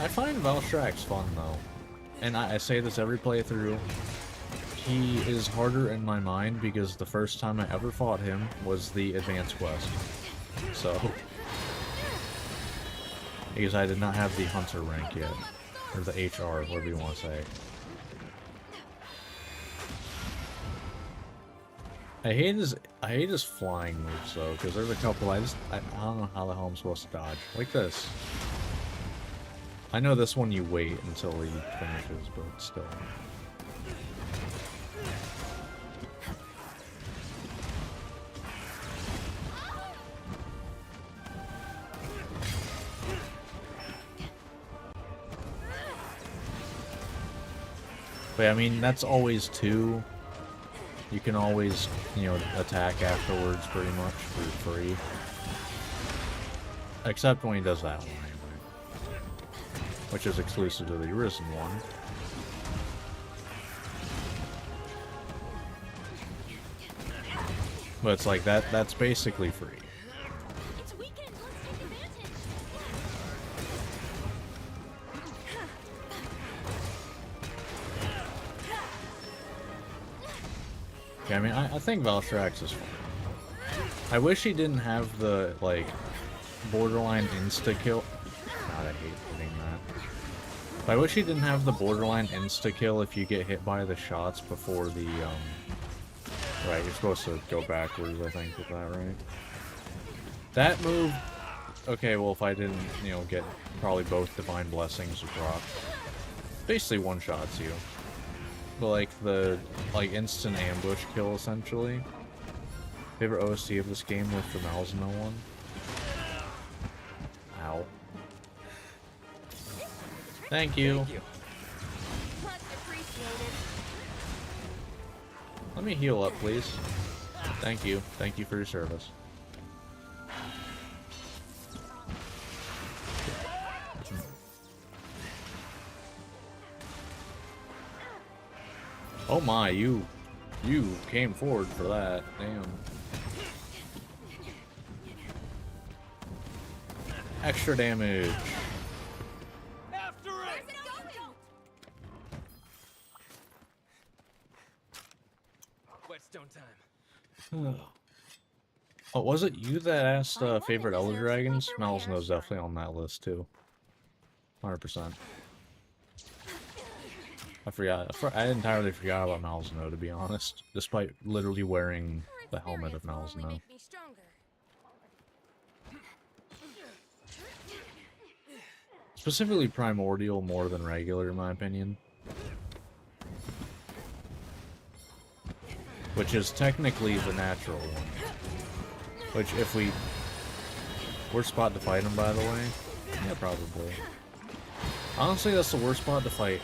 S1: find Valstrax fun, though. And I say this every playthrough. He is harder in my mind because the first time I ever fought him was the Advanced Quest. So... because I did not have the Hunter rank yet. Or the HR, whatever you want to say. I hate his flying moves though, because there's a couple I don't know how the hell I'm supposed to dodge. Like this. I know this one you wait until he finishes, but still. But I mean, that's always 2. You can always, you know, attack afterwards pretty much for free. Except when he does that one anyway. Which is exclusive to the Risen one. But it's like that's basically free.
S2: It's weekend. Let's take advantage.
S1: Yeah, I mean, I think Valstrax is fun. I wish he didn't have the, like, borderline insta-kill. God, I hate hitting that. I wish he didn't have the borderline insta-kill if you get hit by the shots before the, Right, you're supposed to go backwards, I think, with that, right? That move... Okay, well, if I didn't, you know, get probably both Divine Blessings or Rock. Basically one-shots you. But, like, the, like, instant ambush kill, essentially. Favorite OST of this game with the Malzeno one? Ow. Thank you.
S3: Thank you.
S2: Much appreciated.
S1: Let me heal up, please. Thank you. Thank you for your service. Oh my, you came forward for that. Damn. Extra damage.
S3: After it! Whetstone time.
S1: Oh, was it you that asked
S2: I
S1: favorite
S2: won
S1: Elder
S2: the
S1: Dragons?
S2: Silver Rare
S1: Malzeno's
S2: Shrine.
S1: definitely on that list too. 100%. I forgot. I entirely forgot about Malzeno, to be honest. Despite literally wearing the helmet of
S2: Experience will only
S1: Malzeno.
S2: make me stronger.
S1: Specifically Primordial more than regular, in my opinion. Which is technically the natural one. Which, if we... Worst spot to fight him, by the way? Yeah, probably. Honestly, that's the worst spot to fight,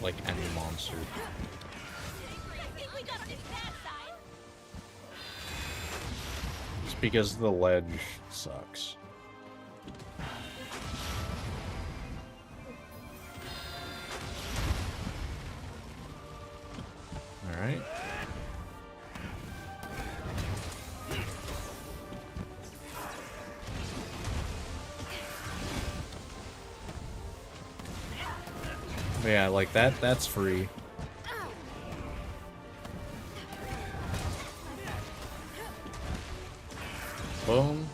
S1: like, any monster.
S2: We got on his bad side.
S1: Just because the ledge sucks. Alright. Yeah, like that's free. Boom.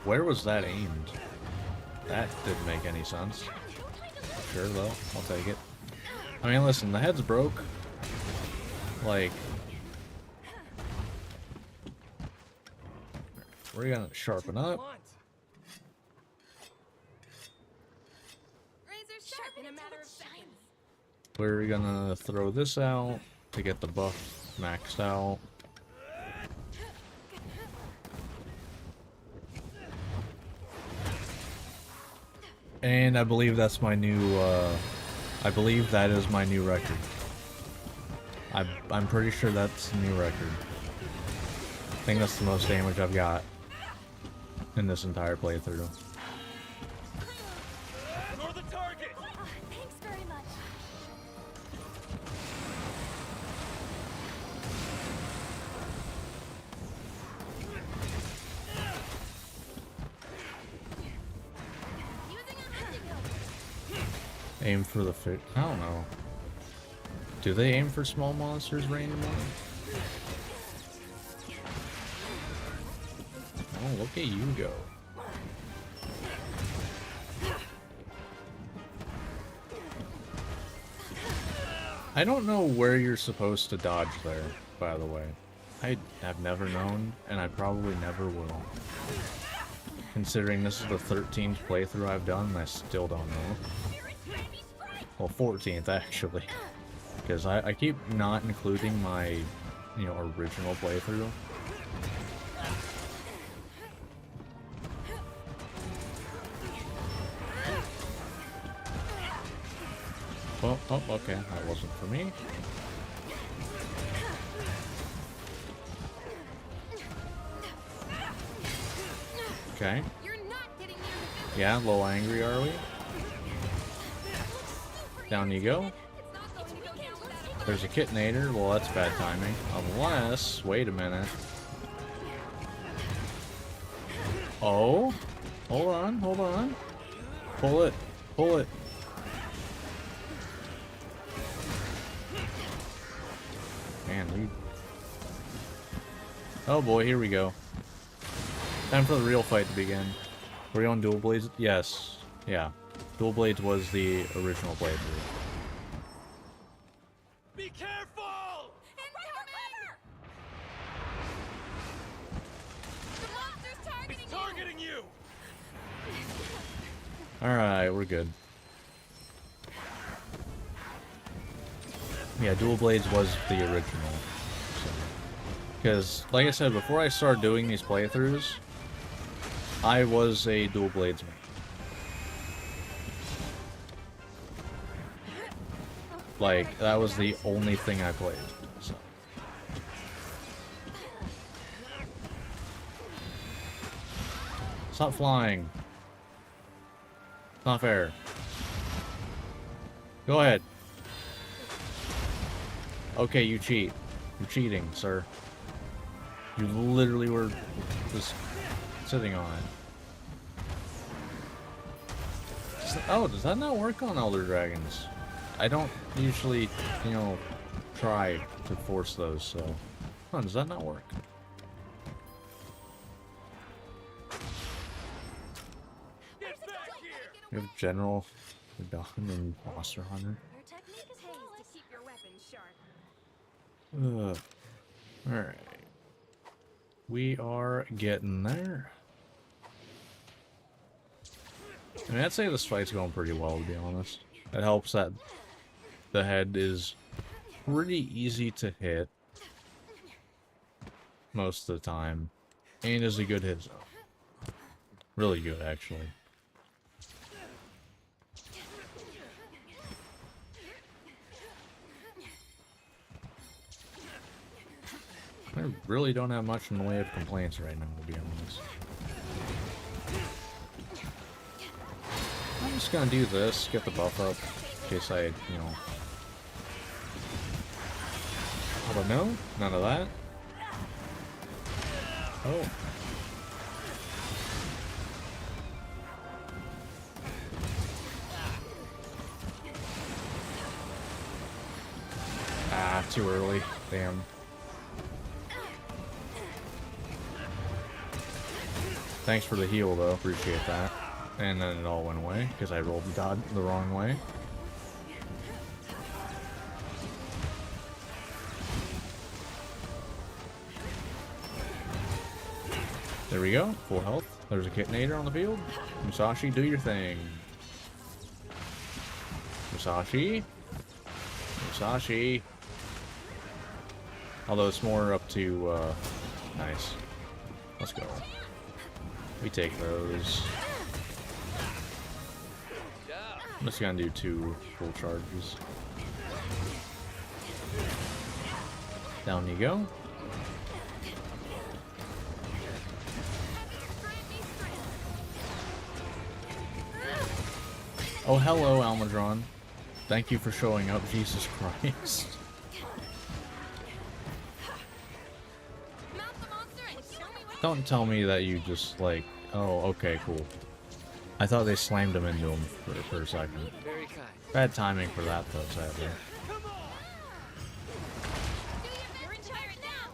S1: Where was that aimed? That didn't make any sense. Sure though, I'll take it. I mean, listen, the head's broke. Like, we're gonna sharpen up.
S3: Want.
S4: Razor sharp in a matter of seconds.
S1: We're gonna throw this out to get the buff maxed out. And I believe that's my new, I believe that is my new record. I'm pretty sure that's the new record. I think that's the most damage I've got in this entire playthrough.
S3: You're the target!
S2: Thanks very much.
S4: Using a antidote.
S1: Aim for the fish. I don't know. Do they aim for small monsters randomly? Oh, look at you go. I don't know where you're supposed to dodge there, by the way. I have never known, and I probably never will. Considering this is the 13th playthrough I've done, and I still don't know. Well, 14th, actually. Because I keep not including my, you know, original playthrough. Oh, okay, that wasn't for me. Okay.
S4: You're not getting near the village.
S1: Yeah, a little angry, are we? Down you go.
S4: It's not going to go down without a fight.
S1: There's a Kitnator. Well, that's bad timing. Unless... Wait a minute. Oh? Hold on, hold on. Pull it. Pull it. Man, we... Oh boy, here we go. Time for the real fight to begin. Are we on dual blades? Yes. Yeah, Dual Blades was the original playthrough.
S3: Be careful!
S4: The monster's targeting
S3: It's
S4: you!
S3: targeting you!
S1: Alright, we're good. Yeah, Dual Blades was the original. Because, like I said, before I started doing these playthroughs, I was a Dual Blades man. Like, that was the only thing I played. So. Stop flying. It's not fair. Go ahead. Okay, you cheat. You're cheating, sir. You literally were just sitting on it. Oh, does that not work on Elder Dragons? I don't usually, you know, try to force those, so... Huh, does that not work?
S3: Get back here!
S1: You have General Radahn and Monster Hunter.
S2: Your technique is flawless.
S4: To keep your weapons sharp.
S1: Alright. We are getting there. I mean, I'd say this fight's going pretty well, to be honest. It helps that the head is pretty easy to hit most of the time, and is a good hit zone. Really good, actually. I really don't have much in the way of complaints right now, to be honest. I'm just gonna do this, get the buff up, in case I, you know... Oh, but no? None of that? Oh. Ah, too early. Damn. Thanks for the heal, though. Appreciate that. And then it all went away, because I rolled the dot the wrong way. There we go. Full health. There's a Kitnator on the field. Musashi, do your thing. Musashi. Musashi. Although it's more up to, nice. Let's go. We take those. I'm just gonna do 2 full charges. Down you go. Oh, hello, Almudron. Thank you for showing up, Jesus Christ.
S4: Mount the monster and show me what
S1: Don't tell me that you just, like... Oh, okay, cool. I thought they slammed him into him for a second.
S3: Very kind.
S1: Bad timing for that, though, sadly.
S4: you're in charge now.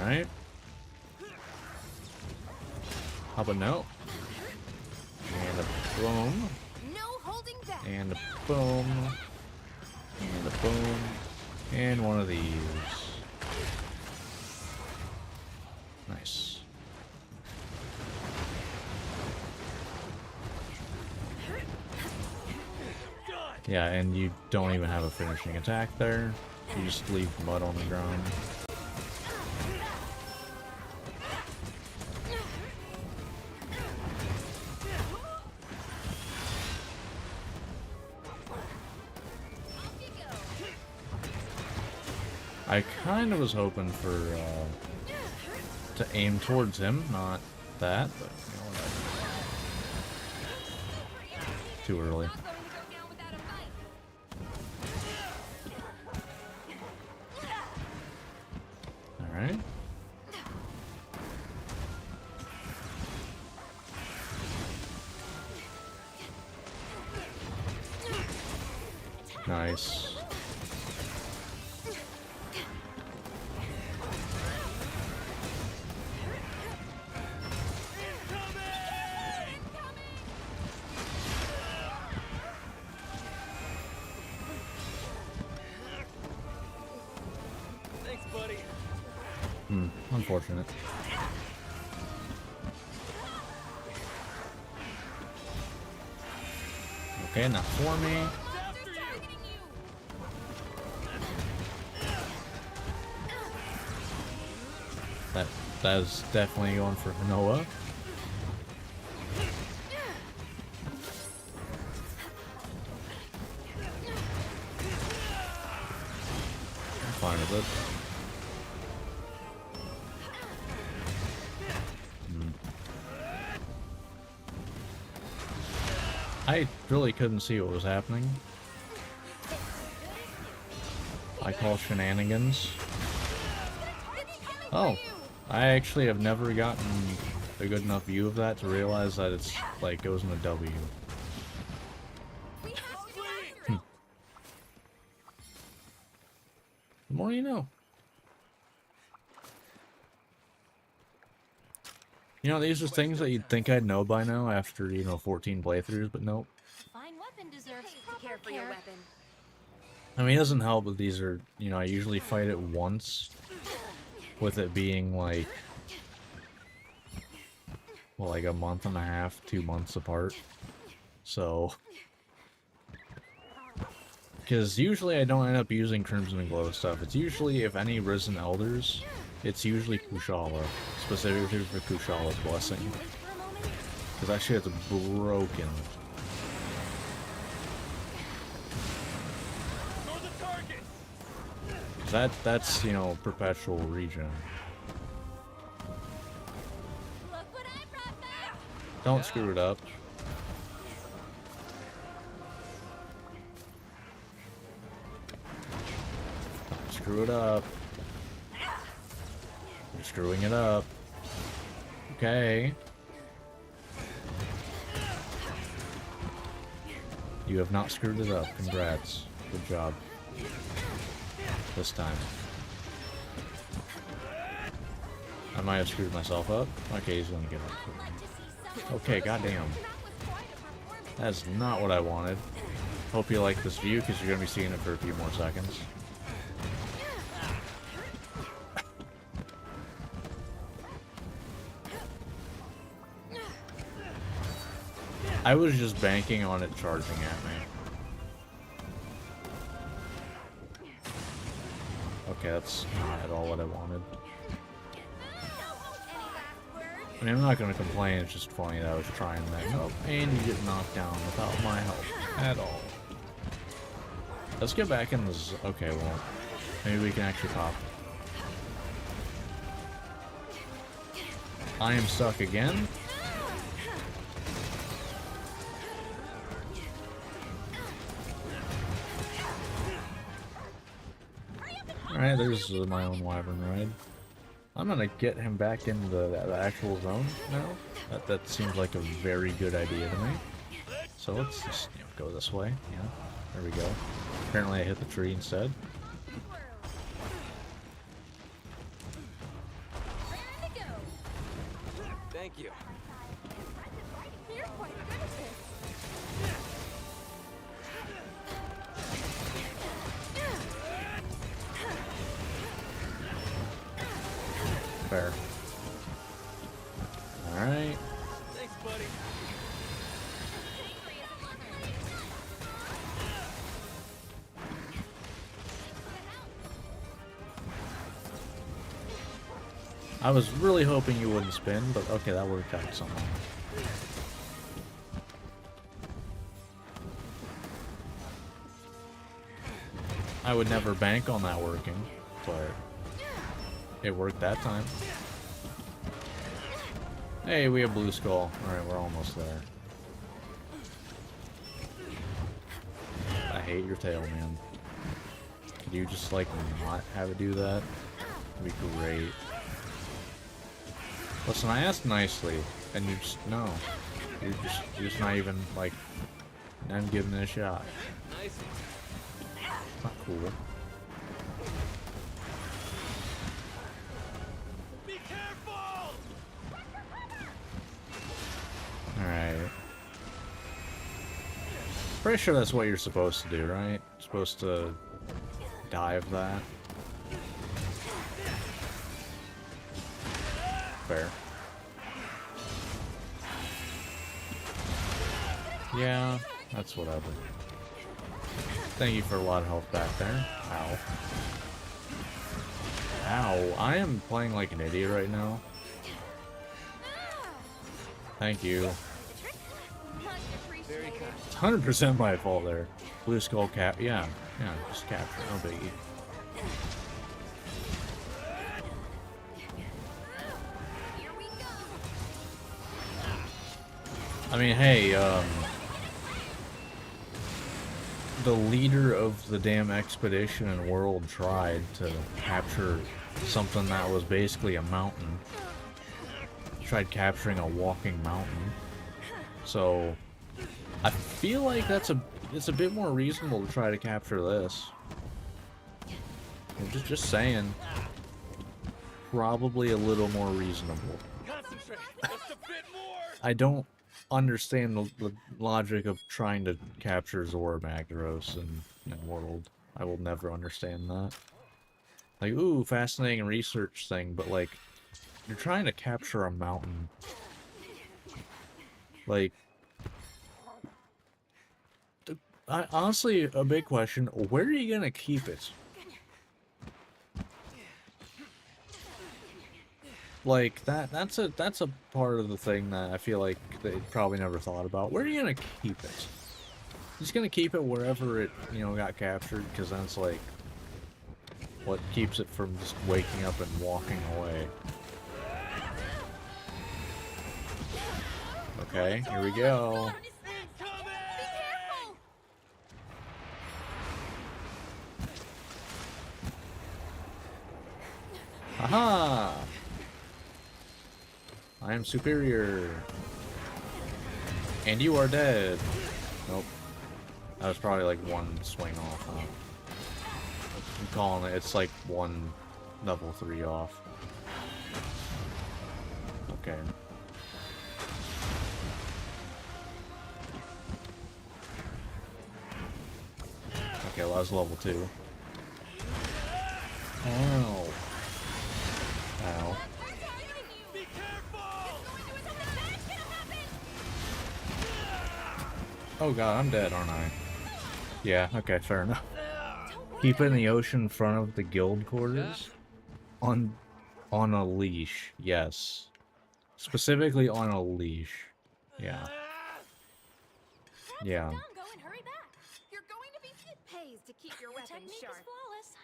S1: Alright. How about no? And a boom.
S4: No holding back.
S1: And a boom. And a boom. And one of these. Nice. Yeah, and you don't even have a finishing attack there. You just leave mud on the ground. I kind of was hoping for to aim towards him, not that, but you know, whatever. Too early.
S4: Not going to go down without a fight.
S1: All right. Nice. Unfortunate. Okay, not for me.
S4: Monster's targeting you.
S1: That is definitely going for Noah. I'm fine with it. I really couldn't see what was happening. I call shenanigans. Oh, I actually have never gotten a good enough view of that to realize that it's like goes in a W.
S4: We have to go after it.
S1: The more you know. You know, these are things that you'd think I'd know by now after, 14 playthroughs, but nope.
S2: Fine weapon deserves
S4: Take
S2: proper
S4: care for your weapon.
S1: I mean, it doesn't help that these are, I usually fight it once, with it being like, well, like a month and a half, 2 months apart. So, because usually I don't end up using Crimson and Glow stuff. It's usually, if any Risen Elders, it's usually Kushala, specifically for Kushala's Blessing.
S2: for a moment.
S1: Because that shit's broken.
S3: Go the target!
S1: That's, perpetual regen.
S2: Look what I brought back.
S1: Don't screw it up. Screw it up. You're screwing it up. Okay. You have not screwed it up. Congrats. Good job. This time. I might have screwed myself up. Okay, he's gonna get up.
S2: I'd like to see some.
S1: Okay, goddamn.
S4: That was quite a performance.
S1: That's not what I wanted. Hope you like this view, because you're gonna be seeing it for a few more seconds. I was just banking on it charging at me. Okay, that's not at all what I wanted. I mean, I'm not gonna complain, it's just funny that I was trying that. Nope, and you get knocked down without my help at all. Let's get back in the okay, well, maybe we can actually pop. I am stuck again. Alright, there's my own wyvern ride. I'm gonna get him back into the actual zone now. That seems like a very good idea to me. So let's just go this way. Yeah, there we go. Apparently I hit the tree instead.
S4: Ready to go.
S3: Thank you.
S4: You're quite good at this.
S1: Fair. Alright.
S3: Thanks, buddy.
S1: I was really hoping you wouldn't spin, but okay, that worked out somehow. I would never bank on that working, but it worked that time. Hey, we have Blue Skull. Alright, we're almost there. I hate your tail, man. Could you just, like, not have it do that? That'd be great. Listen, I asked nicely, and you just, no. You're just not even, like, I'm giving it a shot.
S3: Nice.
S1: Not cool.
S3: Be careful!
S1: Alright. Pretty sure that's what you're supposed to do, right? You're supposed to dive that. Fair. Yeah, that's whatever. Thank you for a lot of help back there. Ow. Ow, I am playing like an idiot right now. Thank you.
S4: Much
S3: Very
S4: appreciated.
S3: kind.
S1: It's 100% my fault there. Blue skull cap, yeah, just capture, no biggie.
S4: Here we go.
S1: I mean, hey, the leader of the damn expedition and world tried to capture something that was basically a mountain. Tried capturing a walking mountain. So, I feel like it's a bit more reasonable to try to capture this. I'm just saying. Probably a little more reasonable.
S3: Concentrate. Just a bit more.
S1: I don't understand the logic of trying to capture Zora Magdaros in World. I will never understand that. Like, ooh, fascinating research thing, but like, you're trying to capture a mountain. Like, honestly, a big question, where are you gonna keep it? Like, that's a part of the thing that I feel like they probably never thought about. Where are you gonna keep it? Just gonna keep it wherever it, got captured, because that's like what keeps it from just waking up and walking away. Okay, here we go. Aha! I am superior. And you are dead. Nope. That was probably like one swing off, huh? I'm calling it. It's like one level 3 off. Okay. Okay, well, that was level 2. Ow. Ow.
S3: Be careful.
S1: Oh god, I'm dead, aren't I? Yeah, okay, fair enough. Keep it in the ocean in front of the guild quarters? On a leash, yes. Specifically on a leash. Yeah. Yeah.
S2: Dom, go and hurry back.
S4: You're going to be. It pays to keep your
S2: Your
S4: weapons
S2: technique
S4: sharp.
S2: is flawless.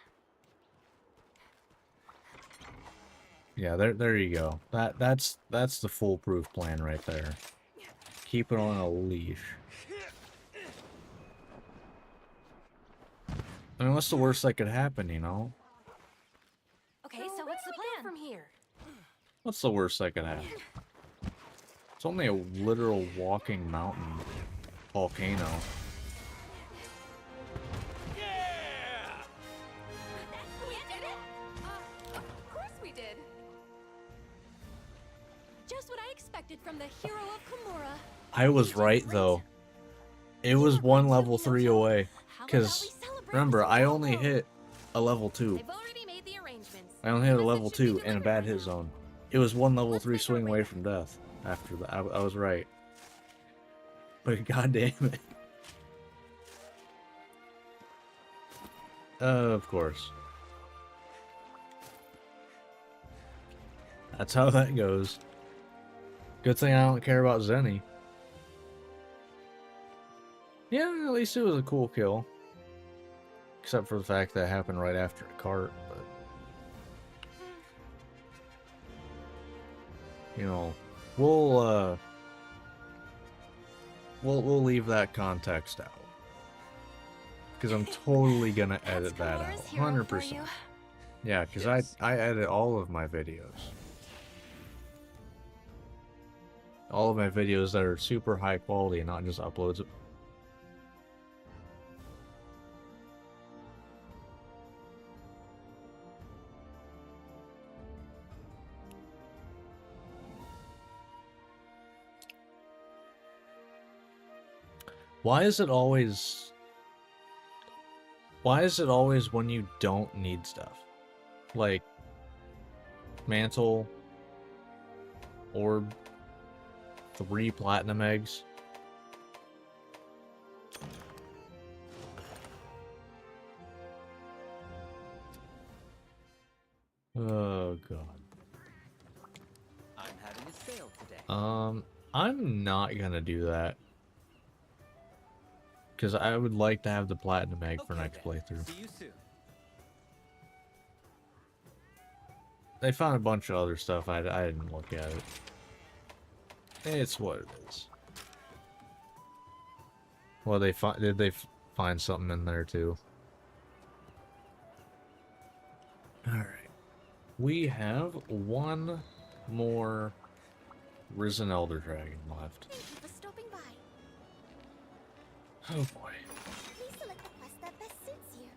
S1: Yeah, there you go. That's the foolproof plan right there. Keep it on a leash. I mean, what's the worst that could happen, you know?
S2: Okay, so what's the plan?
S4: From here.
S1: What's the worst that could happen? It's only a literal walking mountain volcano.
S3: Yeah.
S4: We did it. Of course we did.
S2: Just what I expected from the hero of Kimura.
S1: I was right, though. It was one level 3 away.
S2: How about
S1: Because,
S2: we celebrate
S1: remember,
S2: with some
S1: I only
S2: Domo?
S1: hit a level 2.
S4: I've already made the arrangements.
S1: I only hit a
S4: Message
S1: level
S4: should be
S1: 2 and a
S4: delivered
S1: bad
S4: by
S1: hit
S4: now.
S1: zone. It was one level
S4: Let's
S1: 3
S4: make our
S1: swing
S4: way
S1: away
S4: there.
S1: from death. After that, I was right. But god damn it. Of course. That's how that goes. Good thing I don't care about Zenny. Yeah, at least it was a cool kill. Except for the fact that it happened right after the cart, but... You know, we'll leave that context out. Because I'm totally gonna edit that out.
S2: Kimura's hero for
S1: 100%.
S2: you.
S1: Yeah, because
S3: Yes.
S1: I edit all of my videos. All of my videos that are super high quality and not just uploads. Why is it always when you don't need stuff? Like Mantle, orb, 3 platinum eggs. Oh god.
S5: I'm having a sale today.
S1: I'm not gonna do that. Because I would like to have the platinum egg for
S5: Okay
S1: next
S5: then.
S1: playthrough.
S5: See you soon.
S1: They found a bunch of other stuff. I didn't look at it. It's what it is. Well, did they find something in there too? All right. We have one more Risen Elder Dragon left.
S2: Thank you for stopping by.
S1: Oh boy.
S2: Please select the quest that best suits you.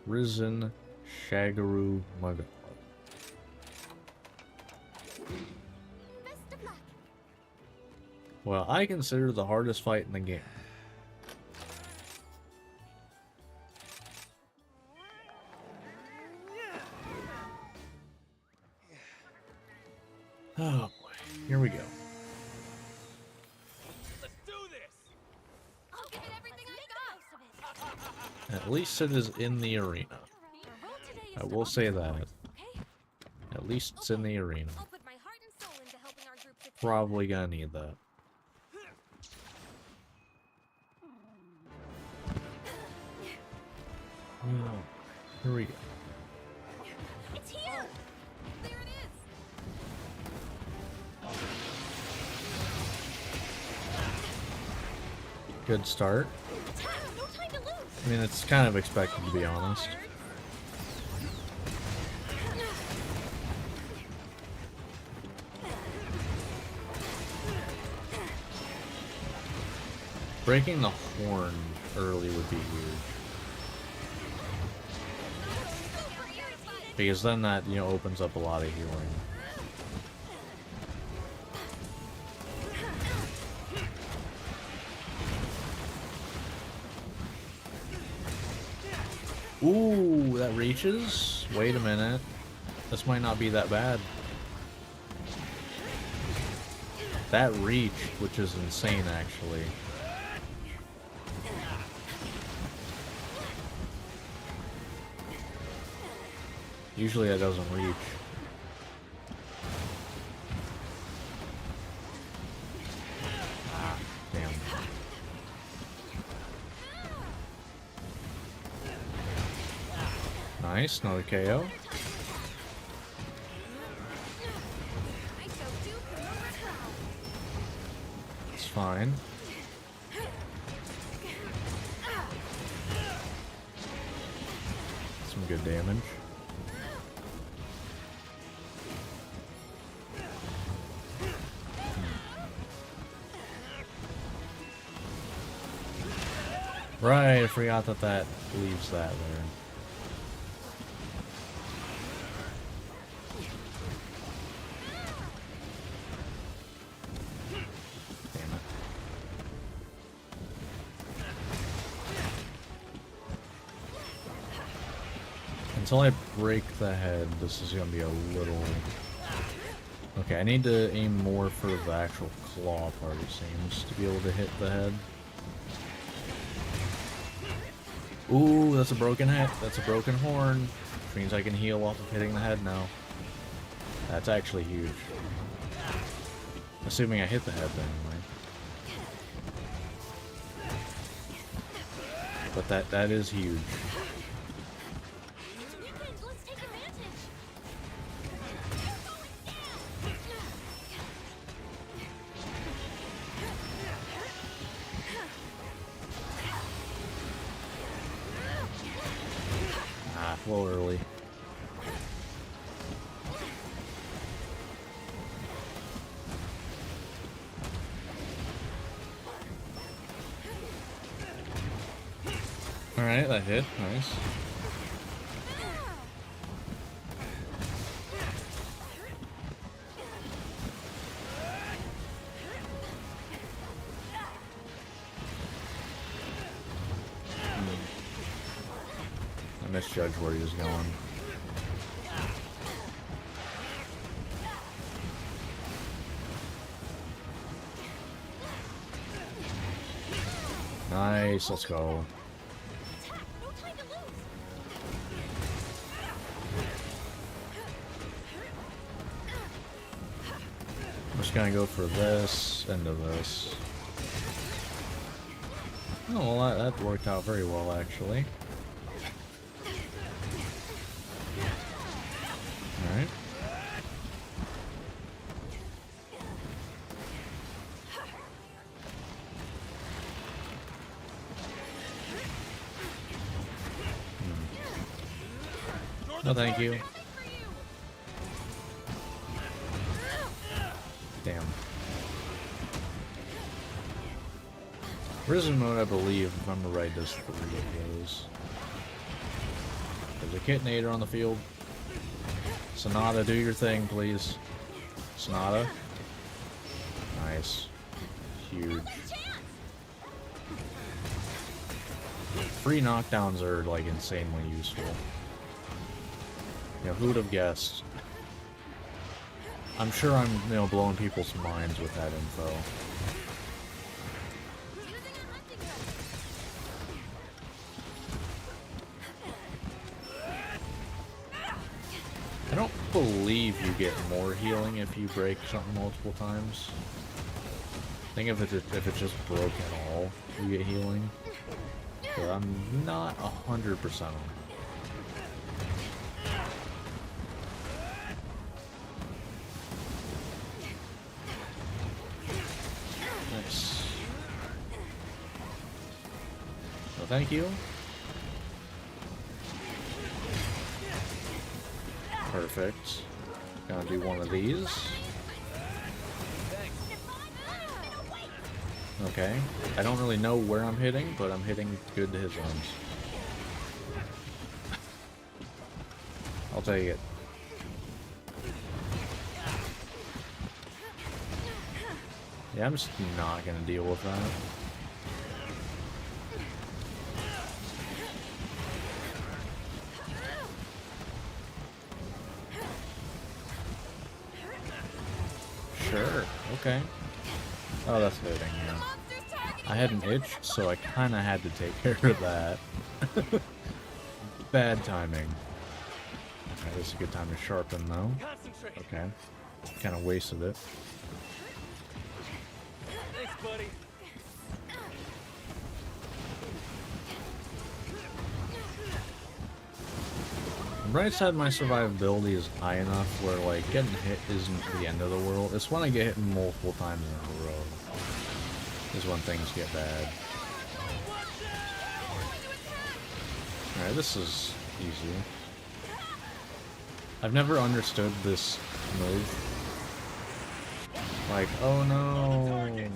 S1: Risen Shagaru Magala.
S2: Best of luck.
S1: Well, I consider the hardest fight in the game. Oh boy, here we go.
S3: Let's do this!
S4: I'll give it everything I got.
S1: At least it is in the arena.
S2: Our role today is
S1: I
S2: to
S1: will say
S2: optimize,
S1: that.
S2: Okay?
S1: At least it's in the arena.
S2: I'll put my heart and soul into helping our group succeed.
S1: Probably gonna need that. Oh, here we go.
S2: It's here!
S4: There it is.
S1: Good start.
S2: Attack! No time to lose!
S1: I mean, it's kind of expected, to be honest. Breaking the horn early would be huge. Because then that, opens up a lot of healing. Ooh, that reaches? Wait a minute. This might not be that bad. That reached, which is insane, actually. Usually that doesn't reach. Ah, damn. Nice, another KO.
S4: I choked you for no reason.
S1: It's fine. Some good damage. Right, I forgot that leaves that there. Damn it. Until I break the head, this is gonna be a little... Okay, I need to aim more for the actual claw part, it seems, to be able to hit the head. Ooh, that's a broken head. That's a broken horn. Which means I can heal off of hitting the head now. That's actually huge. Assuming I hit the head then, anyway. But that is huge.
S2: Nickens, let's take advantage!
S1: Ah, a little early. Alright, that hit. Nice. I misjudged where he was going. Nice, let's go.
S2: Attack! No time to lose!
S1: I'm just gonna go for this into this. Oh, well, that worked out very well, actually. Alright. No, thank you. Damn. Risen mode, I believe, if I'm right, does 3 of those. There's a Kitnator on the field. Sonata, do your thing, please. Sonata. Nice. Huge. Free knockdowns are, like, insanely useful. You know, who would have guessed? I'm sure I'm, you know, blowing people's minds with that info. I don't believe you get more healing if you break something multiple times. I think if it's just broke at all, you get healing. But I'm not 100% on it. Nice. Well, thank you. Perfect. Gonna do one of these. Okay. I don't really know where I'm hitting, but I'm hitting good hit zones. I'll take it. Yeah, I'm just not gonna deal with that. Sure, okay. Oh, that's hitting, yeah. I had an itch, so I kinda had to take care of that. Bad timing. Okay, this is a good time to sharpen, though.
S3: Concentrate.
S1: Okay. Kinda wasted it.
S3: Thanks, buddy.
S1: Right side of my survivability is high enough where, like, getting hit isn't the end of the world. It's when I get hit multiple times in a row is when things get bad. Alright, this is easy. I've never understood this move. Like, oh no.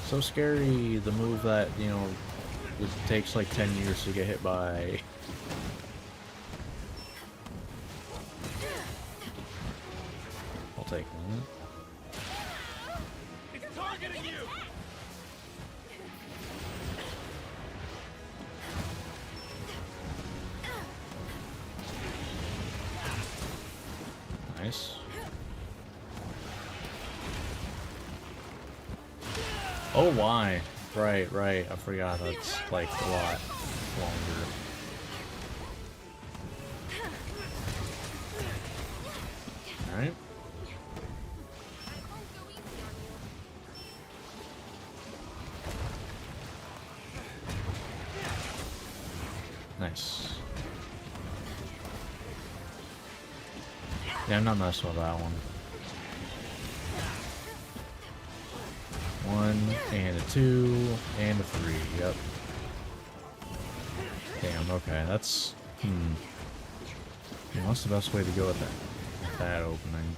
S1: So scary, the move that, you know, it takes like 10 years to get hit by. I'll take that.
S3: It's targeting you.
S1: Nice. Oh, why? Right. I forgot that's like a lot longer. Alright. Nice. Yeah, I'm not messing with that one. 1 and a 2 and a 3. Yep. Damn. Okay, that's yeah, what's the best way to go with that opening?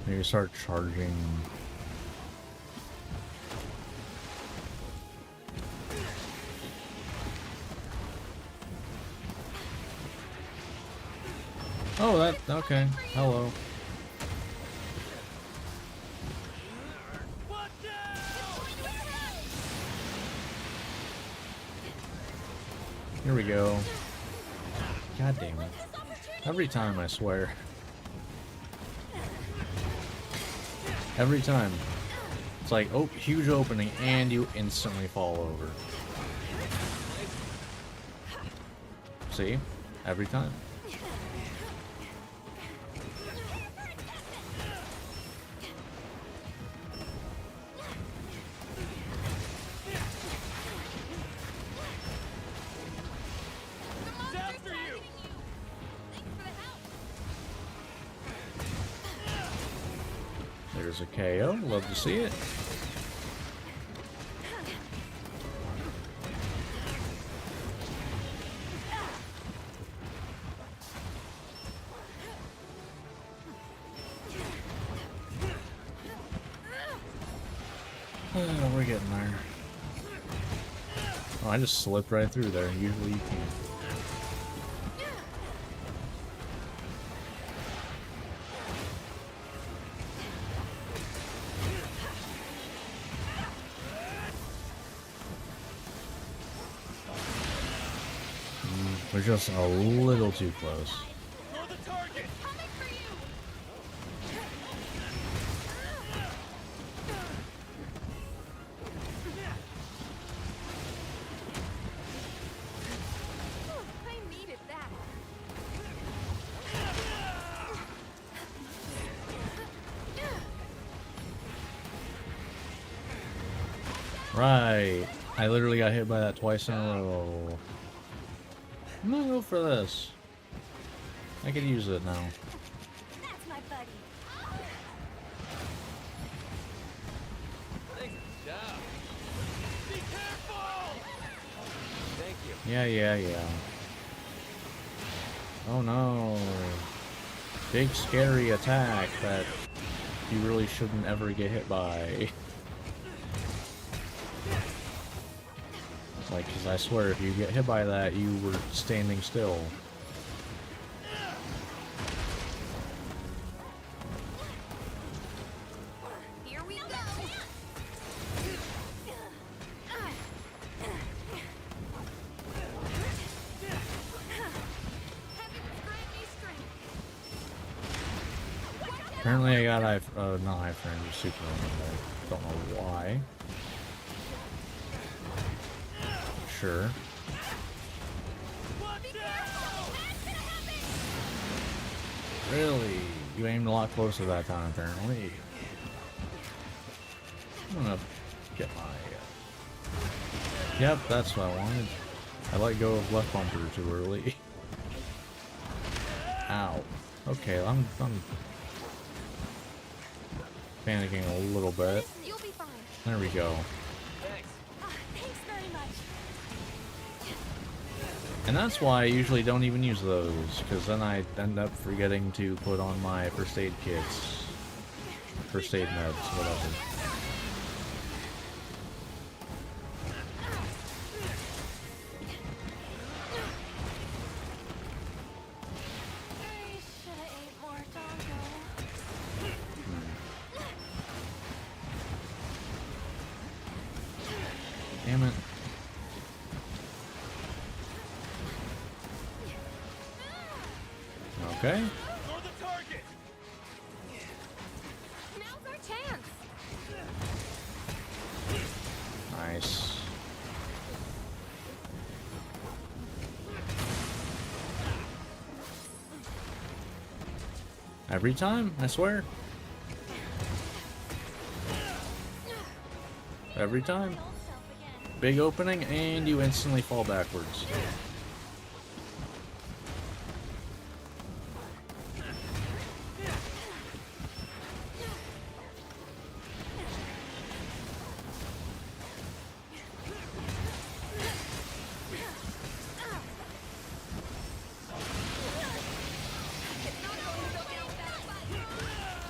S1: Maybe start charging. Oh, that okay. Hello. Here we go. God damn it. Every time, I swear. Every time. It's like, oh, huge opening, and you instantly fall over. See? Every time.
S3: It's after you!
S4: Thanks for the help.
S1: There's a KO. Love to see it. We're getting there. Oh, I just slipped right through there. Usually you can't. We're just a little too close.
S3: For the target!
S4: Coming for you. I needed that.
S1: Right. I literally got hit by that twice in a row. I'm gonna go for this. I could use it now.
S2: That's my buddy.
S3: Nice job! Be careful! Thank you.
S1: Yeah. Oh no. Big scary attack that you really shouldn't ever get hit by. Like, 'cause I swear, if you get hit by that, you were standing still.
S4: Here we go. Heavens grant me strength.
S1: Apparently I got not high frame, just super I don't know why. Sure. Really? You aimed a lot closer that time, apparently. I'm gonna get my... Yep, that's what I wanted. I let go of left bumper too early. Ow. Okay, I'm panicking a little bit.
S4: You'll be fine.
S1: There we go.
S3: Thanks.
S2: Thanks very much.
S1: And that's why I usually don't even use those, because then I end up forgetting to put on my first aid kits. First aid meds, whatever.
S2: I should have ate more Dongo.
S1: Damn it. Okay.
S3: For the target!
S4: Now's our chance.
S1: Nice. Every time, I swear. Every time.
S2: Old self again.
S1: Big opening, and you instantly fall backwards.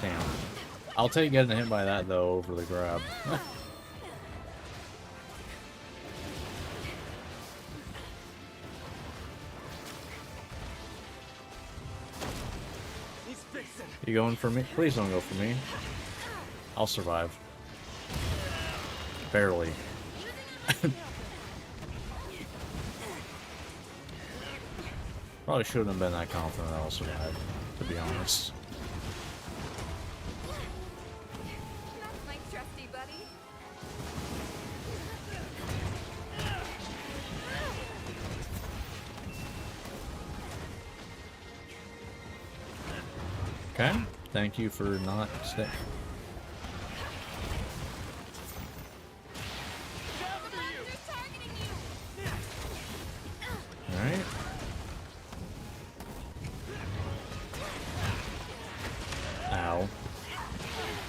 S1: Damn. I'll take getting hit by that, though, over the grab.
S3: He's fixing.
S1: You going for me? Please don't go for me. I'll survive. Barely. Probably shouldn't have been that confident I'll survive, to be honest.
S4: That's my trusty buddy.
S1: Okay, thank you for not staying.
S4: The monster's targeting you.
S1: Alright. Ow.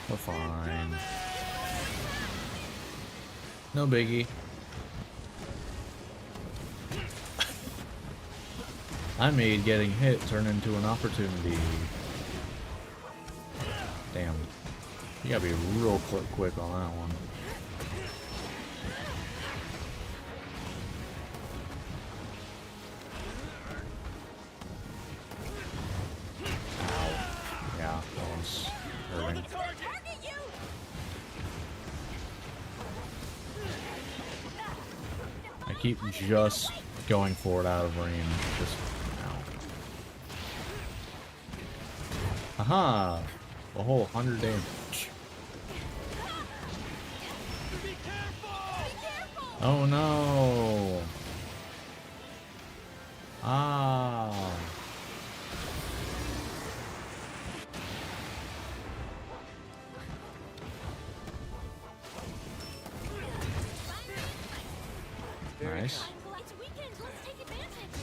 S1: We're fine. No biggie. I made getting hit turn into an opportunity. Damn. You gotta be real quick on that one. Ow. Yeah, that one's hurting.
S2: Target you!
S1: I keep just going for it out of range. Just ow. Aha! A whole 100 damage.
S3: Be careful!
S1: Oh no! Ah! Nice.
S2: It's weekend. Let's take advantage.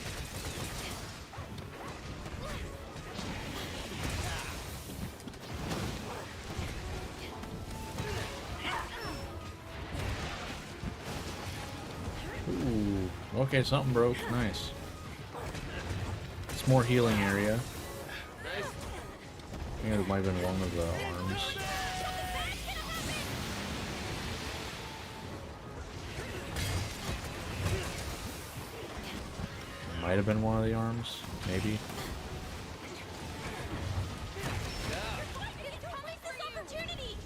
S1: Ooh. Okay, something broke. Nice. It's more healing area.
S3: Nice.
S1: I think it might have been one of the arms. Might have been one of the arms, maybe.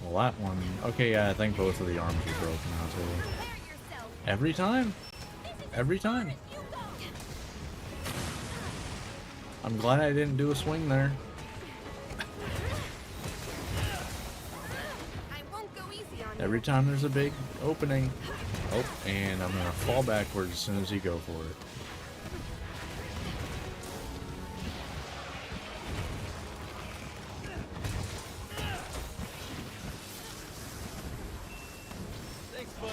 S1: Well, that one. Okay, yeah, I think both of the arms are broken now too. Every time. Every time. I'm glad I didn't do a swing there.
S4: I won't go easy on you.
S1: Every time there's a big opening. Oh, and I'm gonna fall backwards as soon as you go for it.
S3: Thanks, buddy.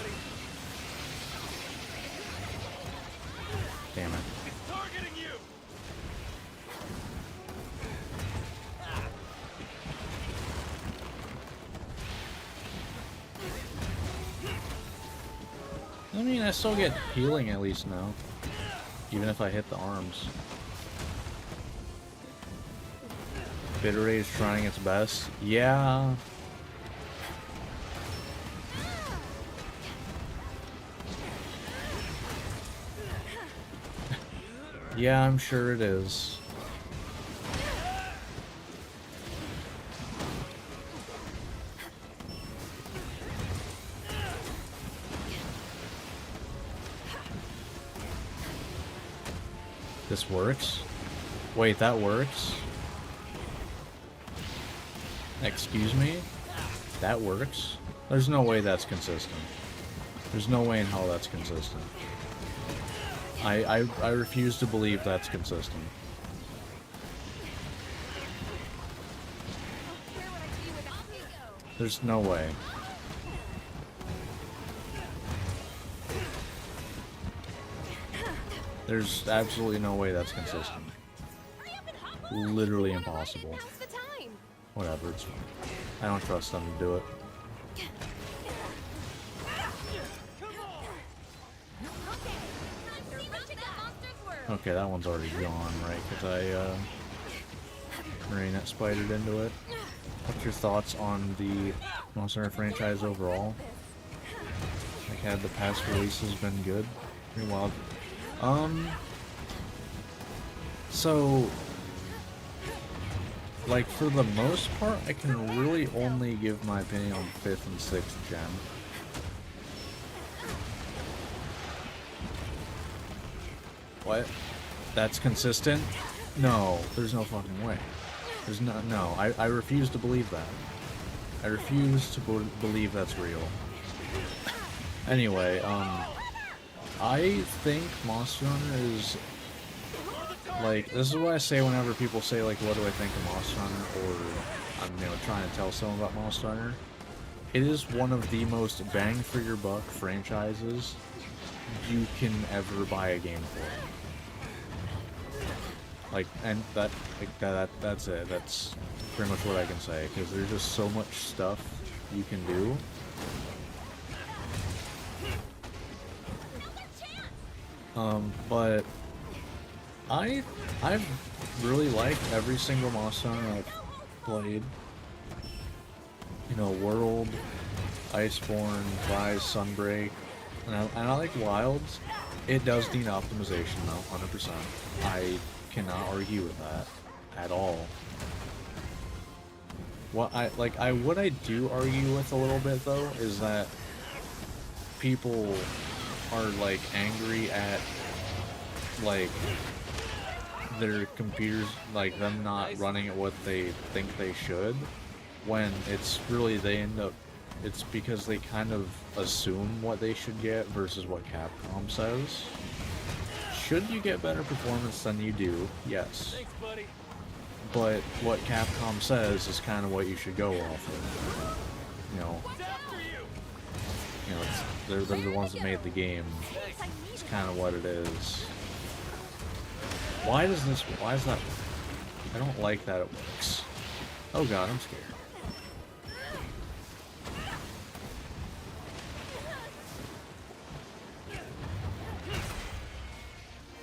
S1: Damn it.
S3: It's targeting you.
S1: I mean, I still get healing at least now. Even if I hit the arms. Bitter Ray is trying its best. Yeah. Yeah, I'm sure it is. This works? Wait, that works? Excuse me? That works? There's no way that's consistent. There's no way in hell that's consistent. I refuse to believe that's consistent.
S4: Where would I be without me? Go.
S1: There's no way. There's absolutely no way that's consistent. Literally impossible.
S4: Now's the time.
S1: Whatever, it's fine. I don't trust them to do it.
S4: Time to see what that monster's worth.
S1: Okay, that one's already gone, right? Because I, Marionette spidered into it. What's your thoughts on the Monster Hunter franchise overall? Like, had the past releases been good? Pretty wild. So, like, for the most part, I can really only give my opinion on 5th and 6th gen. What? that's consistent? No, there's no fucking way. There's no, I refuse to believe that. I refuse to believe that's real. Anyway, I think Monster Hunter is, like, this is what I say whenever people say, like, what do I think of Monster Hunter, or I'm, you know, trying to tell someone about Monster Hunter. It is one of the most bang for your buck franchises you can ever buy a game for. Like, and that's it. That's pretty much what I can say, because there's just so much stuff you can do. But I've really liked every single Monster Hunter I've played. You know, World, Iceborne, Rise, Sunbreak, and I like Wilds. It does need optimization though, 100%. I cannot argue with that at all. What I do argue with a little bit though is that people are like angry at like their computers, like them not running at what they think they should, when it's really it's because they kind of assume what they should get versus what Capcom says. Should you get better performance than you do? Yes.
S3: Thanks, buddy.
S1: But what Capcom says is kind of what you should go off of. You know,
S3: It's after you.
S1: you know, they're the ones that made the game. It's kind of what it is. Why is that? I don't like that it works. Oh god, I'm scared.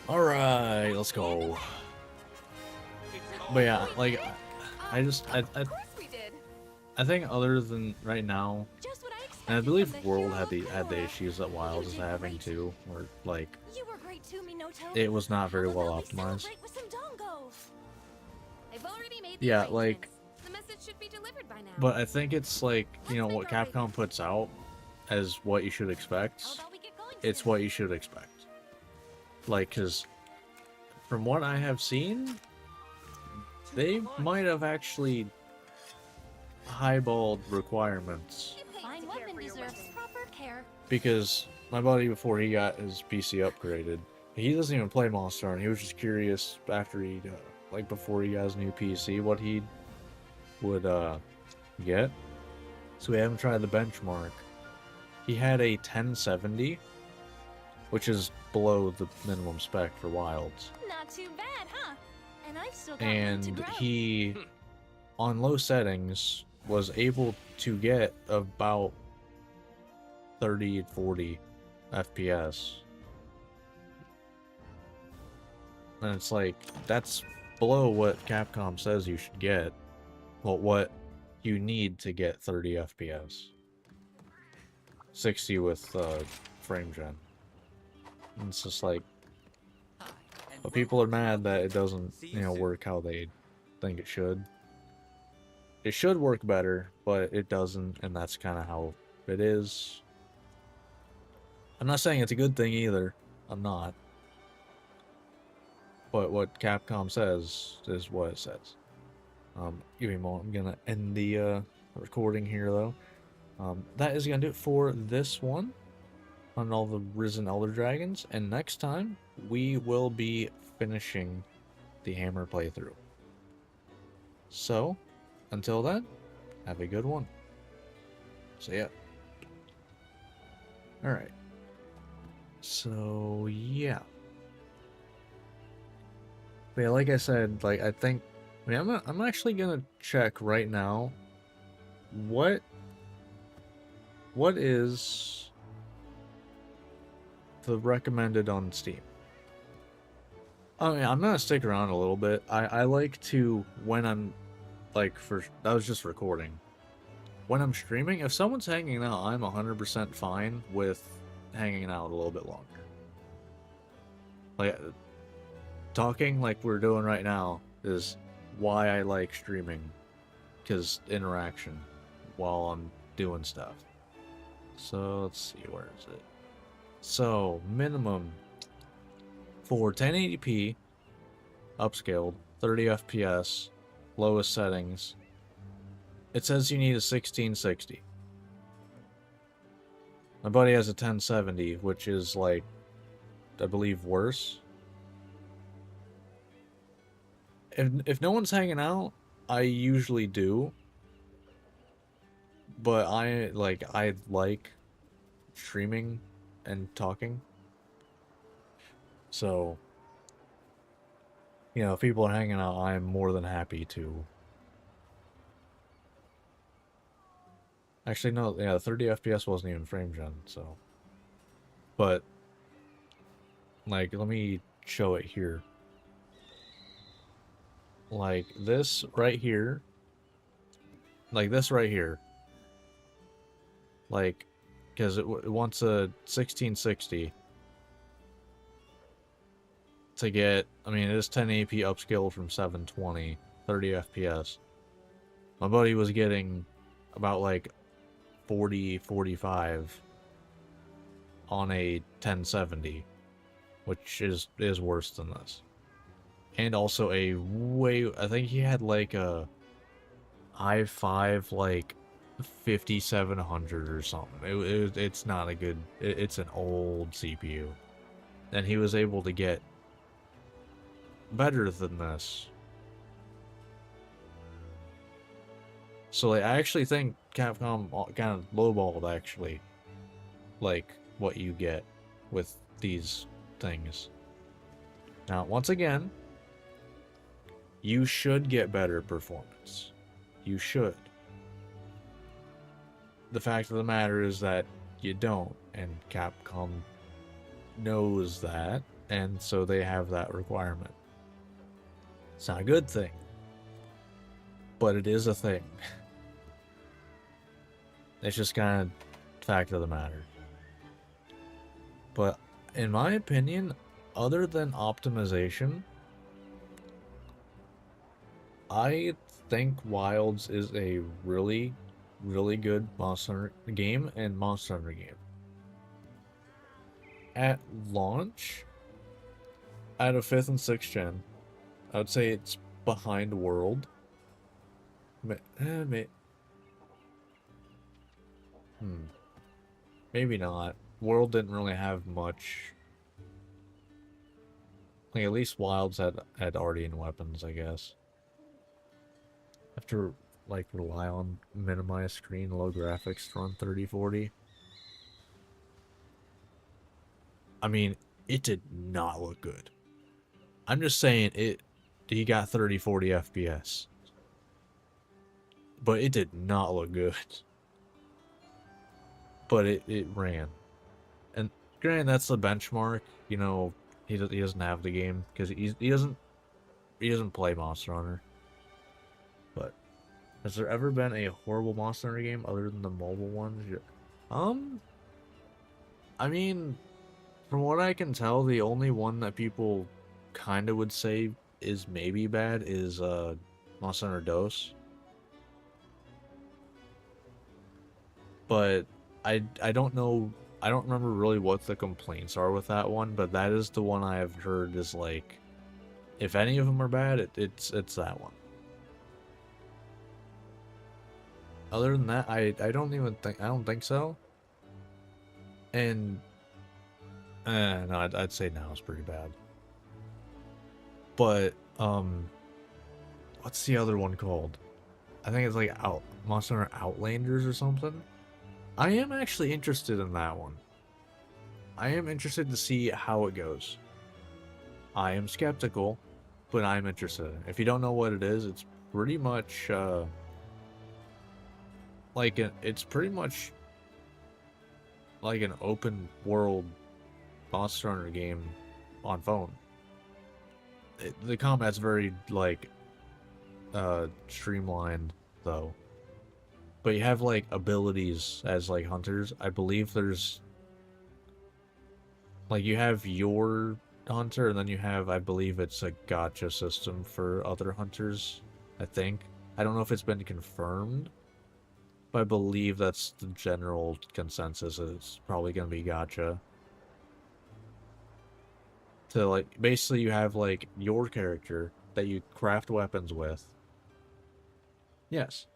S1: Alright, let's go. But yeah, like, I
S4: Of course we did.
S1: I think other than right now,
S2: Just what I expected
S1: and I believe
S2: from the
S1: World
S2: hero
S1: had
S2: of
S1: the
S2: Kimura.
S1: issues that Wild is
S2: You did
S1: having
S2: great.
S1: too, where like
S2: You were great too, Minoto.
S1: it was not very
S2: How
S1: well
S2: about we
S1: optimized.
S2: celebrate with some dongo?
S4: I've already made the
S1: Yeah,
S4: arrangements.
S1: like,
S4: The message should be delivered by now.
S1: but I think it's like, you know, what Capcom puts out as what you should expect.
S2: How about we get going
S1: It's
S2: soon?
S1: what you should expect. Like, cause from what I have seen, they might have actually highballed requirements.
S2: Fine weapon deserves proper care.
S1: Because my buddy, before he got his PC upgraded, he doesn't even play Monster Hunter. He was just curious after he, like before he got his new PC, what he would get. So we haven't tried the benchmark. He had a 1070, which is below the minimum spec for Wilds.
S2: Not too bad, huh? And I've still got room to
S1: And
S2: grow.
S1: he, on low settings, was able to get about 30 40 FPS. And it's like, that's below what Capcom says you should get. Well, what you need to get 30 FPS. 60 with frame gen. And it's just like,
S5: Hi, and
S1: but people are
S5: welcome to
S1: mad that it
S5: Update.
S1: doesn't,
S5: See
S1: you know,
S5: soon.
S1: work how they think it should. It should work better, but it doesn't, and that's kind of how it is. I'm not saying it's a good thing either. I'm not. But what Capcom says is what it says. Give me a moment. I'm gonna end the recording here, though. That is gonna do it for this one on all the Risen Elder Dragons, and next time we will be finishing the Hammer playthrough. So, until then, have a good one. See ya. Alright. So, yeah. But yeah, like I said, like, I think... I mean, I'm actually gonna check right now what is the recommended on Steam. I mean, I'm gonna stick around a little bit. I like to, when I'm like, that was just recording. When I'm streaming, if someone's hanging out, I'm 100% fine with hanging out a little bit longer. Like, talking like we're doing right now is why I like streaming, because interaction while I'm doing stuff. So let's see, where is it? So minimum for 1080p upscaled, 30 FPS, lowest settings. It says you need a 1660. My buddy has a 1070, which is like, I believe, worse. If no one's hanging out, I usually do. But I like streaming and talking. So, you know, if people are hanging out, I'm more than happy to. Actually, no, yeah, 30 FPS wasn't even frame gen, so. But, like, let me show it here. Like, this right here. Like, this right here. Like, because it wants a 1660 to get, I mean, it is 1080p upscaled from 720, 30 FPS. My buddy was getting about like 40, 45 on a 1070, which is worse than this. And also a way, I think he had like a i5 like 5700 or something. It's not a good, it's an old CPU. And he was able to get better than this. So like, I actually think Capcom kind of lowballed actually, like what you get with these things. Now, once again, you should get better performance. You should. The fact of the matter is that you don't, and Capcom knows that, and so they have that requirement. It's not a good thing, but it is a thing. It's just kind of fact of the matter. But in my opinion, other than optimization, I think Wilds is a really, really good Monster Hunter game and Monster Hunter game. At launch, out of 5th and 6th gen, I would say it's behind World. Maybe not. World didn't really have much. Like, at least Wilds had Ardean weapons, I guess. Have to, like, rely on minimized screen, low graphics to run 3040. I mean, it did not look good. I'm just saying he got 3040 FPS. But it did not look good. But it ran. And granted, that's the benchmark. You know, he doesn't have the game because he doesn't play Monster Hunter. But has there ever been a horrible Monster Hunter game other than the mobile ones? I mean, from what I can tell, the only one that people kind of would say is maybe bad is Monster Hunter DOS. But I don't know, I don't remember really what the complaints are with that one, but that is the one I have heard is like, if any of them are bad, it's that one. Other than that, I don't think so. And no, I'd say now it's pretty bad. But what's the other one called? I think it's like Monster Hunter Outlanders or something. I am actually interested in that one. I am interested to see how it goes. I am skeptical, but I'm interested. If you don't know what it is, it's pretty much it's pretty much like an open world Monster Hunter game on phone. The combat's very like streamlined though. But you have, like, abilities as, like, hunters. I believe there's... Like, you have your hunter, and then you have, I believe it's a gacha system for other hunters, I think. I don't know if it's been confirmed, but I believe that's the general consensus. It's probably going to be gacha. to like basically you have like your character that you craft weapons with. Yes.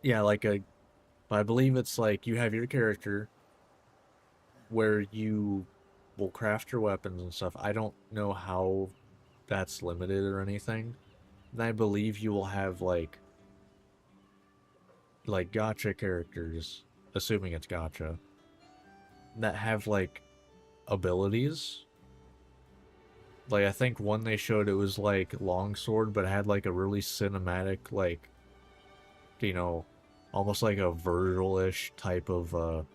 S1: Yeah, like a I believe it's like you have your character where you will craft your weapons and stuff. I don't know how that's limited or anything. And I believe you will have like gacha characters, assuming it's gacha, that have like abilities. Like I think one they showed it was like longsword, but it had like a really cinematic like, you know, almost like a Virgil-ish type of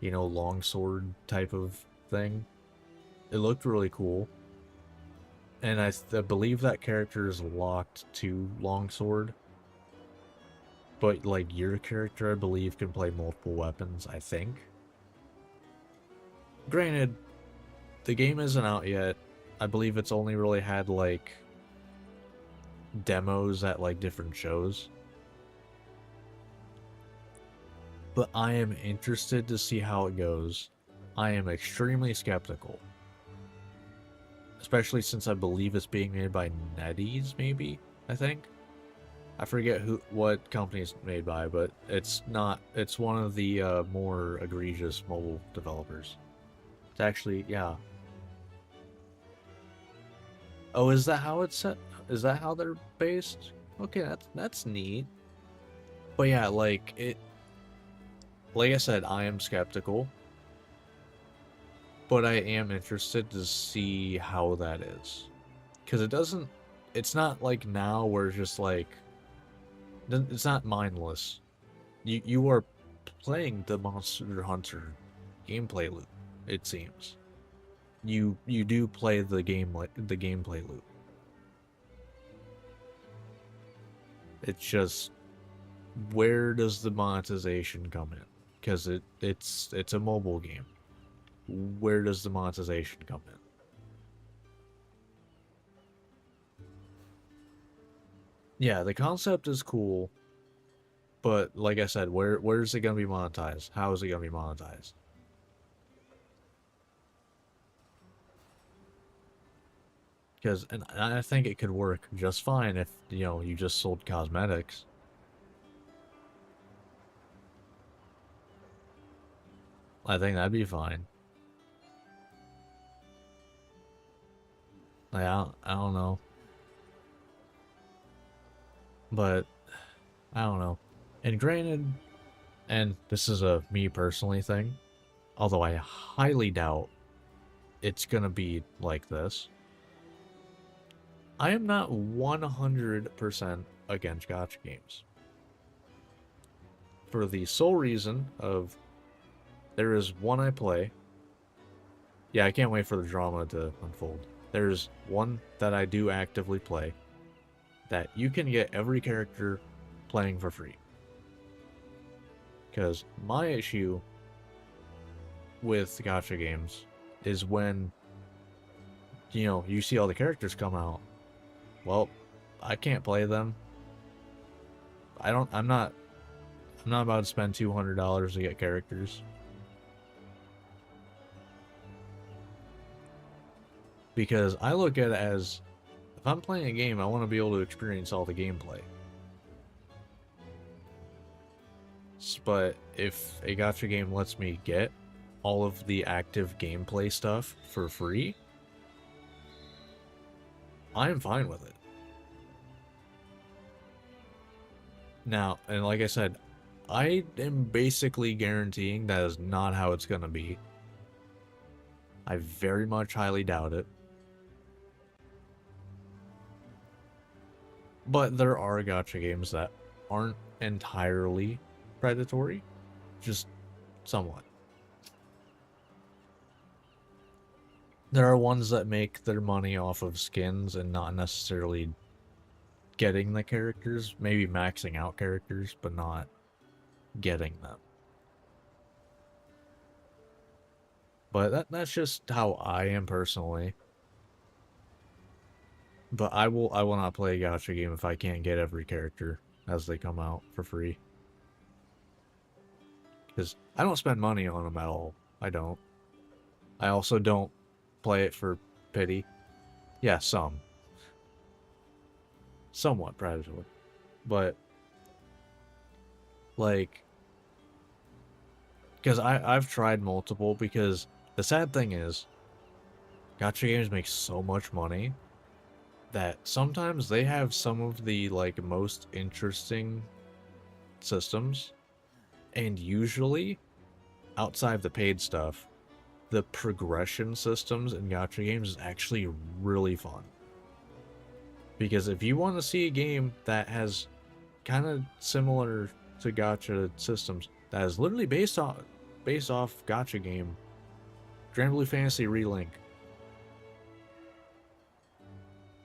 S1: you know, longsword type of thing. It looked really cool. And I believe that character is locked to longsword. But like your character I believe can play multiple weapons, I think. Granted, the game isn't out yet. I believe it's only really had like demos at like different shows. But I am interested to see how it goes. I am extremely skeptical. Especially since I believe it's being made by NetEase, maybe? I think? I forget what company it's made by, but it's not. It's one of the more egregious mobile developers. It's actually, yeah. Oh, is that how it's set? Is that how they're based? Okay, that's neat. But yeah, like I said, I am skeptical. But I am interested to see how that is. Because it's not like now where it's just like, it's not mindless. You are playing the Monster Hunter gameplay loop, it seems. You do play the gameplay loop. It's just, where does the monetization come in? Because it's a mobile game. Where does the monetization come in? Yeah, the concept is cool, but like I said, where's it gonna be monetized? How is it gonna be monetized? Because, and I think it could work just fine if, you know, you just sold cosmetics. I think that'd be fine. Like, I don't know. But, I don't know. And granted, and this is a me personally thing, although I highly doubt it's gonna be like this. I am not 100% against gacha games. For the sole reason of, there is one I play. Yeah, I can't wait for the drama to unfold. There's one that I do actively play that you can get every character playing for free. Because my issue with gacha games is when, you know, you see all the characters come out. Well, I can't play them. I'm not about to spend $200 to get characters. Because I look at it as, if I'm playing a game, I want to be able to experience all the gameplay. But if a gacha game lets me get all of the active gameplay stuff for free, I'm fine with it. Now, and like I said, I am basically guaranteeing that is not how it's gonna be. I very much highly doubt it. But there are gacha games that aren't entirely predatory, just somewhat. There are ones that make their money off of skins and not necessarily getting the characters, maybe maxing out characters, but not getting them. But that's just how I am personally. But I will not play a gacha game if I can't get every character as they come out for free. Because I don't spend money on them at all. I don't. I also don't play it for pity. Yeah, some. Somewhat predatory. But, like, because I've tried multiple, because the sad thing is, gacha games make so much money that sometimes they have some of the, like, most interesting systems, and usually, outside of the paid stuff, the progression systems in gacha games is actually really fun. Because if you want to see a game that has kind of similar to gacha systems, that is literally based off gacha game, Granblue Fantasy Relink.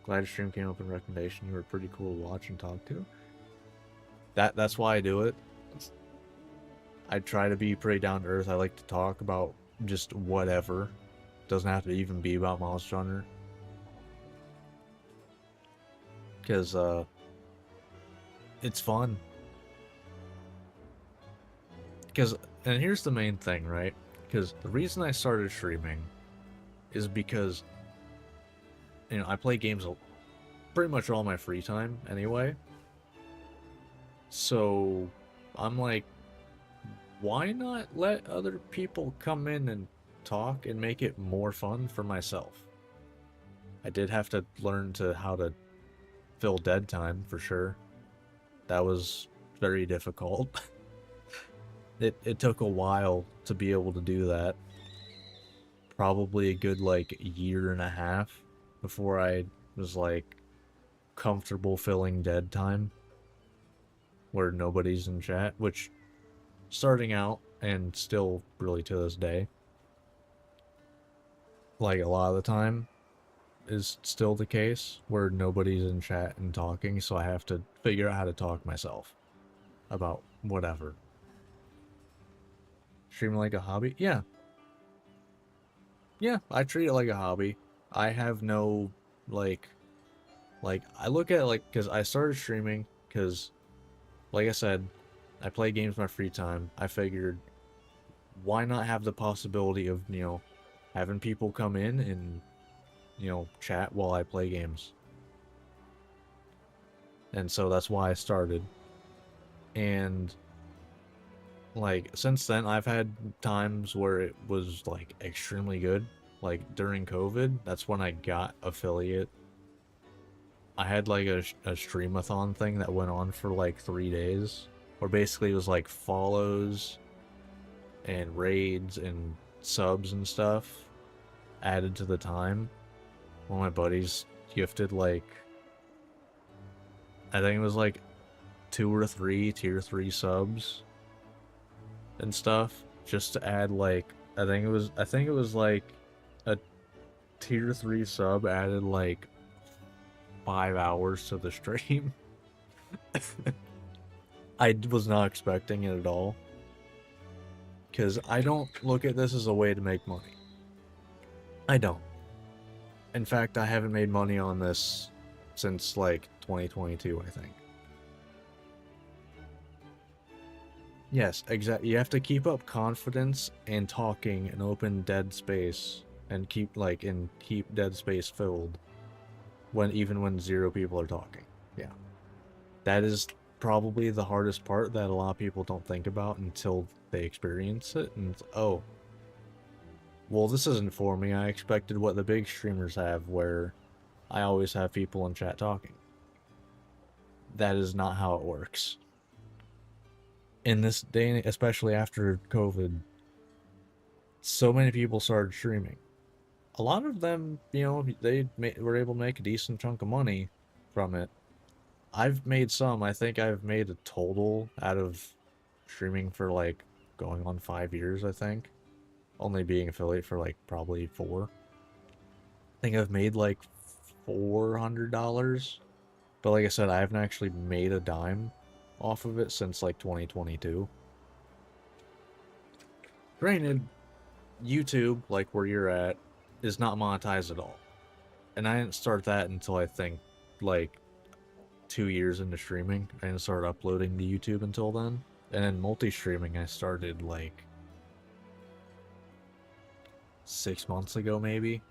S1: Glad your stream came up in recommendation. You were pretty cool to watch and talk to. That's why I do it. I try to be pretty down to earth. I like to talk about just whatever. Doesn't have to even be about Monster Hunter. Because it's fun. And here's the main thing, right? Because the reason I started streaming is because, you know, I play games pretty much all my free time anyway. So I'm like, why not let other people come in and talk and make it more fun for myself? I did have to learn how to fill dead time for sure. That was very difficult. It took a while to be able to do that. Probably a good like year and a half before I was like comfortable filling dead time where nobody's in chat, which starting out and still really to this day, like a lot of the time is still the case where nobody's in chat and talking, so I have to figure out how to talk myself about whatever. Streaming like a hobby? Yeah. Yeah, I treat it like a hobby. I have no, like, I look at it like, because I started streaming, because, like I said, I play games in my free time. I figured, why not have the possibility of, you know, having people come in and, you know, chat while I play games. And so that's why I started. And like since then I've had times where it was like extremely good. Like during COVID, that's when I got affiliate. I had like a streamathon thing that went on for like 3 days, where basically it was like follows and raids and subs and stuff added to the time. One of my buddies gifted like, I think it was like 2 or 3 tier 3 subs and stuff, just to add like, I think it was like a tier 3 sub added like 5 hours to the stream. I was not expecting it at all, because I don't look at this as a way to make money. I don't. In fact, I haven't made money on this since like 2022, I think. Yes, exactly. You have to keep up confidence and talking and open dead space and keep dead space filled even when 0 people are talking. Yeah. That is probably the hardest part that a lot of people don't think about until they experience it, and oh, well, this isn't for me. I expected what the big streamers have, where I always have people in chat talking. That is not how it works. In this day, especially after COVID, so many people started streaming. A lot of them, you know, they were able to make a decent chunk of money from it. I've made some. I think I've made a total out of streaming for like going on 5 years, I think. Only being affiliate for like probably 4. I think I've made like $400. But like I said, I haven't actually made a dime off of it since like 2022. Granted, YouTube, like where you're at, is not monetized at all. And I didn't start that until I think like 2 years into streaming. I didn't start uploading to YouTube until then. And then multi-streaming I started like 6 months ago maybe.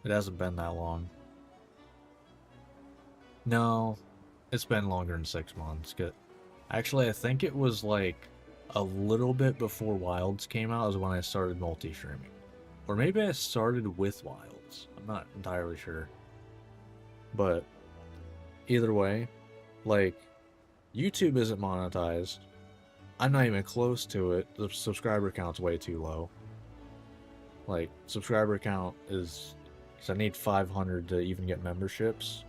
S1: It hasn't been that long. No, it's been longer than 6 months. Actually, I think it was like a little bit before Wilds came out is when I started multi-streaming. Or maybe I started with Wilds. I'm not entirely sure. But either way, like, YouTube isn't monetized. I'm not even close to it. The subscriber count's way too low. Like, subscriber count is... because I need 500 to even get memberships.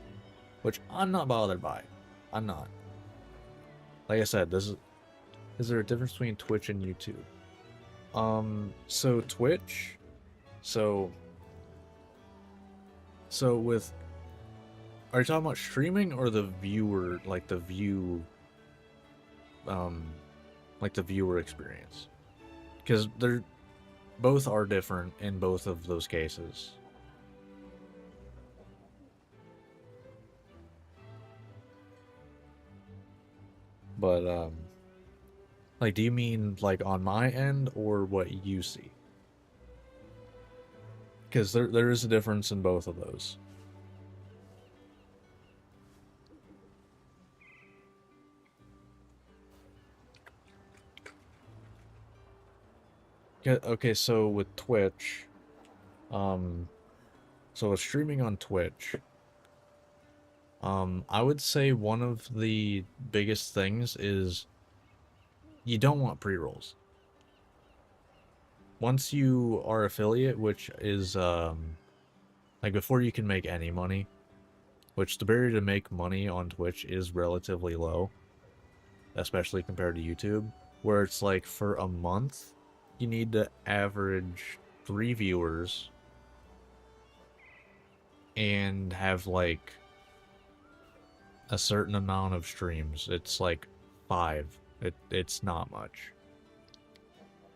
S1: Which I'm not bothered by. I'm not. Like I said, is there a difference between Twitch and YouTube? So Twitch... So with... Are you talking about streaming or the viewer, like the view... like the viewer experience? Because they're... both are different in both of those cases. But, like, do you mean, like, on my end, or what you see? Because there is a difference in both of those. Yeah, okay, so with Twitch, so with streaming on Twitch, I would say one of the biggest things is you don't want pre-rolls. Once you are affiliate, which is, like before you can make any money, which the barrier to make money on Twitch is relatively low, especially compared to YouTube, where it's like for a month, you need to average 3 viewers and have like a certain amount of streams. It's like 5. It's not much.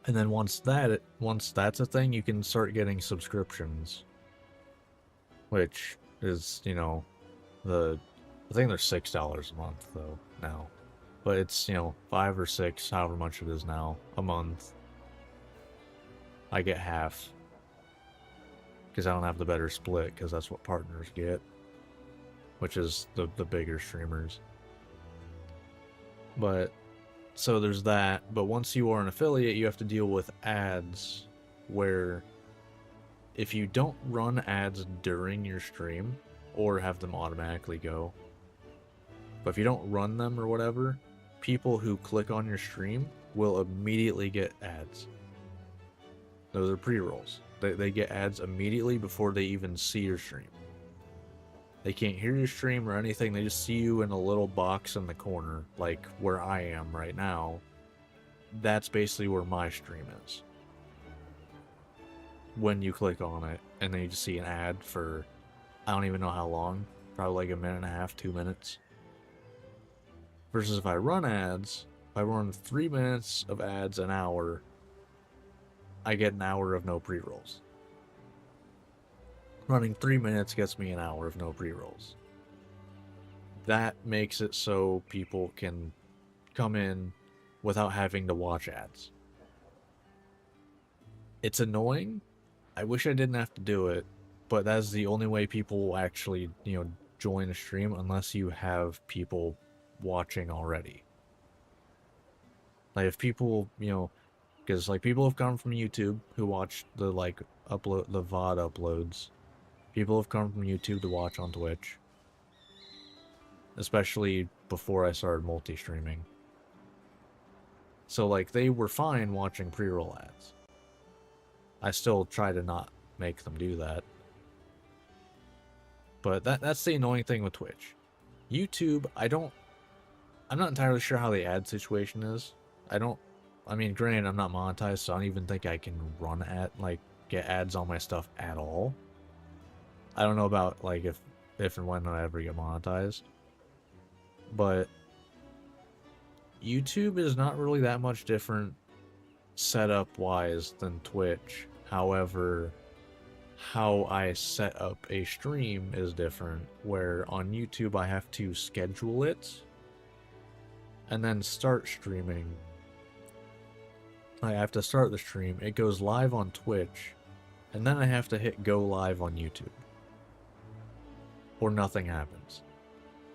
S1: And then once that's a thing, you can start getting subscriptions, which is, you know, I think they're $6 a month though now, but it's, you know, 5 or 6, however much it is now, a month. I get half because I don't have the better split, because that's what partners get, which is the bigger streamers. But so there's that. But once you are an affiliate, you have to deal with ads, where if you don't run ads during your stream or have them automatically go, but if you don't run them or whatever, people who click on your stream will immediately get ads. Those are pre-rolls. They get ads immediately before they even see your stream. They can't hear your stream or anything. They just see you in a little box in the corner, like where I am right now. That's basically where my stream is. When you click on it, and then you just see an ad for, I don't even know how long, probably like 1.5 minutes, 2 minutes. Versus if I run ads, if I run 3 minutes of ads an hour, I get an hour of no pre-rolls. Running 3 minutes gets me an hour of no pre-rolls. That makes it so people can come in without having to watch ads. It's annoying. I wish I didn't have to do it, but that's the only way people will actually, you know, join a stream, unless you have people watching already. Like if people, you know, because like people have come from YouTube who watch the like the VOD uploads. People have come from YouTube to watch on Twitch, especially before I started multi-streaming. So like they were fine watching pre-roll ads. I still try to not make them do that. But that's the annoying thing with Twitch. YouTube, I'm not entirely sure how the ad situation is. I mean, granted, I'm not monetized, so I don't even think I can get ads on my stuff at all. I don't know about, like, if and when I ever get monetized. But YouTube is not really that much different setup-wise than Twitch. However, how I set up a stream is different, where on YouTube I have to schedule it and then start streaming. I have to start the stream, it goes live on Twitch, and then I have to hit go live on YouTube. or nothing happens.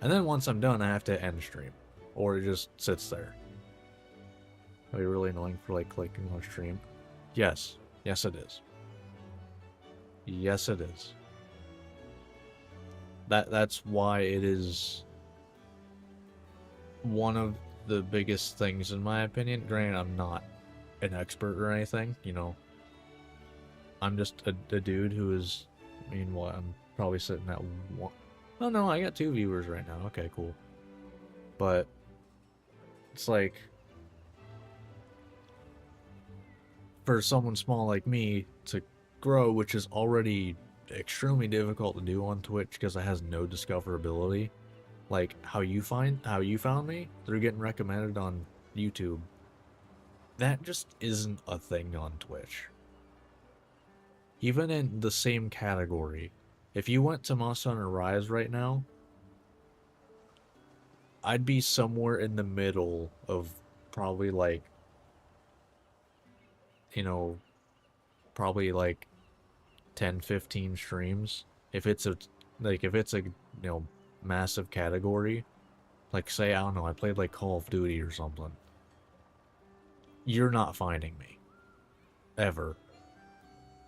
S1: And then once I'm done, I have to end stream, or it just sits there. Are you really annoying for like clicking on stream? Yes. Yes, it is. Yes, it is. That's why it is one of the biggest things in my opinion. Granted, I'm not an expert or anything, you know. I'm just a dude who is, I mean, what, I'm probably sitting at one. Oh no, I got 2 viewers right now. Okay, cool. But it's like, for someone small like me to grow, which is already extremely difficult to do on Twitch because it has no discoverability, like how you found me through getting recommended on YouTube, that just isn't a thing on Twitch. Even in the same category, if you went to Monster Hunter Rise right now, I'd be somewhere in the middle of probably like, you know, probably like 10-15 streams. If it's a you know, massive category, like say, I don't know, I played like Call of Duty or something, you're not finding me ever.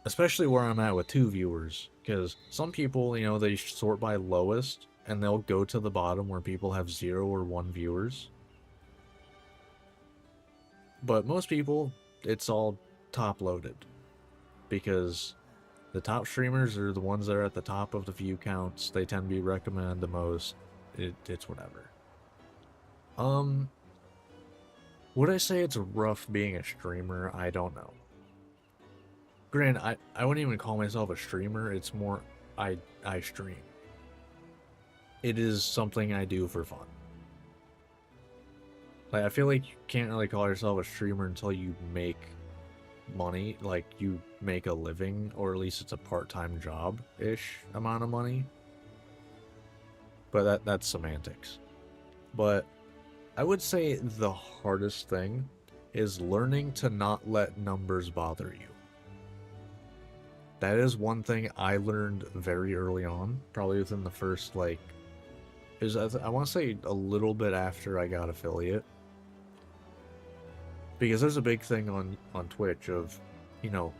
S1: Especially where I'm at with 2 viewers, because some people, you know, they sort by lowest and they'll go to the bottom where people have 0 or 1 viewers. But most people, it's all top loaded, because the top streamers are the ones that are at the top of the view counts. They tend to be recommended the most. It's whatever. Would I say it's rough being a streamer? I don't know. Granted, I wouldn't even call myself a streamer. It's more I stream. It is something I do for fun. Like, I feel like you can't really call yourself a streamer until you make money, like you make a living, or at least it's a part-time job-ish amount of money. But that's semantics. But I would say the hardest thing is learning to not let numbers bother you. That is one thing I learned very early on, probably within the first, like, I want to say a little bit after I got affiliate. Because there's a big thing on Twitch of, you know,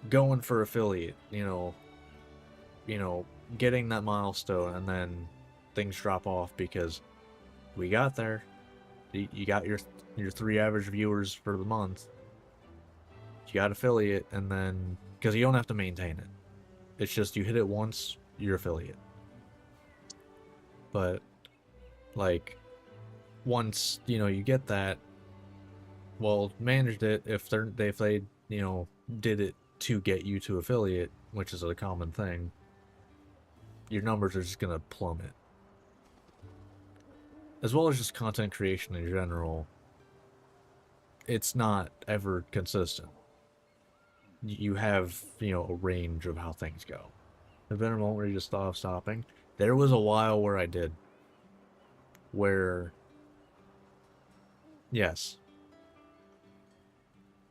S1: going for affiliate, you know, getting that milestone, and then things drop off because we got there. You got your 3 average viewers for the month. You got affiliate, and then, because you don't have to maintain it. It's just you hit it once, you're affiliate. But, like, once, you know, you get that, well, managed it, if they, you know, did it to get you to affiliate, which is a common thing, your numbers are just gonna plummet. As well as just content creation in general, it's not ever consistent. You have, you know, a range of how things go. There's been a moment where you just thought of stopping. There was a while where I did. Where, yes.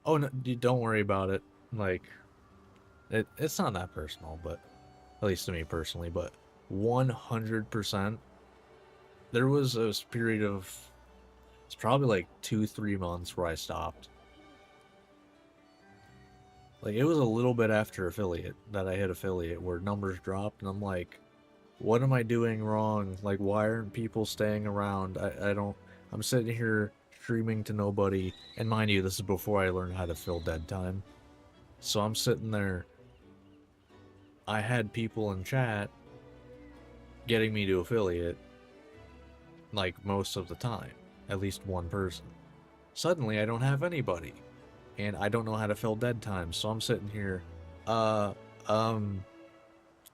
S1: Oh, no, don't worry about it. Like, it's not that personal, but at least to me personally, but 100%, there was a period of, it's probably like 2-3 months where I stopped. Like, it was a little bit after affiliate that I hit affiliate where numbers dropped, and I'm like, what am I doing wrong? Like, why aren't people staying around? I'm sitting here streaming to nobody, and mind you, this is before I learned how to fill dead time. So I'm sitting there, I had people in chat getting me to affiliate, like, most of the time. At least one person. Suddenly, I don't have anybody. And I don't know how to fill dead time, so I'm sitting here, you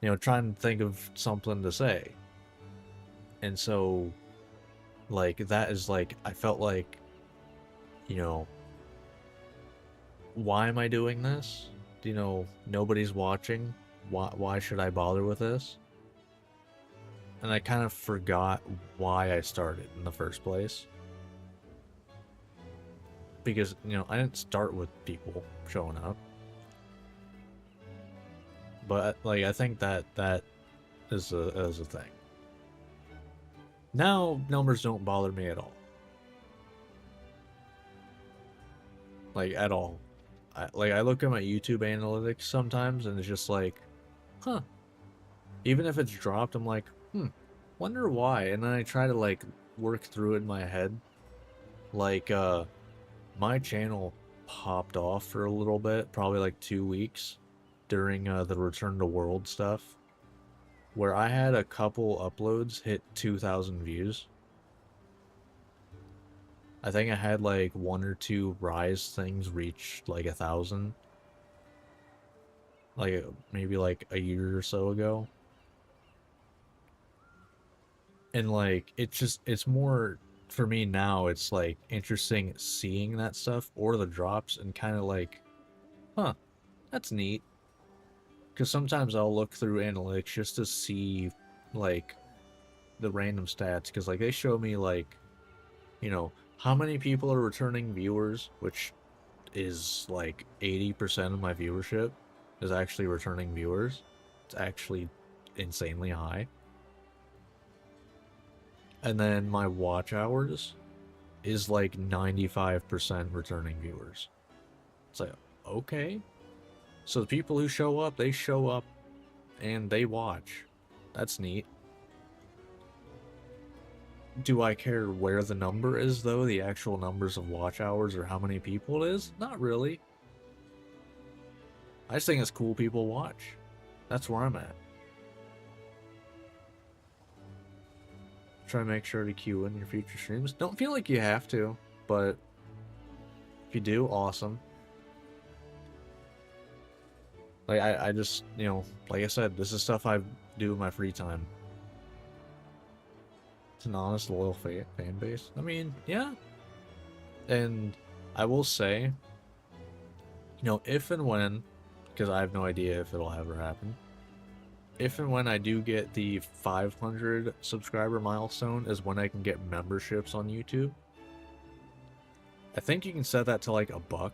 S1: know, trying to think of something to say. And so, like, that is like, I felt like, you know, why am I doing this? You know, nobody's watching. Why should I bother with this? And I kind of forgot why I started in the first place. Because, you know, I didn't start with people showing up. But, like, I think that is a thing. Now numbers don't bother me at all. Like at all. I look at my YouTube analytics sometimes and it's just like, huh. Even if it's dropped, I'm like, wonder why. And then I try to like work through it in my head. Like my channel popped off for a little bit, probably like 2 weeks during the Return to World stuff, where I had a couple uploads hit 2,000 views. I think I had like 1 or 2 Rise things reach like 1,000. Like maybe like a year or so ago. And like it's more for me now, it's like interesting seeing that stuff or the drops and kind of like, huh, that's neat. Because sometimes I'll look through analytics just to see like the random stats, because like they show me like, you know, how many people are returning viewers, which is like 80% of my viewership is actually returning viewers. It's actually insanely high. And then my watch hours is like 95% returning viewers. It's like, okay. So the people who show up, they show up and they watch. That's neat. Do I care where the number is, though? The actual numbers of watch hours or how many people it is? Not really. I just think it's cool people watch. That's where I'm at. Try to make sure to queue in your future streams. Don't feel like you have to, but if you do, awesome. Like, I just, you know, like I said, this is stuff I do in my free time. It's an honest, loyal fan base. I mean, yeah. And I will say, you know, if and when, because I have no idea if it'll ever happen, if and when I do get the 500 subscriber milestone is when I can get memberships on YouTube. I think you can set that to like $1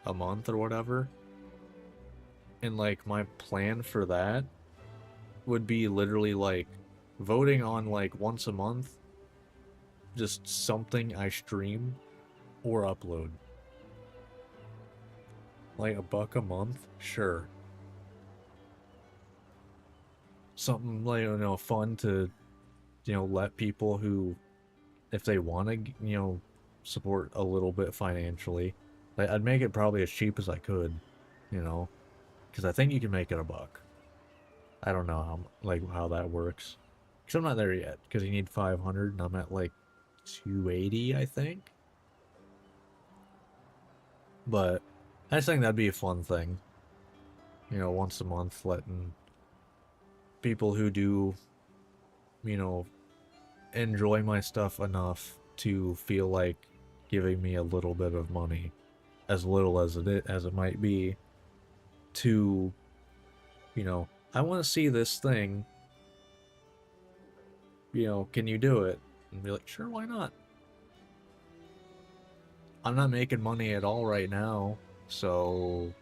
S1: a month or whatever. And like my plan for that would be literally like voting on like once a month, just something I stream or upload. Like $1 a month, sure. Something like, you know, fun to, you know, let people who, if they want to, you know, support a little bit financially, like I'd make it probably as cheap as I could, you know, because I think you can make it $1. I don't know how that works, because I'm not there yet, because you need 500 and I'm at like 280, I think. But I just think that'd be a fun thing, you know, once a month, letting people who do, you know, enjoy my stuff enough to feel like giving me a little bit of money, as little as it might be, to, you know, I want to see this thing, you know, can you do it? And be like, sure, why not? I'm not making money at all right now, so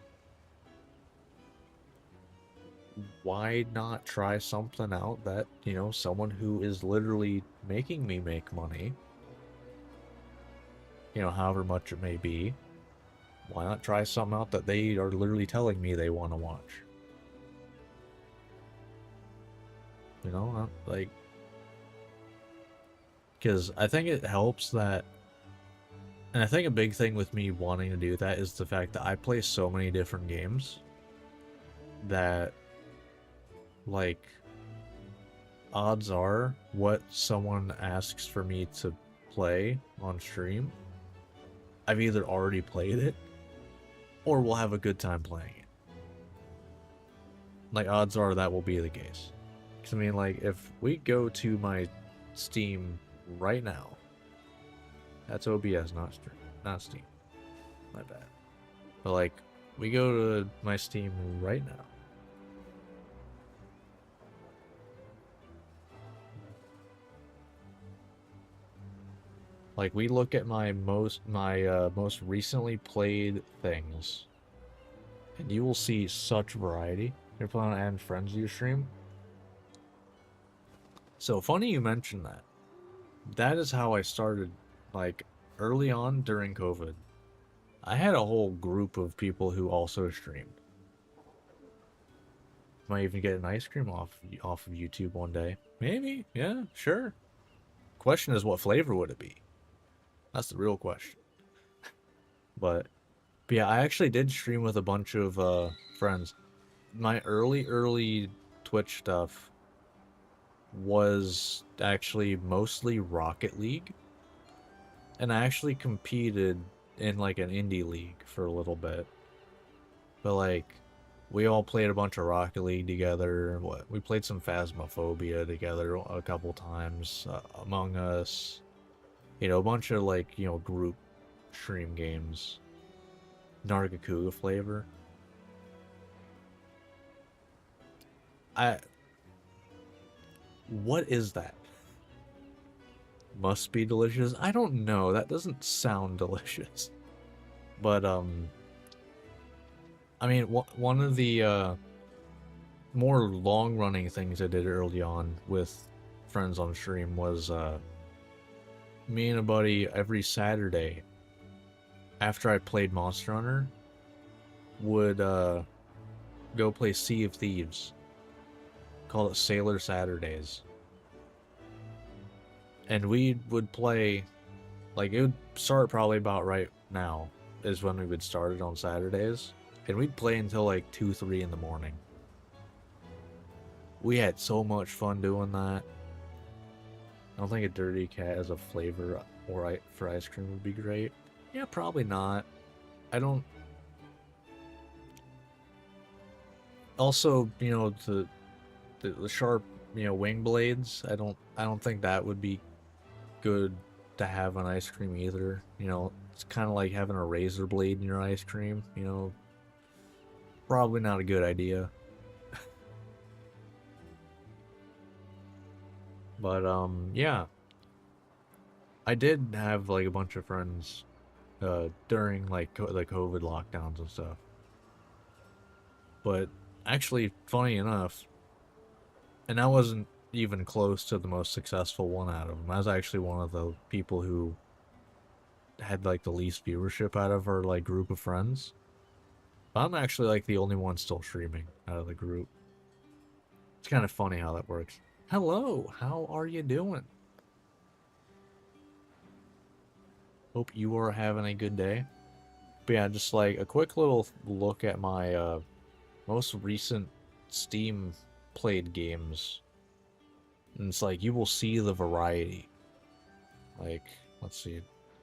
S1: why not try something out that, you know, someone who is literally making me make money, you know, however much it may be, why not try something out that they are literally telling me they want to watch? You know, like, because I think it helps that, and I think a big thing with me wanting to do that is the fact that I play so many different games that, like, odds are what someone asks for me to play on stream, I've either already played it or will have a good time playing it. Like, odds are that will be the case. Because, I mean, like, if we go to my Steam right now, that's OBS, not Steam. My bad. But, like, we go to my Steam right now. Like, we look at my most recently played things, and you will see such variety. You're planning on adding friends to your stream? So funny you mentioned that. That is how I started, like, early on during COVID. I had a whole group of people who also streamed. Might even get an ice cream off of YouTube one day. Maybe, yeah, sure. Question is, what flavor would it be? That's the real question. But yeah, I actually did stream with a bunch of friends. My early Twitch stuff was actually mostly Rocket League. And I actually competed in like an indie league for a little bit. But like we all played a bunch of Rocket League together. We played some Phasmophobia together a couple times, Among Us. You know, a bunch of like, you know, group stream games. Nargacuga flavor. What is that? Must be delicious? I don't know. That doesn't sound delicious. But I mean, one of the more long-running things I did early on with friends on stream was me and a buddy every Saturday after I played Monster Hunter would go play Sea of Thieves. Call it Sailor Saturdays. And we would play, like, it would start probably about right now is when we would start it on Saturdays. And we'd play until like 2, 3 in the morning. We had so much fun doing that. I don't think a dirty cat as a flavor or for ice cream would be great. Yeah, probably not. I don't. Also, you know, the sharp, you know, wing blades. I don't think that would be good to have on ice cream either. You know, it's kind of like having a razor blade in your ice cream. You know, probably not a good idea. But yeah, I did have like a bunch of friends during like the COVID lockdowns and stuff. But actually, funny enough, and I wasn't even close to the most successful one out of them. I was actually one of the people who had like the least viewership out of our like group of friends. But I'm actually like the only one still streaming out of the group. It's kind of funny how that works. Hello, how are you doing? Hope you are having a good day. But yeah, just like a quick little look at my most recent Steam played games. And it's like you will see the variety. Like, let's see.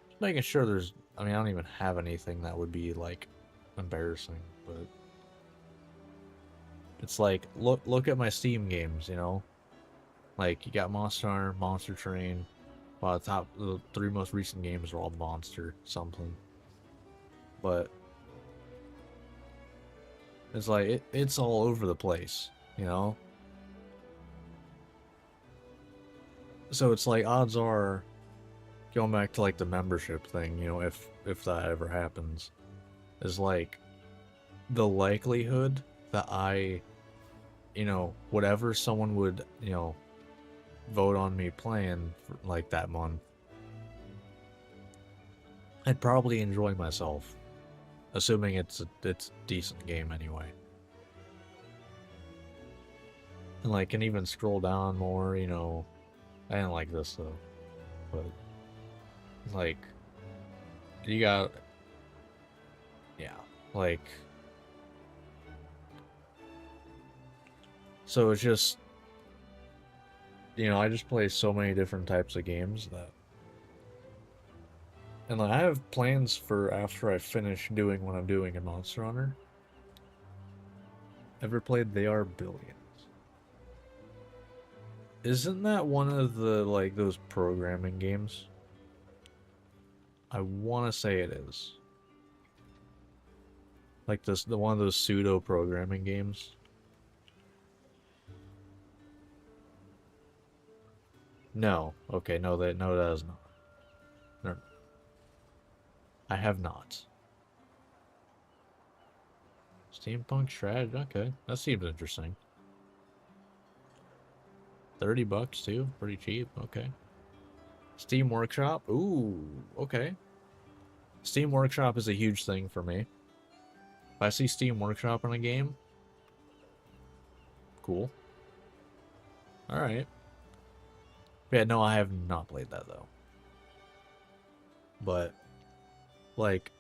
S1: Just making sure there's, I mean, I don't even have anything that would be like embarrassing, but it's like look at my Steam games, you know? Like you got Monster Hunter, Monster Train. Well, the 3 most recent games are all Monster something. But it's like it's all over the place, you know? So it's like odds are, going back to like the membership thing, you know, if that ever happens, is like the likelihood that I, you know, whatever someone would, you know, vote on me playing for, like that month, I'd probably enjoy myself, assuming it's a decent game anyway. And like can even scroll down more, you know. I didn't like this though, but like you got, yeah, like, so it's just, you know, I just play so many different types of games that, and like, I have plans for after I finish doing what I'm doing in Monster Hunter. Ever played They Are Billions? Isn't that one of the, like, those programming games? I want to say it is. Like the one of those pseudo programming games. No. Okay, no, that is not. No. I have not. Steampunk strategy. Okay, that seems interesting. $30 too, pretty cheap. Okay. Steam Workshop. Ooh, okay. Steam Workshop is a huge thing for me. If I see Steam Workshop in a game, cool. Alright. Yeah, no, I have not played that though. But, like,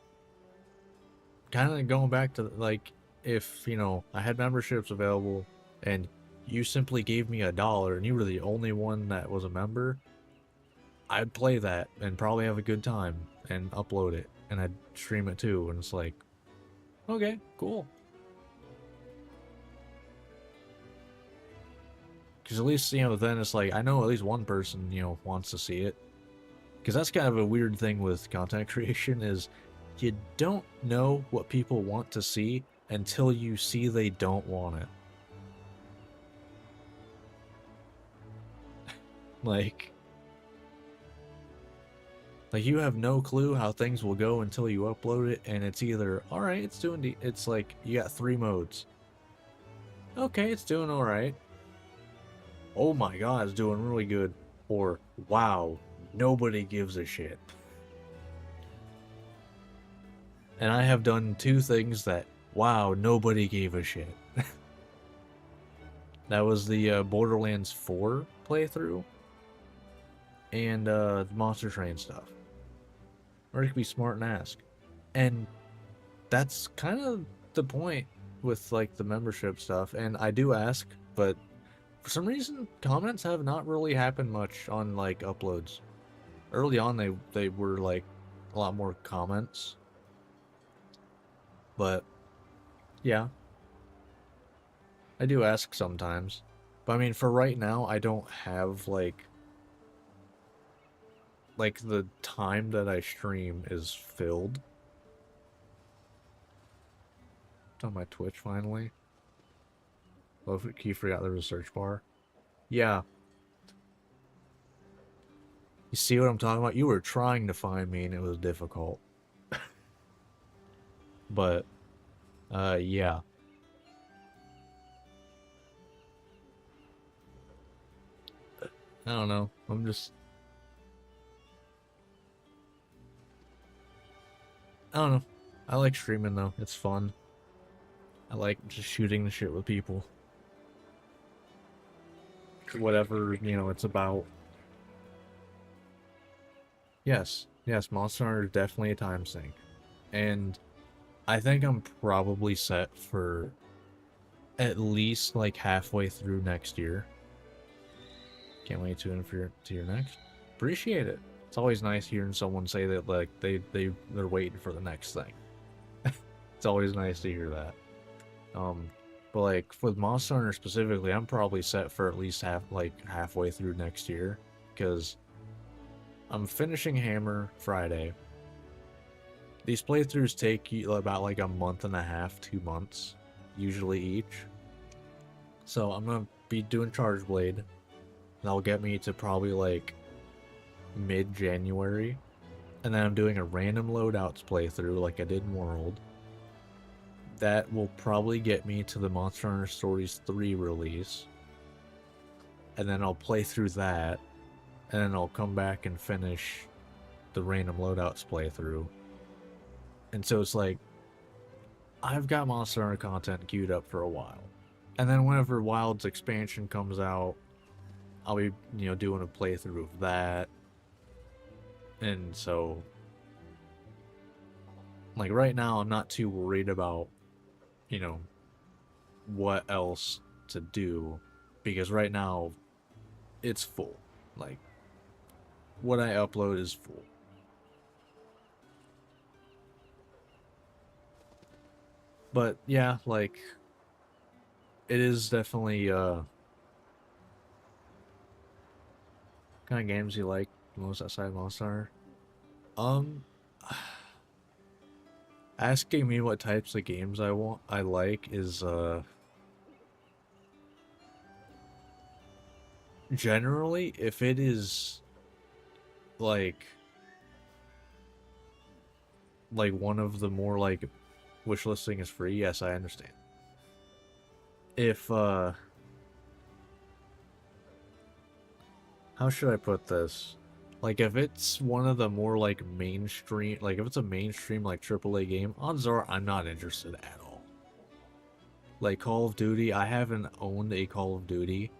S1: kind of going back to, like, if, you know, I had memberships available and you simply gave me $1 and you were the only one that was a member, I'd play that and probably have a good time and upload it and I'd stream it too. And it's like, okay, cool. Because at least, you know, then it's like, I know at least one person, you know, wants to see it. Because that's kind of a weird thing with content creation is you don't know what people want to see until you see they don't want it. Like you have no clue how things will go until you upload it, and it's either, alright, it's doing, it's like, you got 3 modes. Okay, it's doing alright. Oh my god, it's doing really good. Or, wow, nobody gives a shit. And I have done 2 things that, wow, nobody gave a shit. That was the Borderlands 4 playthrough. And the Monster Train stuff. Or you could be smart and ask. And that's kind of the point with, like, the membership stuff. And I do ask, but for some reason, comments have not really happened much on, like, uploads. Early on, they were, like, a lot more comments. But, yeah. I do ask sometimes. But, I mean, for right now, I don't have, like, the time that I stream is filled. It's on my Twitch, finally. Oh, you forgot there was a search bar. Yeah. You see what I'm talking about? You were trying to find me and it was difficult. But, yeah. I don't know. I'm just... I don't know. I like streaming though. It's fun. I like just shooting the shit with people. Whatever, you know, it's about. Yes. Yes, Monster Hunter is definitely a time sink. And I think I'm probably set for at least like halfway through next year. Can't wait to your next. Appreciate it. It's always nice hearing someone say that, like, they're waiting for the next thing. It's always nice to hear that. But like with Monster Hunter specifically, I'm probably set for at least halfway through next year, because I'm finishing Hammer Friday. These playthroughs take about like a month and a half, 2 months, usually each. So I'm gonna be doing Charge Blade. That'll get me to probably like mid-January, and then I'm doing a random loadouts playthrough like I did in World. That will probably get me to the Monster Hunter Stories 3 release, and then I'll play through that, and then I'll come back and finish the random loadouts playthrough. And so it's like, I've got Monster Hunter content queued up for a while, and then whenever Wild's expansion comes out, I'll be, you know, doing a playthrough of that. And so, like, right now, I'm not too worried about, you know, what else to do, because right now, it's full. Like, what I upload is full. But, yeah, like, it is definitely, kind of games you like most outside Monster Hunter? Asking me what types of games I like is generally, if it is like one of the more like wish listing is free, yes, I understand. If how should I put this? Like, if it's one of the more, like, mainstream, like, if it's a mainstream, like, AAA game, odds are I'm not interested at all. Like, Call of Duty, I haven't owned a Call of Duty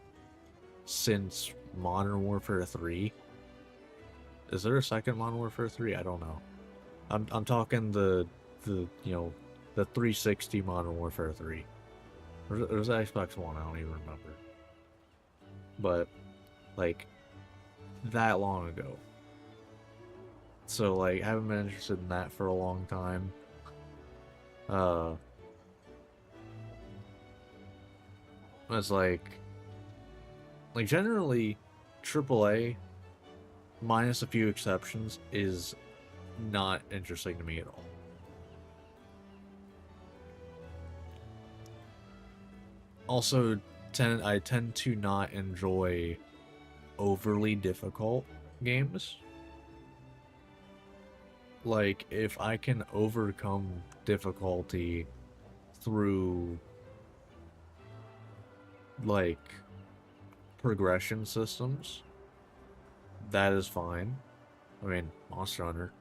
S1: since Modern Warfare 3. Is there a second Modern Warfare 3? I don't know. I'm talking the you know, the 360 Modern Warfare 3. Or was that Xbox One? I don't even remember. But, like, that long ago. So, like, haven't been interested in that for a long time. It's like generally, AAA, minus a few exceptions, is not interesting to me at all. Also, I tend to not enjoy overly difficult games. Like, if I can overcome difficulty through, like, progression systems, that is fine. I mean, Monster Hunter.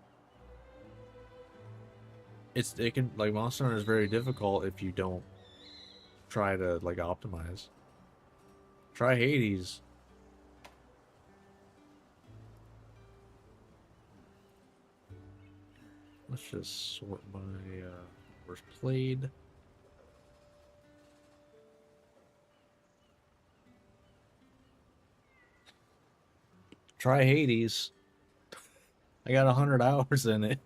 S1: Monster Hunter is very difficult if you don't try to, like, optimize. Try Hades. Let's just sort by worst played. Try Hades. I got 100 hours in it.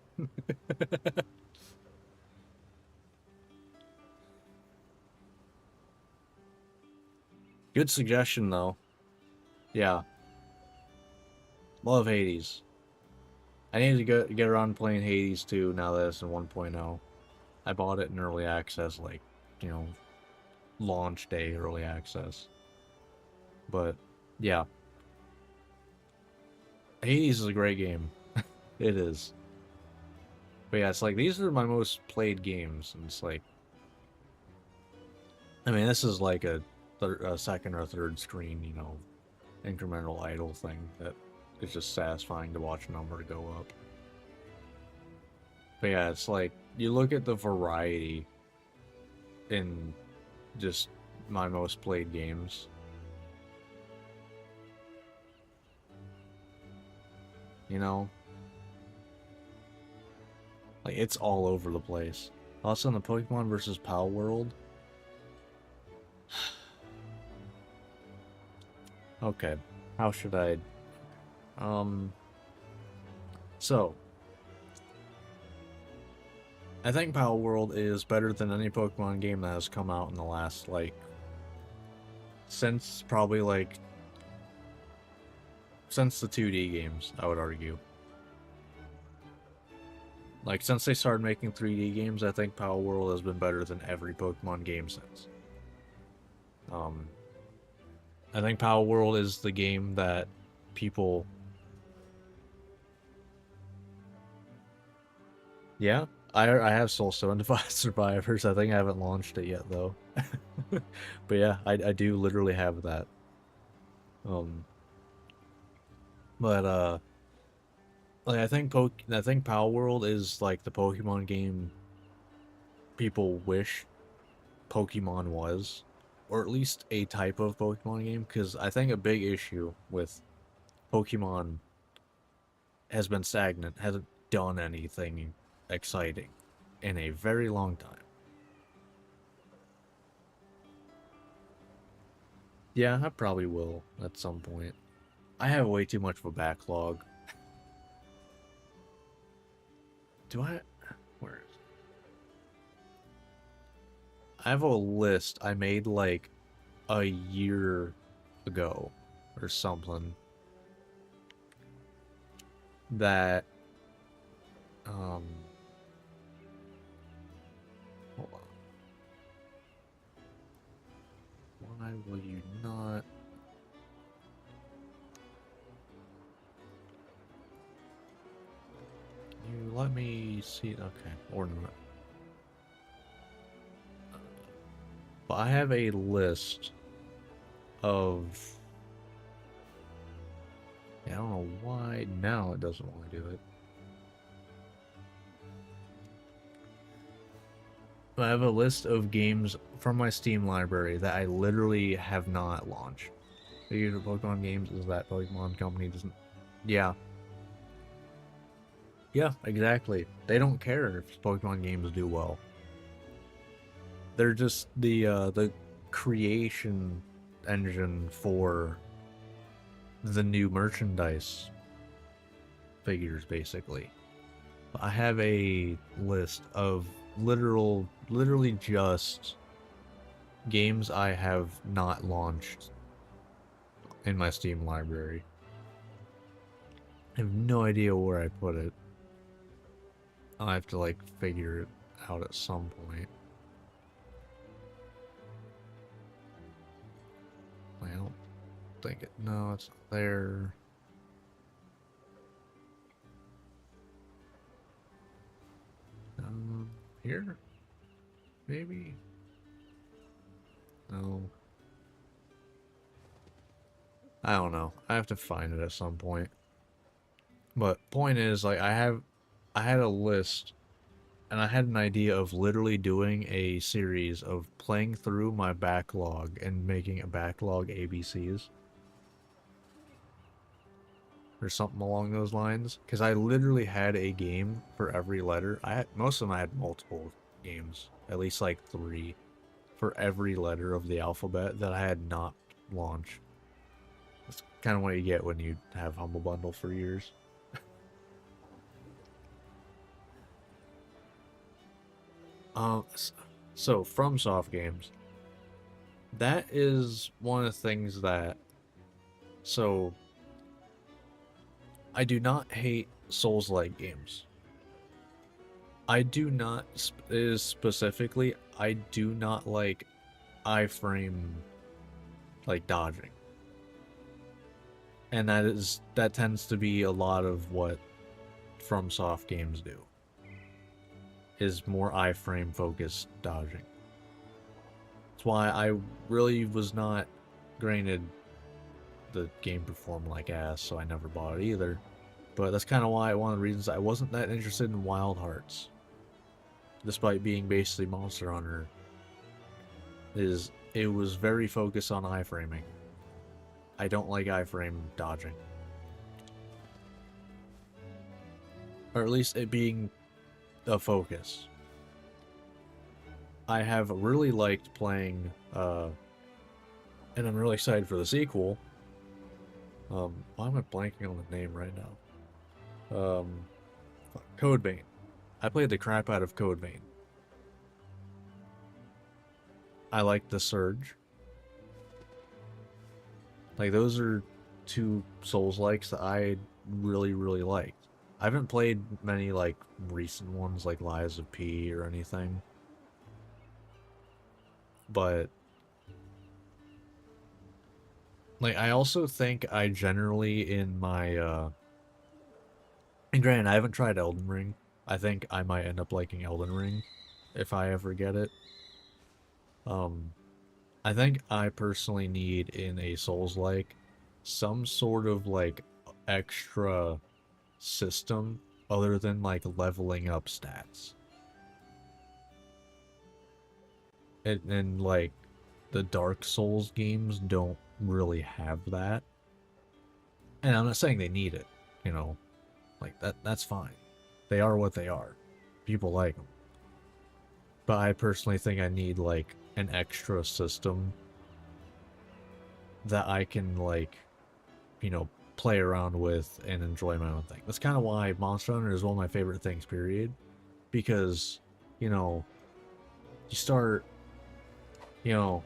S1: Good suggestion, though. Yeah. Love Hades. I need to get around playing Hades 2 now that it's in 1.0. I bought it in early access, like, you know, launch day early access. But, yeah. Hades is a great game. It is. But yeah, it's like, these are my most played games, and it's like... I mean, this is like a second or third screen, you know, incremental idle thing that is just satisfying to watch a number go up. But yeah, it's like, you look at the variety in just my most played games. You know? Like, it's all over the place. Also in the Pokemon vs. Pal world. Okay, how should I... So... I think Pal World is better than any Pokemon game that has come out in the last, like... Since probably, like... Since the 2D games, I would argue. Like, since they started making 3D games, I think Pal World has been better than every Pokemon game since. I think Pal World is the game that people... Yeah, I have Soulstone Survivors. I think I haven't launched it yet, though. But yeah, I do literally have that. But like, I think Pal World is like the Pokemon game people wish Pokemon was, or at least a type of Pokemon game, because I think a big issue with Pokemon has been stagnant, hasn't done anything exciting in a very long time. Yeah, I probably will at some point. I have way too much of a backlog. Do I? Where is it? I have a list I made like a year ago or something that hold on. Why will you not? You let me see. Okay, or not. But I have a list of Yeah, I don't know why now it doesn't want to do it. I have a list of games from my Steam library that I literally have not launched. The usual Pokemon games is that Pokemon Company doesn't... Yeah. Yeah, exactly. They don't care if Pokemon games do well. They're just the creation engine for the new merchandise figures, basically. I have a list of literally just games I have not launched in my Steam library. I have no idea where I put it. I'll have to like figure it out at some point. I don't think it. No, it's not there. Here? Maybe? No. I don't know. I have to find it at some point. But point is, like, I had a list, and I had an idea of literally doing a series of playing through my backlog and making a backlog ABCs. Or something along those lines. Because I literally had a game for every letter. Most of them I had multiple games. At least like 3 for every letter of the alphabet that I had not launched. That's kind of what you get when you have Humble Bundle for years. So FromSoft games. That is one of the things that... So... I do not hate Souls-like games. I do not, specifically, I do not like iframe, like, dodging. And that tends to be a lot of what FromSoft games do. Is more iframe focused dodging. That's why I really was not, granted, the game performed like ass, so I never bought it either. But that's kind of why one of the reasons I wasn't that interested in Wild Hearts, despite being basically Monster Hunter, is it was very focused on iframing. I don't like iframe dodging. Or at least it being a focus. I have really liked playing, and I'm really excited for the sequel. Why am I blanking on the name right now? Code Vein. I played the crap out of Code Vein. I like The Surge. Like, those are 2 Souls-likes that I really, really liked. I haven't played many, like, recent ones, like Lies of P or anything. But... like, I also think I generally in my, and granted, I haven't tried Elden Ring. I think I might end up liking Elden Ring if I ever get it. I think I personally need in a Souls-like some sort of, like, extra system other than, like, leveling up stats. And like, the Dark Souls games don't really have that. And I'm not saying they need it, you know, like that's fine. They are what they are. People like them. But I personally think I need like an extra system that I can like, you know, play around with and enjoy my own thing. That's kind of why Monster Hunter is one of my favorite things, period. Because, you know, you start, you know,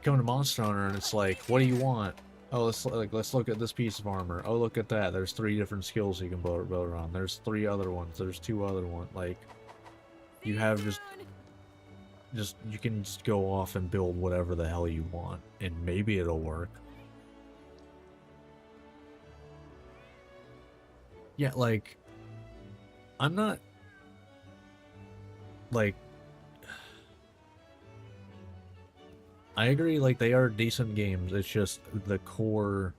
S1: coming to Monster Hunter and it's like, what do you want? Oh, let's look at this piece of armor. Oh, look at that. There's 3 different skills you can build around. There's 3 other ones. There's 2 other ones. Like, you have just you can just go off and build whatever the hell you want, and maybe it'll work. Yeah, like, I'm not like, I agree, like, they are decent games. It's just the core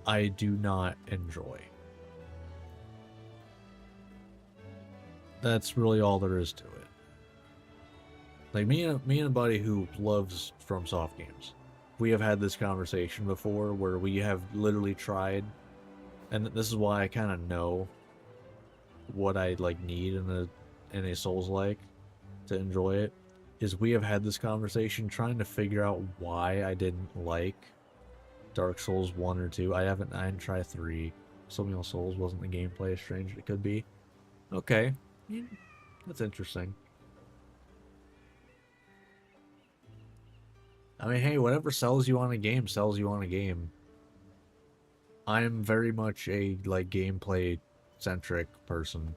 S1: I do not enjoy. That's really all there is to it. Like me and a buddy who loves FromSoft games, we have had this conversation before where we have literally tried, and this is why I kind of know what I like need in a Souls-like to enjoy it, is we have had this conversation trying to figure out why I didn't like Dark Souls 1 or 2. I hadn't tried 3. Something else Souls wasn't the gameplay as strange as it could be. Okay. That's interesting. I mean, hey, whatever sells you on a game sells you on a game. I'm very much a like gameplay centric person.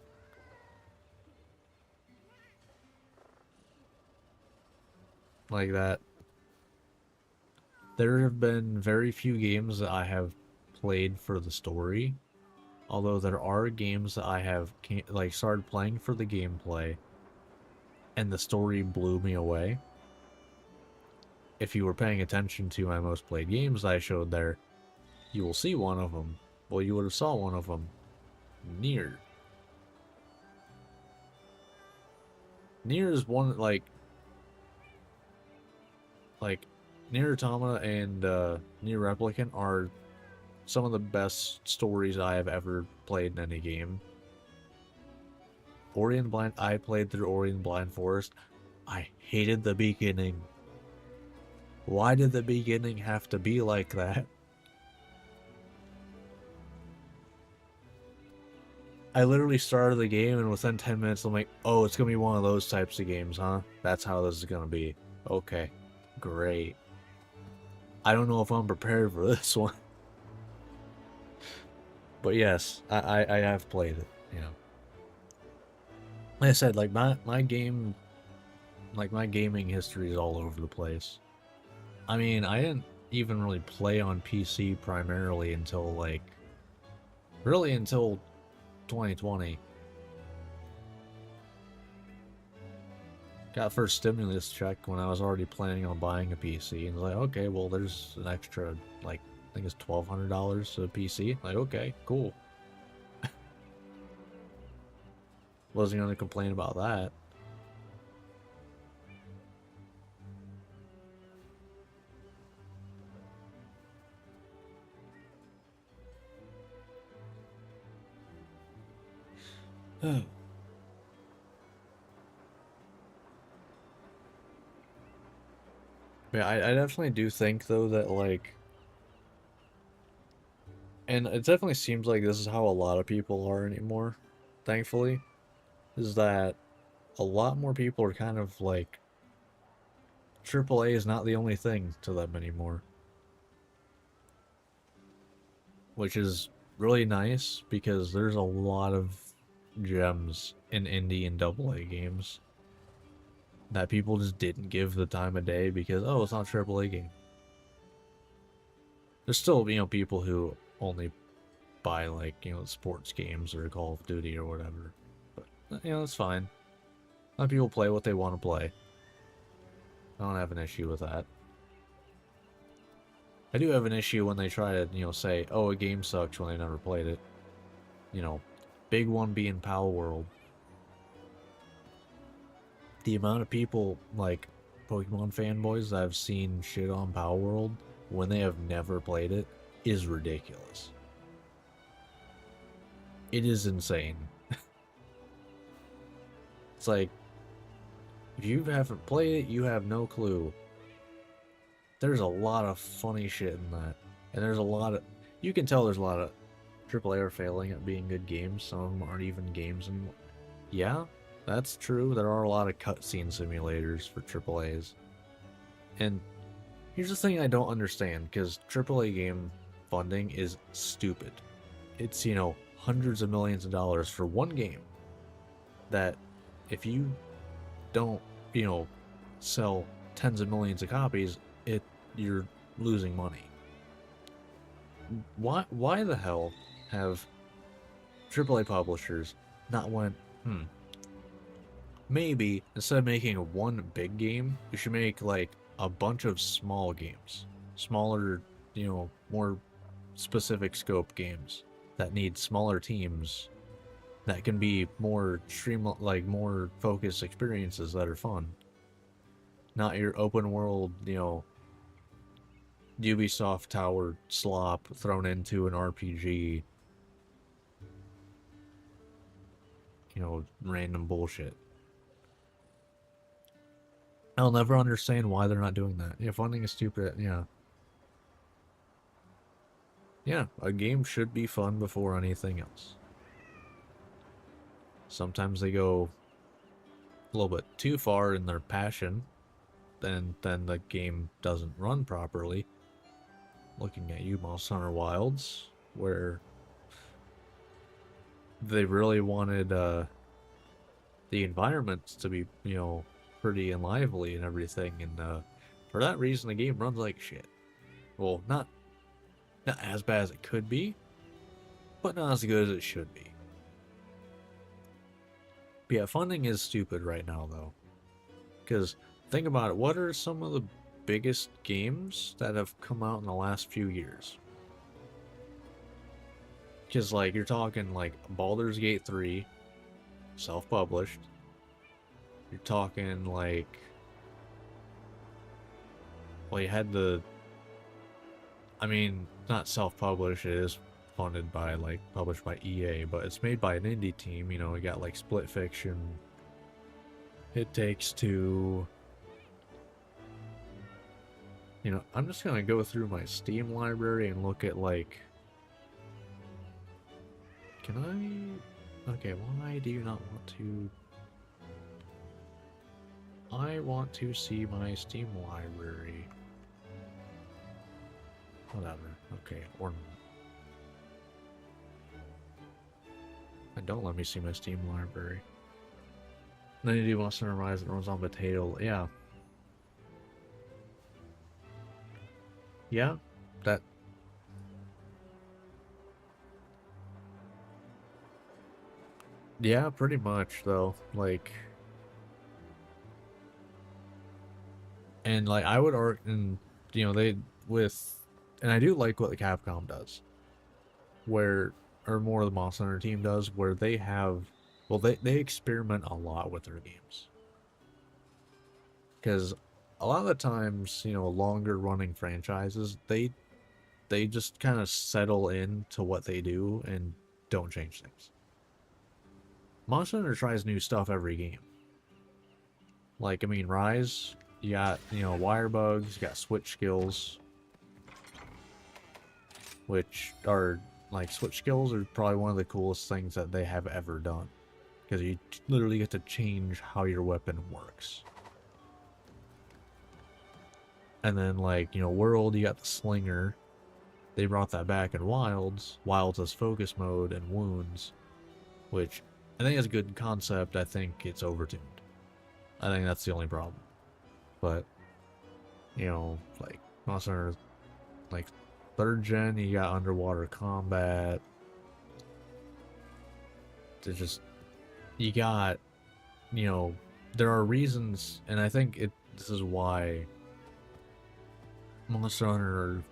S1: Like that. There have been very few games that I have played for the story, although there are games that I have like started playing for the gameplay and the story blew me away. If you were paying attention to my most played games I showed there, you will see one of them. Well, you would have saw one of them. Nier. Nier is one, like Nier Automata and Nier Replicant are some of the best stories I have ever played in any game. Ori and Blind, I played through Ori and Blind Forest. I hated the beginning. Why did the beginning have to be like that? I literally started the game and within 10 minutes I'm like, oh, it's gonna be one of those types of games, huh? That's how this is gonna be. Okay, great. I don't know if I'm prepared for this one. But yes, I have played it, you know. Like I said, like my game, like my gaming history is all over the place. I mean, I didn't even really play on PC primarily until like, really until 2020. Got first stimulus check when I was already planning on buying a PC, and was like, okay, well, there's an extra, like, I think it's $1,200 to a PC. Like, okay, cool. Wasn't gonna complain about that. Oh. Yeah, I definitely do think, though, that, like... And it definitely seems like this is how a lot of people are anymore, thankfully. Is that a lot more people are kind of, like... AAA is not the only thing to them anymore. Which is really nice, because there's a lot of gems in indie and AA games that people just didn't give the time of day because, oh, it's not a AAA game. There's still, you know, people who only buy, like, you know, sports games or Call of Duty or whatever. But, you know, that's fine. A lot of people play what they want to play. I don't have an issue with that. I do have an issue when they try to, you know, say, oh, a game sucks when they never played it. You know, big one being Pal World. The amount of people, like, Pokemon fanboys that I've seen shit on Pal World when they have never played it is ridiculous. It is insane. It's like, if you haven't played it, you have no clue. There's a lot of funny shit in that. And there's a lot of... You can tell there's a lot of AAA are failing at being good games. Some of them aren't even games anymore. Yeah, that's true. There are a lot of cutscene simulators for AAAs. And here's the thing I don't understand, because AAA game funding is stupid. It's, you know, hundreds of millions of dollars for one game that if you don't, you know, sell tens of millions of copies, you're losing money. Why the hell have AAA publishers not went, maybe instead of making one big game, you should make like a bunch of small games, smaller, you know, more specific scope games that need smaller teams that can be more like more focused experiences that are fun. Not your open world, you know, Ubisoft tower slop thrown into an RPG. You know, random bullshit. I'll never understand why they're not doing that. Yeah, funding is stupid. Yeah. Yeah, a game should be fun before anything else. Sometimes they go a little bit too far in their passion, then the game doesn't run properly. Looking at you, Monster Hunter Wilds, where they really wanted the environments to be, you know, pretty and lively and everything, and for that reason the game runs like shit. Well, not as bad as it could be, but not as good as it should be. But yeah, funding is stupid right now though, because think about it, what are some of the biggest games that have come out in the last few years? Because like you're talking like Baldur's Gate 3, self-published. You're talking like, well, you had the, I mean, not self-published, it is funded by, like, published by EA, but it's made by an indie team. You know, we got like Split Fiction, It Takes Two. You know, I'm just gonna go through my Steam library and look at like, can I, okay, why do you not want to? I want to see my Steam library. Whatever. Okay, ornament. And don't let me see my Steam library. Then you do Monster Hunter Rise and runs on Potato. Yeah. Yeah, that. Yeah, pretty much though. Like. And like I would argue, and you know, they with, and I do like what the Capcom does, where, or more the Monster Hunter team does, where they have, well, they experiment a lot with their games. Because a lot of the times, you know, longer running franchises, they just kind of settle into what they do and don't change things. Monster Hunter tries new stuff every game. Like, I mean, Rise. You got, you know, wire bugs, you got switch skills, which are, like, switch skills are probably one of the coolest things that they have ever done, because you literally get to change how your weapon works. And then, like, you know, World, you got the Slinger. They brought that back in Wilds. Wilds has focus mode and wounds, which I think is a good concept. I think it's overtuned. I think that's the only problem. But, you know, like, Monster Hunter, like, 3rd gen, you got underwater combat. It's just, you got, you know, there are reasons, and I think this is why Monster Hunter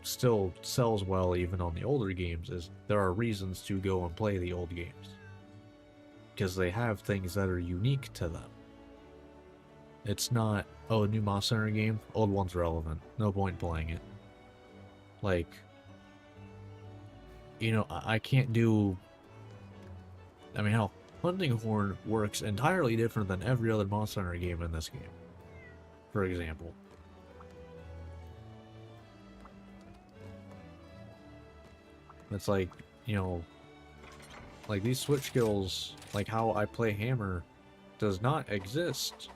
S1: still sells well even on the older games, is there are reasons to go and play the old games. Because they have things that are unique to them. It's not, oh, a new Monster Hunter game, old one's relevant. No point playing it. Like, you know, I can't do, I mean, hell, Hunting Horn works entirely different than every other Monster Hunter game in this game. For example. It's like, you know, like these switch skills, like how I play Hammer, does not exist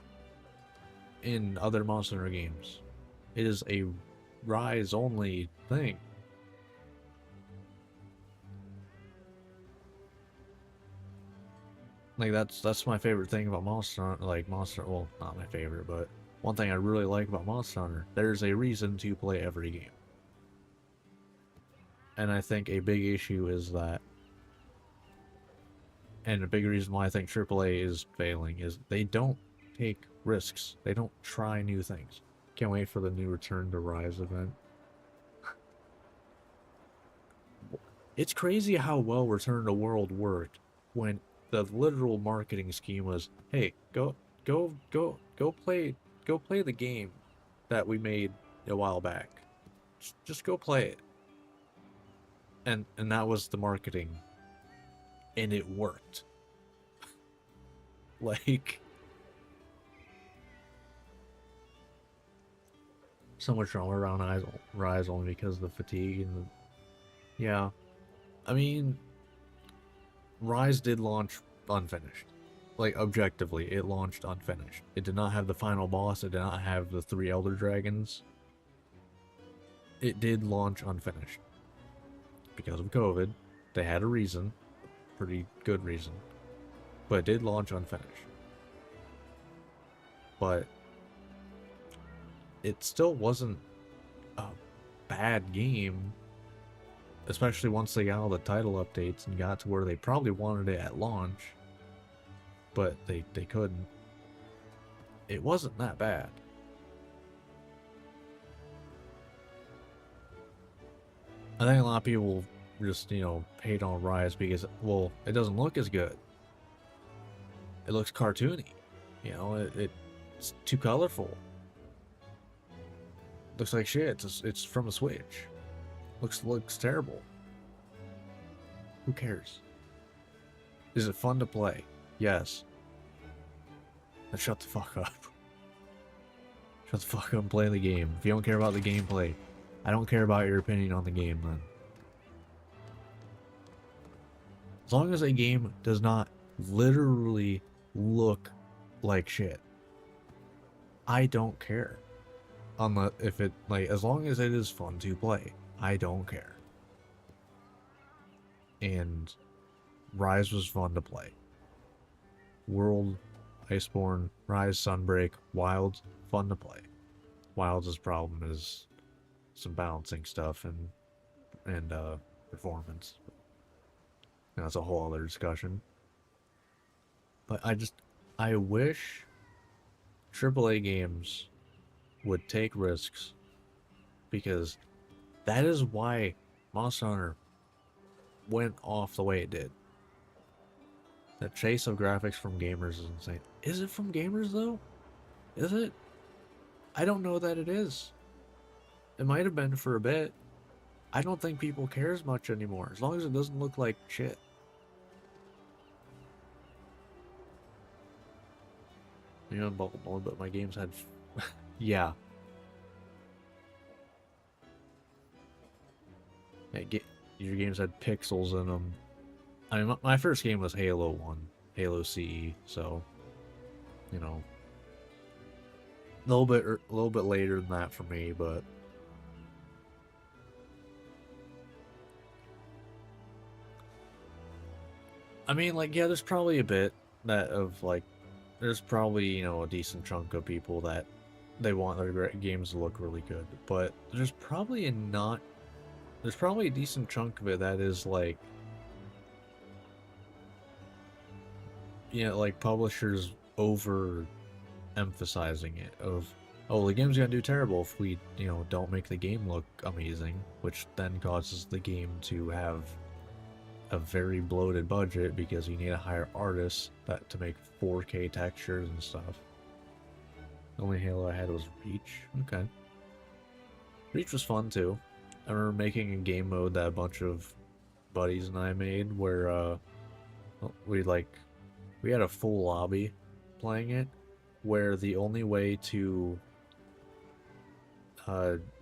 S1: in other Monster Hunter games. It is a Rise only thing. Like that's my favorite thing about Monster Hunter, like well, not my favorite, but one thing I really like about Monster Hunter, there's a reason to play every game. And I think a big issue is that, and a big reason why I think AAA is failing, is they don't take risks. They don't try new things. Can't wait for the new Return to Rise event. It's crazy how well Return to World worked when the literal marketing scheme was, "Hey, go play the game that we made a while back. Just go play it." And that was the marketing, and it worked. Like, so much drama around Rise only because of the fatigue and the, yeah. I mean, Rise did launch unfinished. Like, objectively, it launched unfinished. It did not have the final boss. It did not have the 3 Elder Dragons. It did launch unfinished. Because of COVID, they had a reason. Pretty good reason. But it did launch unfinished. But it still wasn't a bad game. Especially once they got all the title updates and got to where they probably wanted it at launch. But they couldn't. It wasn't that bad. I think a lot of people just, hate on Rise because, well, it doesn't look as good. It looks cartoony. It's too colorful. Looks like shit. It's from a Switch. Looks terrible. Who cares? Is it fun to play? Yes. Then shut the fuck up. Shut the fuck up and play the game. If you don't care about the gameplay, I don't care about your opinion on the game then. As long as a game does not literally look like shit, I don't care. As long as it is fun to play, I don't care. And Rise was fun to play. World, Iceborne, Rise, Sunbreak, Wilds, fun to play. Wilds' problem is some balancing stuff and performance. And that's a whole other discussion. But I wish AAA games would take risks, because that is why Monster Hunter went off the way it did. The chase of graphics from gamers is insane. Is it from gamers though? Is it? I don't know that it is. It might have been for a bit. I don't think people care as much anymore, as long as it doesn't look like shit. But my games had... yeah. Your games had pixels in them. I mean, my first game was Halo 1, Halo CE, so, a little bit later than that for me, but I mean, yeah, there's probably a bit there's probably, a decent chunk of people that they want their games to look really good, but there's probably a decent chunk of it that is publishers over emphasizing it the game's gonna do terrible if we, don't make the game look amazing, which then causes the game to have a very bloated budget because you need to hire artists to make 4K textures and stuff. The only Halo I had was Reach. Okay. Reach was fun too. I remember making a game mode that a bunch of buddies and I made where we had a full lobby playing it, where the only way to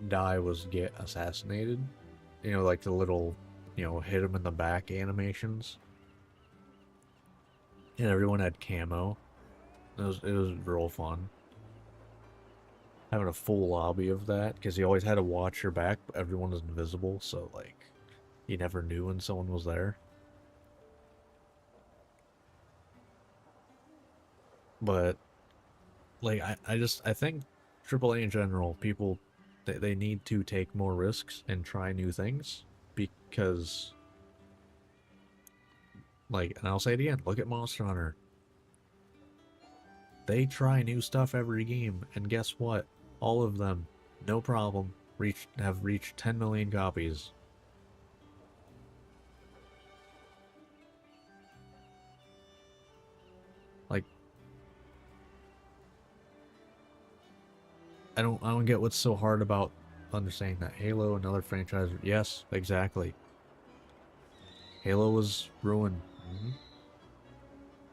S1: die was get assassinated. The little, hit him in the back animations. And everyone had camo. It was real fun. Having a full lobby of that, because you always had to watch your back, but everyone was invisible, so you never knew when someone was there. But I think AAA in general, people they need to take more risks and try new things, because and I'll say it again, look at Monster Hunter. They try new stuff every game, and guess what? All of them, no problem, have reached 10 million copies. I don't get what's so hard about understanding that Halo, another franchise. Yes, exactly. Halo was ruined.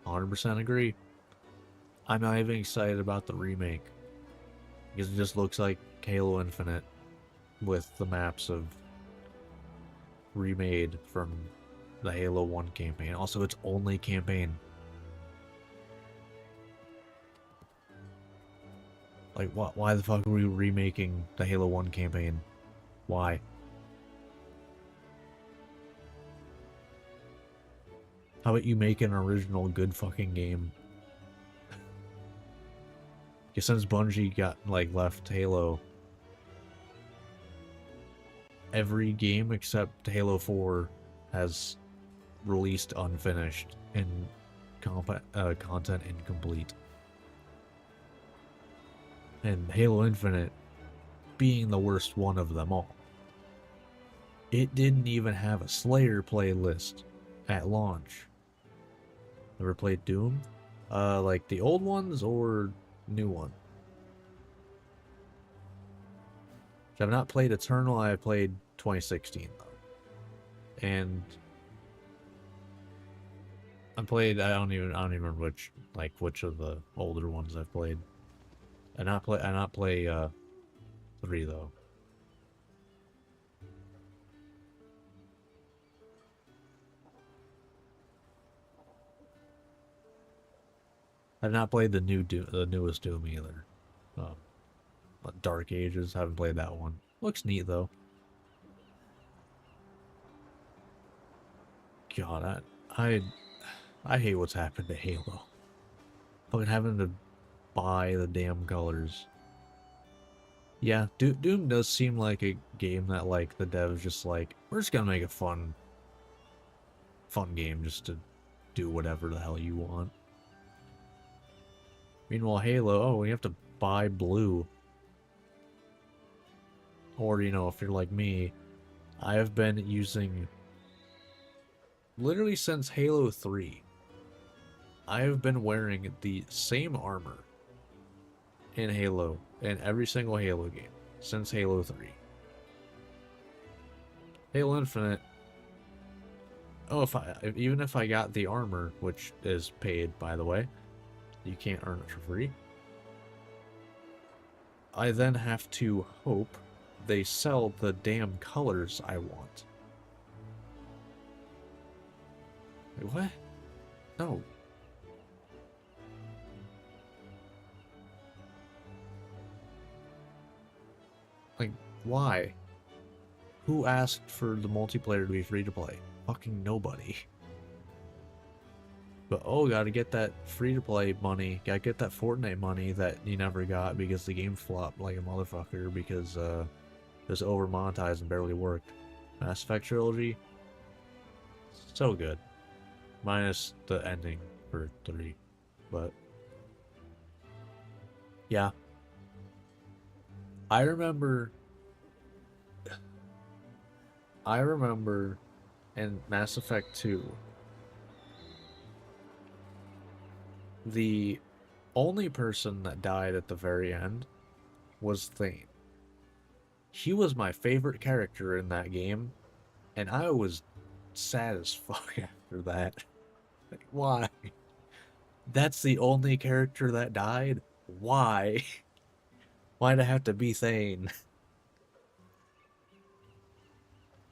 S1: 100% agree. I'm not even excited about the remake because it just looks like Halo Infinite with the maps of remade from the Halo 1 campaign. Also, its only campaign. Like, why the fuck are we remaking the Halo 1 campaign? Why? How about you make an original good fucking game? Because since Bungie got, like, left Halo, every game except Halo 4 has released unfinished and content incomplete. And Halo Infinite being the worst one of them all. It didn't even have a Slayer playlist at launch. Ever played Doom? Like the old ones or new one? I've not played Eternal. I played 2016 though, and I don't even remember which of the older ones I've played. I not play 3 though. I've not played the newest Doom either. Dark Ages, haven't played that one. Looks neat though. God, I hate what's happened to Halo. Fucking having to buy the damn colors. Yeah, Doom does seem like a game that, like, the devs just like, we're just gonna make a fun game just to do whatever the hell you want. Meanwhile, Halo, oh, you have to buy blue. Or, you know, if you're like me, I have been using, literally since Halo 3, I have been wearing the same armor in Halo, in every single Halo game, since Halo 3. Halo Infinite, oh, even if I got the armor, which is paid, by the way, you can't earn it for free, I then have to hope they sell the damn colors I want. Wait, what? No. Like, why? Who asked for the multiplayer to be free to play? Fucking nobody. But oh, gotta get that free to play money. Gotta get that Fortnite money that you never got because the game flopped like a motherfucker because it was over monetized and barely worked. Mass Effect Trilogy, so good. Minus the ending for 3. But yeah. I remember in Mass Effect 2, the only person that died at the very end was Thane. He was my favorite character in that game, and I was sad as fuck after that. Like, why? That's the only character that died? Why? Why'd it have to be Thane?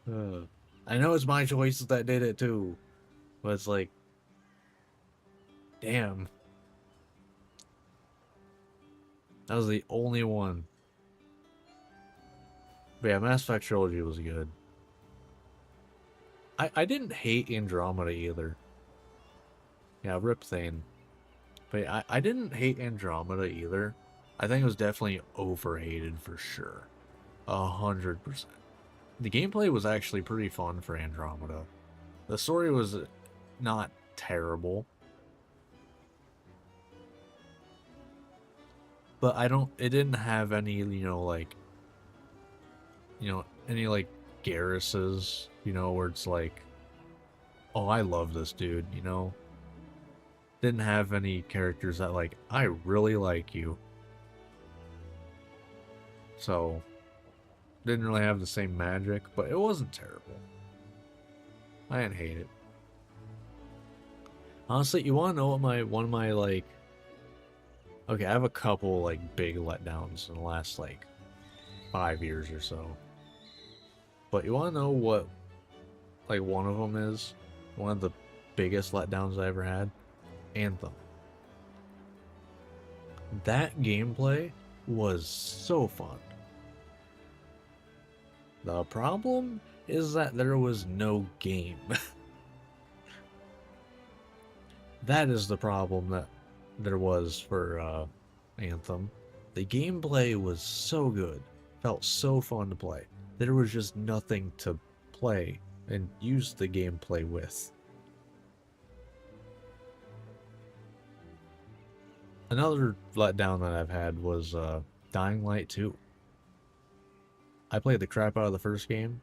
S1: I know it's my choices that did it too, but it's like, damn. That was the only one. But yeah, Mass Effect Trilogy was good. I didn't hate Andromeda either. Yeah, rip Thane. But yeah, I didn't hate Andromeda either. I think it was definitely overhated for sure. 100%. The gameplay was actually pretty fun for Andromeda. The story was not terrible. But it didn't have any, any like Garruses, where it's like, oh, I love this dude, Didn't have any characters that like, I really like you. so didn't really have the same magic, but it wasn't terrible. I didn't hate it. Honestly, you want to know what one of my like... Okay, I have a couple like big letdowns in the last like 5 years or so. But you want to know what like one of them is? One of the biggest letdowns I ever had? Anthem. That gameplay was so fun. The problem is that there was no game. That is the problem that there was for Anthem. The gameplay was so good, felt so fun to play. There was just nothing to play and use the gameplay with. Another letdown that I've had was Dying Light 2. I played the crap out of the first game.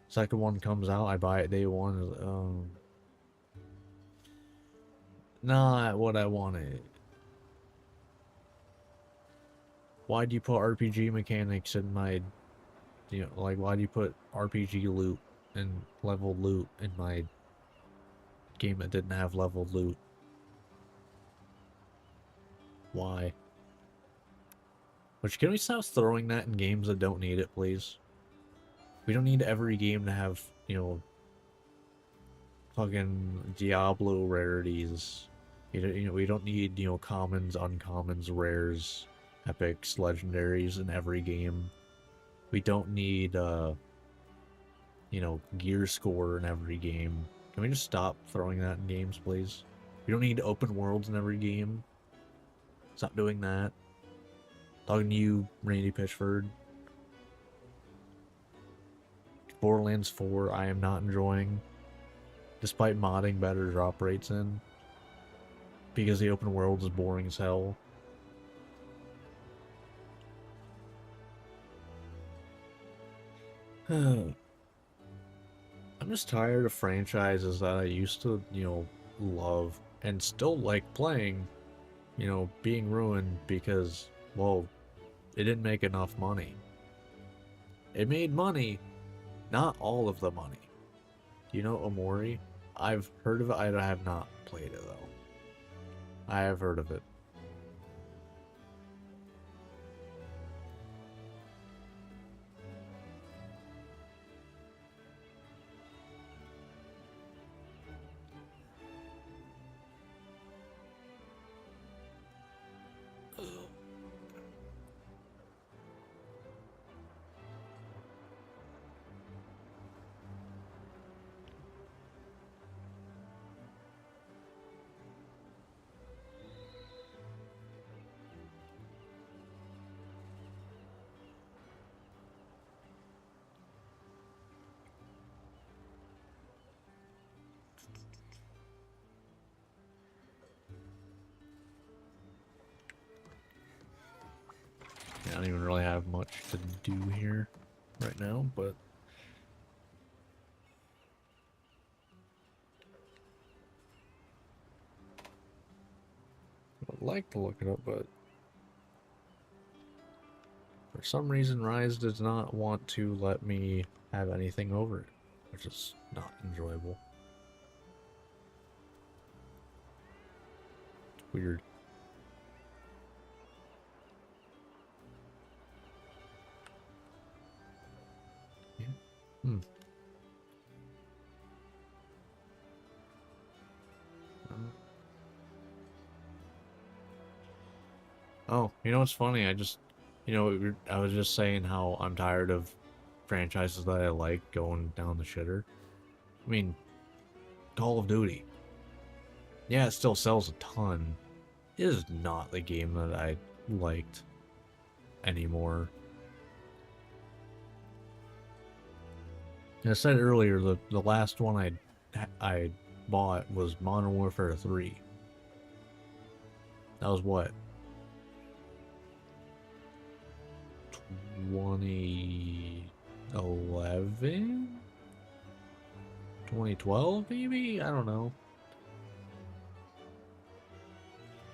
S1: Second one comes out, I buy it day one. Not what I wanted. Why do you put RPG mechanics in my... You know, like, why do you put RPG loot and level loot in my game that didn't have level loot? Why? Which, can we stop throwing that in games that don't need it, please? We don't need every game to have, you know, fucking Diablo rarities. You know, we don't need, you know, commons, uncommons, rares, epics, legendaries in every game. We don't need, you know, gear score in every game. Can we just stop throwing that in games, please? We don't need open worlds in every game. Stop doing that. Talking to you, Randy Pitchford. Borderlands 4, I am not enjoying. Despite modding better drop rates in. Because the open world is boring as hell. I'm just tired of franchises that I used to, you know, love and still like playing, you know, being ruined because, well, it didn't make enough money. It made money, not all of the money. Do you know Omori? I've heard of it, I have not played it though. I have heard of it. I don't even really have much to do here right now, but I'd like to look it up, but for some reason Rise does not want to let me have anything over it, which is not enjoyable. It's weird. Oh, you know what's funny? I just, you know, I was just saying how I'm tired of franchises that I like going down the shitter. I mean, Call of Duty. Yeah, it still sells a ton. It is not the game that I liked anymore. I said earlier, the last one I bought was Modern Warfare 3. That was what? 2011? 2012 maybe? I don't know.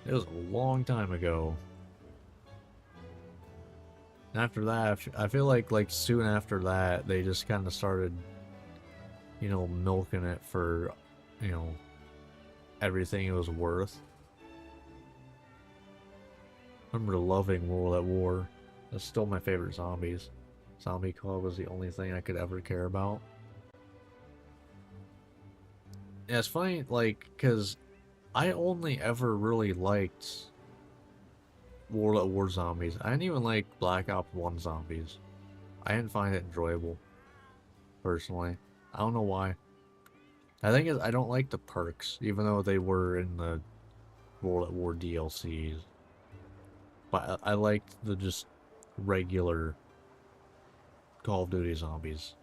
S1: It was a long time ago. And after that, I feel like soon after that, they just kind of started, you know, milking it for, you know, everything it was worth. I remember loving World at War. That's still my favorite zombies. Zombie Club was the only thing I could ever care about. Yeah, it's funny, like, because I only ever really liked World at War zombies. I didn't even like Black Ops 1 zombies. I didn't find it enjoyable, personally. I don't know why. I think I don't like the perks, even though they were in the World at War DLCs. But I liked the just regular Call of Duty zombies.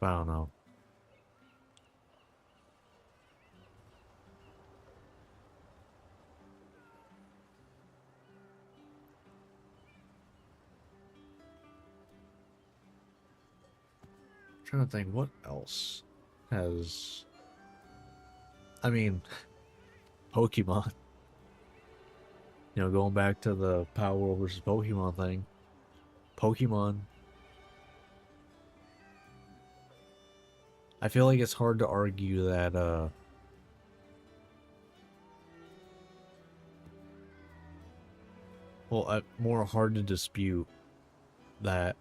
S1: But I don't know. Trying to think what else has. I mean, Pokemon. You know, going back to the Power World versus Pokemon thing. Pokemon. I feel like it's hard to argue that, well, more hard to dispute that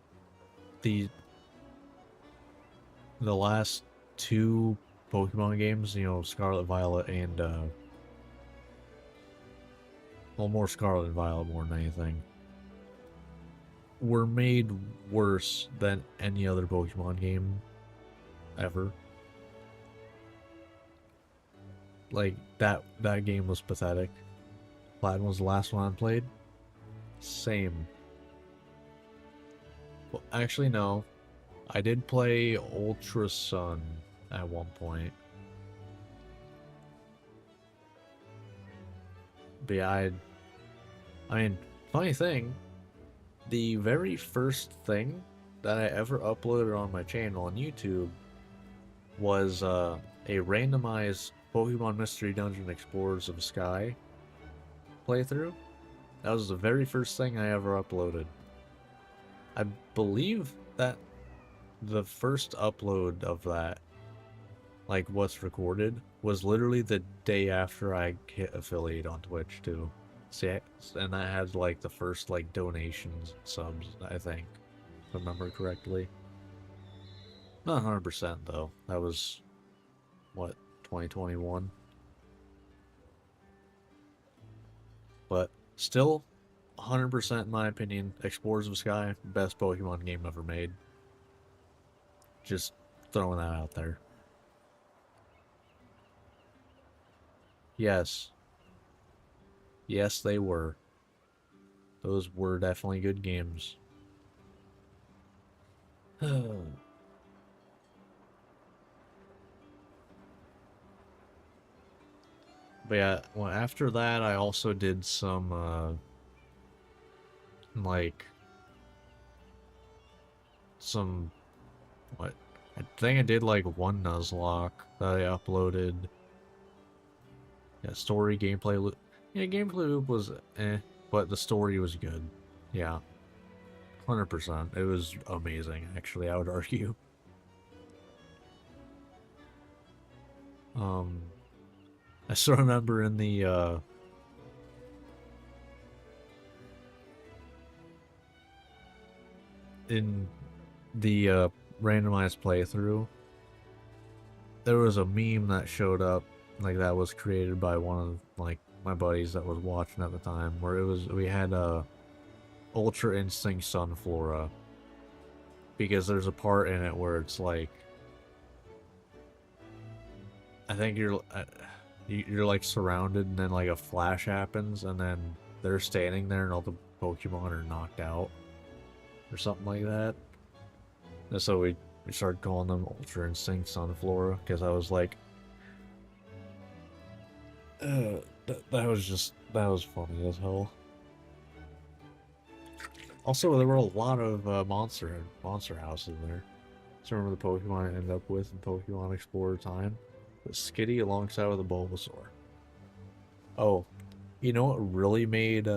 S1: the last two Pokemon games, you know, Scarlet Violet and, well, more Scarlet and Violet more than anything, were made worse than any other Pokemon game ever. Like, that game was pathetic. Platinum was the last one I played. Same. Well, actually, no. I did play Ultra Sun at one point. But yeah, I mean, funny thing, the very first thing that I ever uploaded on my channel on YouTube was a randomized Pokemon Mystery Dungeon Explorers of Sky playthrough. That was the very first thing I ever uploaded. I believe that the first upload of that, like what's recorded, was literally the day after I hit affiliate on Twitch too. See, and that had like the first like donations, subs, I think, if I remember correctly. Not 100% though. That was what, 2021. But still, 100% in my opinion, Explorers of Sky, best Pokemon game ever made. Just throwing that out there. Yes. Yes, they were. Those were definitely good games. But yeah, well, after that, I also did some, like, some, what? I think I did, like, one Nuzlocke that I uploaded. Yeah, story, gameplay loop. Yeah, gameplay loop was but the story was good. Yeah. 100%. It was amazing, actually, I would argue. I still remember in the, randomized playthrough, there was a meme that showed up, like, that was created by one of, like, my buddies that was watching at the time, where it was, we had a Ultra Instinct Sunflora, because there's a part in it where it's like, I think you're like surrounded, and then like a flash happens, and then they're standing there and all the Pokemon are knocked out or something like that. And so we started calling them Ultra Instinct Sunflora, because I was like, that was funny as hell. Also, there were a lot of monster houses there. So remember the Pokemon I ended up with in Pokemon Explorer Time? The Skitty alongside with the Bulbasaur. Oh, you know what really made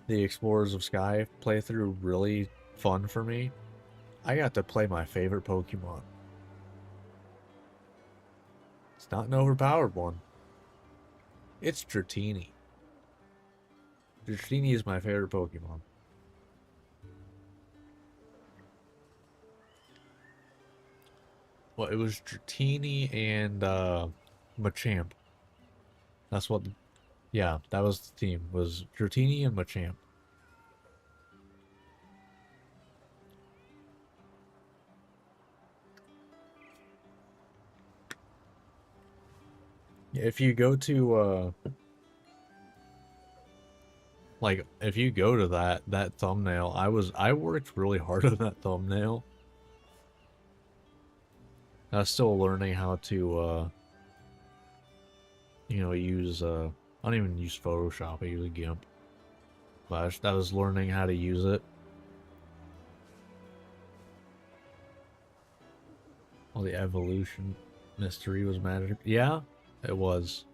S1: the Explorers of Sky playthrough really fun for me, I got to play my favorite Pokemon. It's not an overpowered one. It's Dratini. Dratini is my favorite Pokemon. Well, it was Dratini and Machamp. That's what, yeah, that was the team. Was Dratini and Machamp. If you go to like if you go to that thumbnail, I worked really hard on that thumbnail. I was still learning how to you know, use I don't even use Photoshop, I use GIMP. But I was learning how to use it. Well, the evolution mystery was magic. Yeah, it was.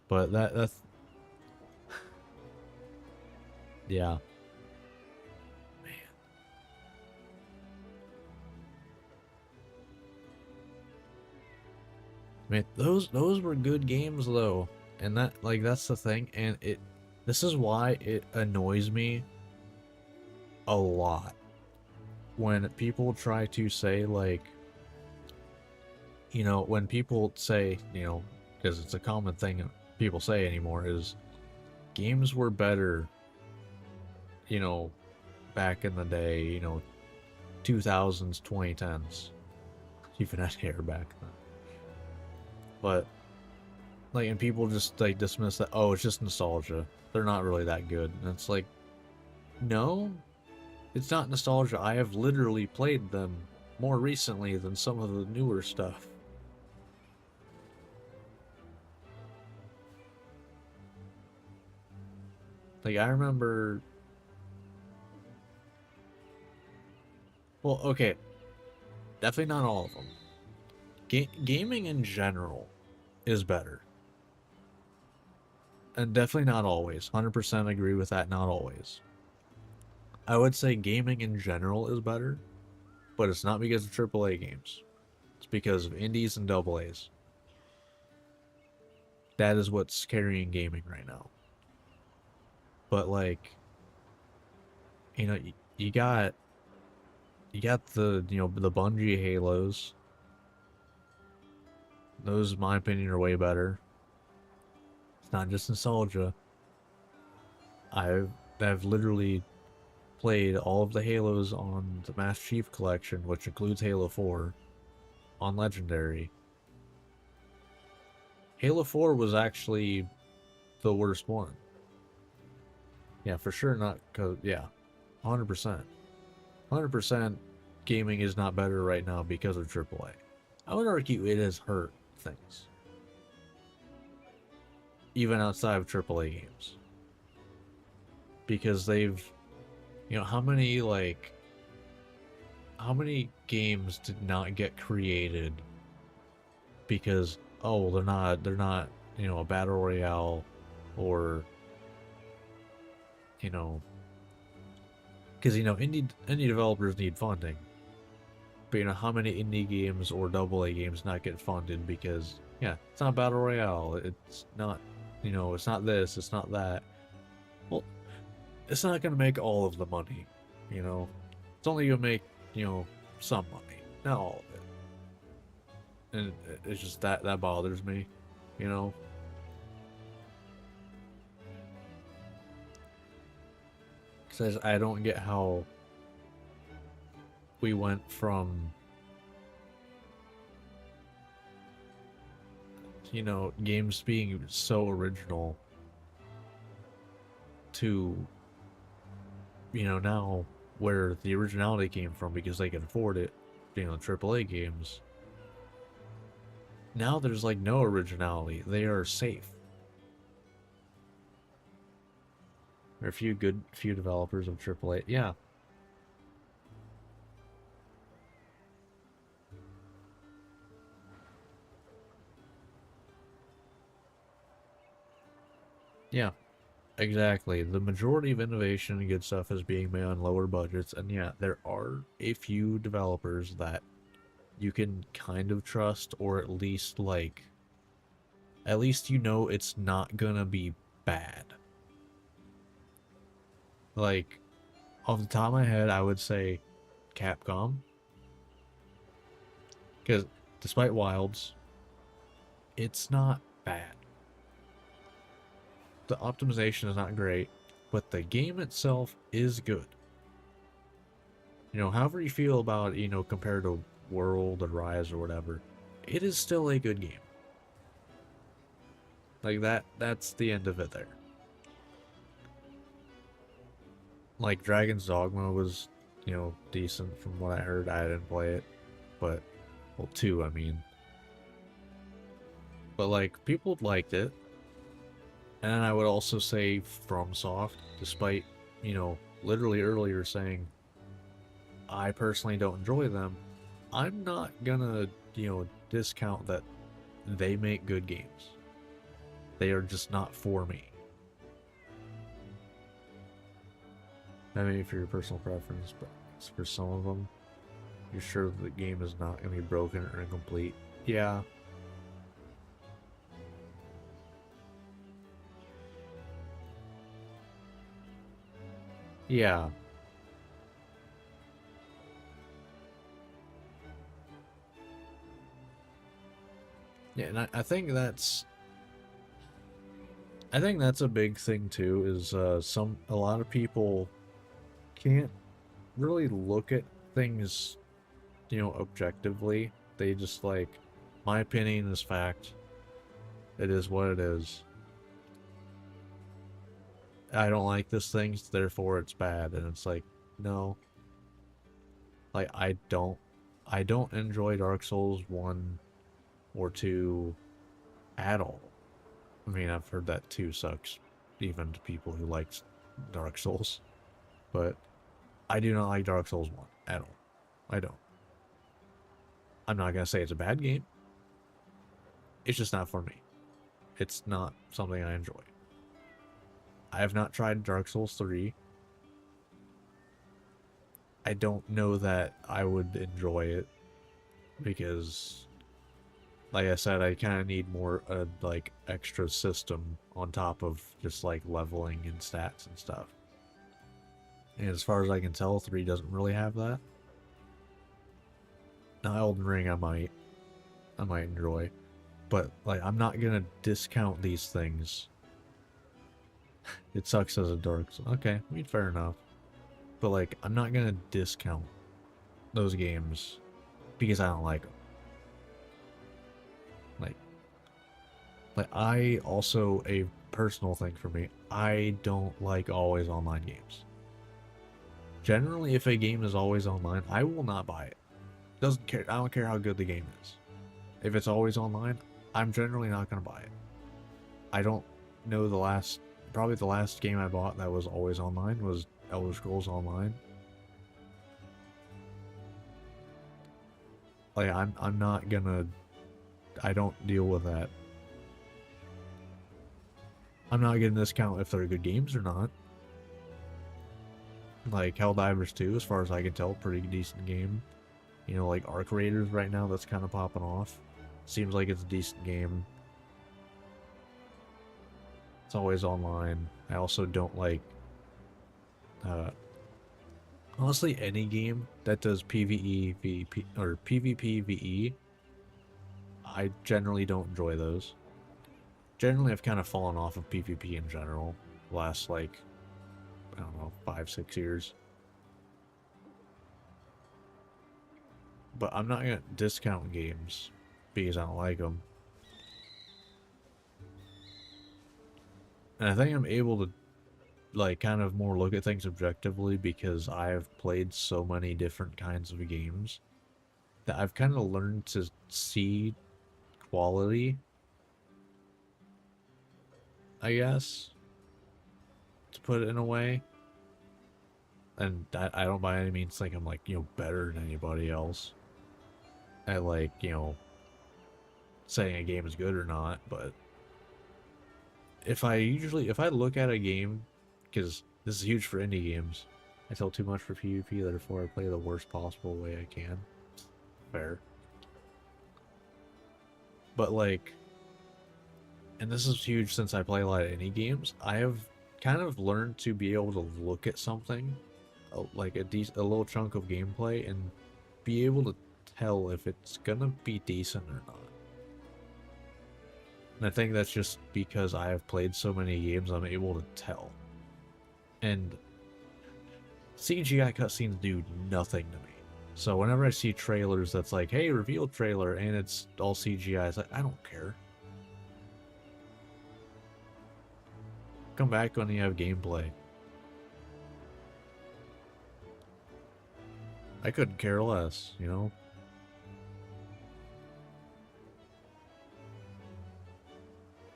S1: But that's yeah. Man, those were good games though. And that's the thing, and this is why it annoys me a lot when people try to say, like, you know, when people say, you know, because it's a common thing people say anymore, is games were better, you know, back in the day, you know, 2000s, 2010s. Even had hair back then. But, like, and people just, like, dismiss that, oh, it's just nostalgia. They're not really that good. And it's like, no, it's not nostalgia. I have literally played them more recently than some of the newer stuff. Like, I remember... Well, okay. Definitely not all of them. Gaming in general is better. And definitely not always. 100% agree with that, not always. I would say gaming in general is better, but it's not because of AAA games. It's because of indies and AA's. That is what's carrying gaming right now. But, like, you know, you got the, you know, the Bungie Halos. Those, in my opinion, are way better. It's not just nostalgia. I've literally played all of the Halos on the Master Chief Collection, which includes Halo 4, on Legendary. Halo 4 was actually the worst one. Yeah, for sure not, cause, yeah, 100%. 100% gaming is not better right now because of AAA. I would argue it has hurt things. Even outside of AAA games. Because they've, you know, how many games did not get created because, oh, they're not, you know, a battle royale, or, you know, because, you know, indie developers need funding. But, you know, how many indie games or AA games not get funded because, yeah, it's not battle royale, it's not, you know, it's not this, it's not that. Well, it's not gonna make all of the money, you know. It's only gonna make, you know, some money, not all of it. And it's just that bothers me, you know. Because I don't get how we went from, you know, games being so original to, you know, now where the originality came from because they can afford it, you know, AAA games. Now there's like no originality. They are safe. There are few developers of AAA. Yeah. Yeah. Exactly. The majority of innovation and good stuff is being made on lower budgets, and yeah, there are a few developers that you can kind of trust, or at least you know it's not gonna be bad. Like, off the top of my head, I would say Capcom, because despite Wilds, it's not bad. The optimization is not great, but the game itself is good. You know, however you feel about it, you know, compared to World or Rise or whatever, it is still a good game. Like that's the end of it there. Like Dragon's Dogma was, you know, decent from what I heard. I didn't play it, but well, 2, I mean. But like people liked it. And I would also say FromSoft, despite, you know, literally earlier saying I personally don't enjoy them, I'm not gonna, you know, discount that they make good games. They are just not for me. I mean, for your personal preference, but for some of them, you're sure that the game is not gonna be broken or incomplete. Yeah. Yeah. Yeah, and I think that's a big thing too, is a lot of people can't really look at things, you know, objectively. They just like, my opinion is fact. It is what it is. I don't like this thing, therefore it's bad. And it's like, no. Like, I don't enjoy Dark Souls 1 or 2 at all. I mean, I've heard that 2 sucks, even to people who like Dark Souls. But I do not like Dark Souls 1 at all. I don't. I'm not gonna say it's a bad game. It's just not for me. It's not something I enjoy. I have not tried Dark Souls 3. I don't know that I would enjoy it because, like I said, I kind of need more like extra system on top of just like leveling and stats and stuff. And as far as I can tell, 3 doesn't really have that. Now, Elden Ring I might enjoy, but like I'm not gonna discount these things. It sucks as a Dark Souls. Okay, I mean, fair enough. But like, I'm not gonna discount those games because I don't like them. Like I also, a personal thing for me, I don't like always online games. Generally, if a game is always online, I will not buy it. Doesn't care. I don't care how good the game is. If it's always online, I'm generally not gonna buy it. I don't know probably the last game I bought that was always online was Elder Scrolls Online. Like I'm not gonna, I don't deal with that. I'm not gonna discount if they're good games or not. Like Helldivers 2, as far as I can tell, pretty decent game. You know, like Arc Raiders right now, that's kind of popping off. Seems like it's a decent game. It's always online. I also don't like, honestly, any game that does PvE, VP, or PvP, VE. I generally don't enjoy those. Generally, I've kind of fallen off of PvP in general. Last, like, I don't know, 5-6 years. But I'm not gonna discount games because I don't like them. And I think I'm able to, like, kind of more look at things objectively because I've played so many different kinds of games that I've kind of learned to see quality, I guess, to put it in a way. And I don't by any means think I'm, like, you know, better than anybody else at, like, you know, saying a game is good or not, but if I look at a game, because this is huge for indie games, I tell too much for PvP, therefore I play the worst possible way I can. Fair. But like, and this is huge since I play a lot of indie games, I have kind of learned to be able to look at something, like a little chunk of gameplay, and be able to tell if it's gonna be decent or not. And I think that's just because I have played so many games, I'm able to tell. And CGI cutscenes do nothing to me. So whenever I see trailers that's like, hey, reveal trailer, and it's all CGI, it's like, I don't care. Come back when you have gameplay. I couldn't care less, you know?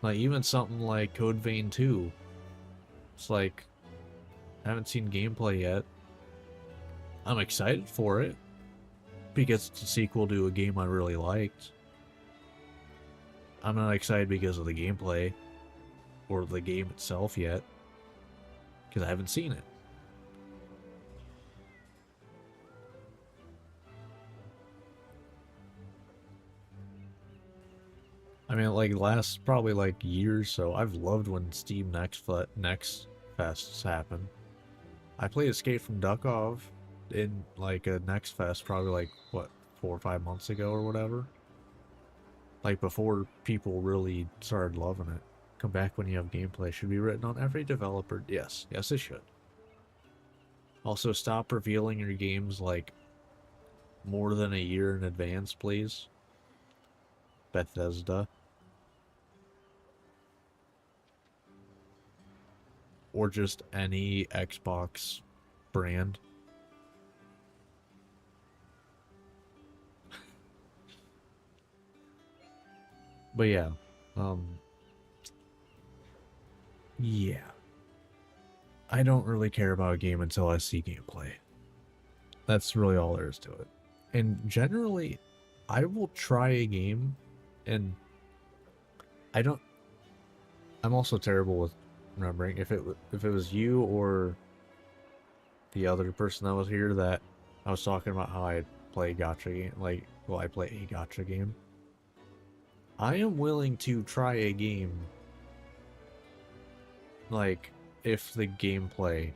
S1: Like, even something like Code Vein 2. It's like, I haven't seen gameplay yet. I'm excited for it, because it's a sequel to a game I really liked. I'm not excited because of the gameplay, or the game itself yet, because I haven't seen it. I mean, like, last probably like year or so, I've loved when Steam Next Fests happen. I played Escape from Duckov in like a Next Fest probably like, what, 4 or 5 months ago or whatever. Like, before people really started loving it. Come back when you have gameplay. Should be written on every developer. Yes, yes it should. Also, stop revealing your games like more than a year in advance, please. Bethesda. Or just any Xbox brand. But yeah, yeah. I don't really care about a game until I see gameplay. That's really all there is to it. And generally, I will try a game, and I'm also terrible with remembering if it was you or the other person that was here that I was talking about how I play gacha game, like, well, I play a gacha game. I am willing to try a game, like, if the gameplay,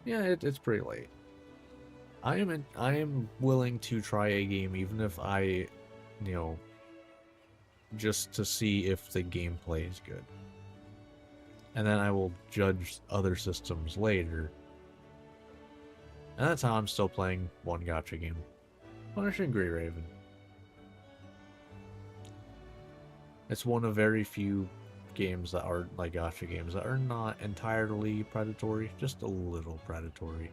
S1: yeah, it's pretty late. I am willing to try a game even if I, you know, just to see if the gameplay is good. And then I will judge other systems later. And that's how I'm still playing one gacha game. Punisher and Grey Raven. It's one of very few games that are like gacha games that are not entirely predatory, just a little predatory.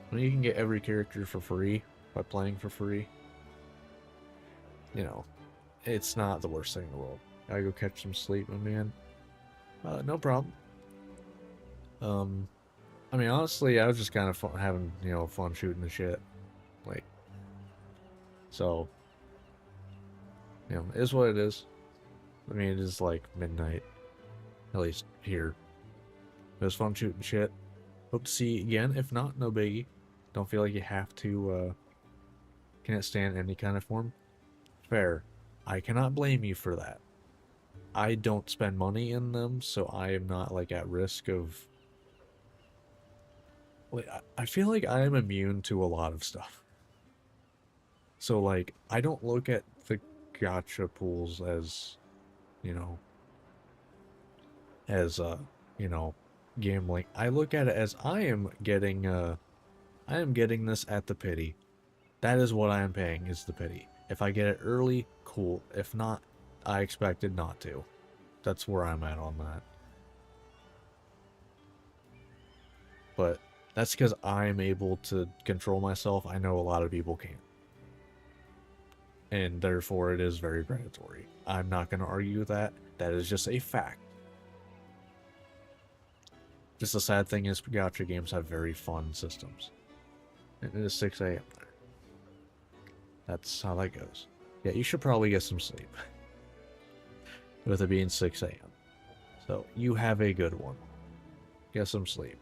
S1: When you can get every character for free by playing for free, you know, it's not the worst thing in the world. Gotta go catch some sleep, my man. No problem. I mean, honestly, I was just kind of having, you know, fun shooting the shit. Like, so, you know, it is what it is. I mean, it is like midnight, at least here. It was fun shooting shit. Hope to see you again. If not, no biggie. Don't feel like you have to, can't stand any kind of form. Fair. I cannot blame you for that. I don't spend money in them, so I am not, like, at risk of... Like, I feel like I am immune to a lot of stuff. So, like, I don't look at the gacha pools as, you know, you know, gambling. I look at it as I am getting this at the pity. That is what I am paying, is the pity. If I get it early, cool. If not, I expected not to. That's where I'm at on that. But that's because I'm able to control myself. I know a lot of people can't. And therefore it is very predatory. I'm not going to argue with that. That is just a fact. Just the sad thing is gacha games have very fun systems. And it is 6 a.m. there. That's how that goes. Yeah, you should probably get some sleep. With it being 6 a.m. So, you have a good one. Get some sleep.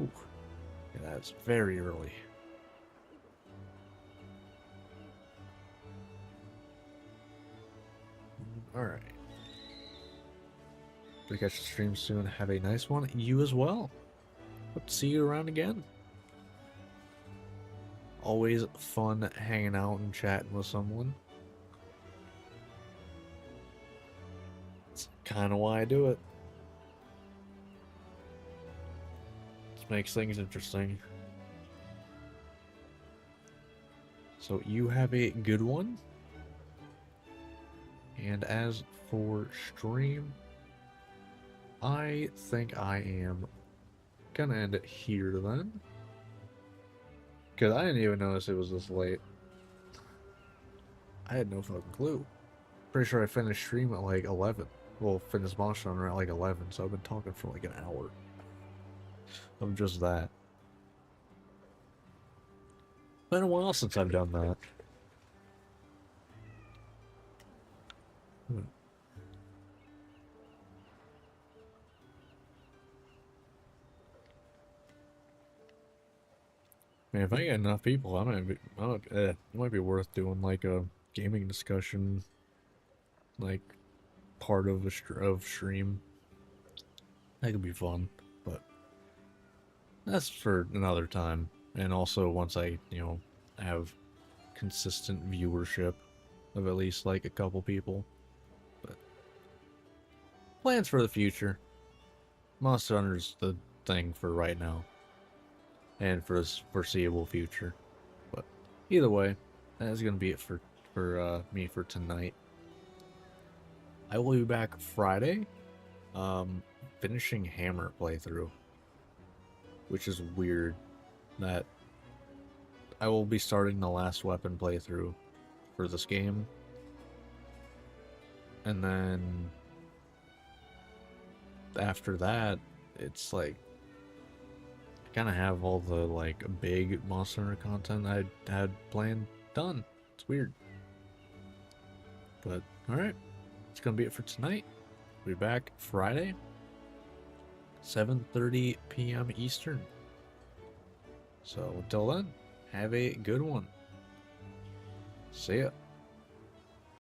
S1: Ooh. Yeah, that's very early. Alright. To catch the stream soon. Have a nice one. You as well. Hope to see you around again. Always fun hanging out and chatting with someone. It's kind of why I do it. Just makes things interesting. So you have a good one. And as for stream, I think I am gonna end it here then. Because I didn't even notice it was this late. I had no fucking clue. Pretty sure I finished stream at like 11. Well, finished Monster Hunter at like 11, so I've been talking for like an hour. Of just that. Been a while since I've done that. Man, if I get enough people, it might be worth doing like a gaming discussion, like part of of stream. That could be fun, but that's for another time. And also once I, have consistent viewership of at least like a couple people. But plans for the future. Monster Hunter's the thing for right now. And for this foreseeable future. But either way, that's gonna be it for me for tonight. I will be back Friday, finishing Hammer playthrough, which is weird that I will be starting the last weapon playthrough for this game, and then after that, it's like kind of have all the like big Monster Hunter content I had planned done. It's weird, but all right, it's gonna be it for tonight. We'll be back Friday, 7:30 p.m. Eastern. So until then, have a good one. See ya.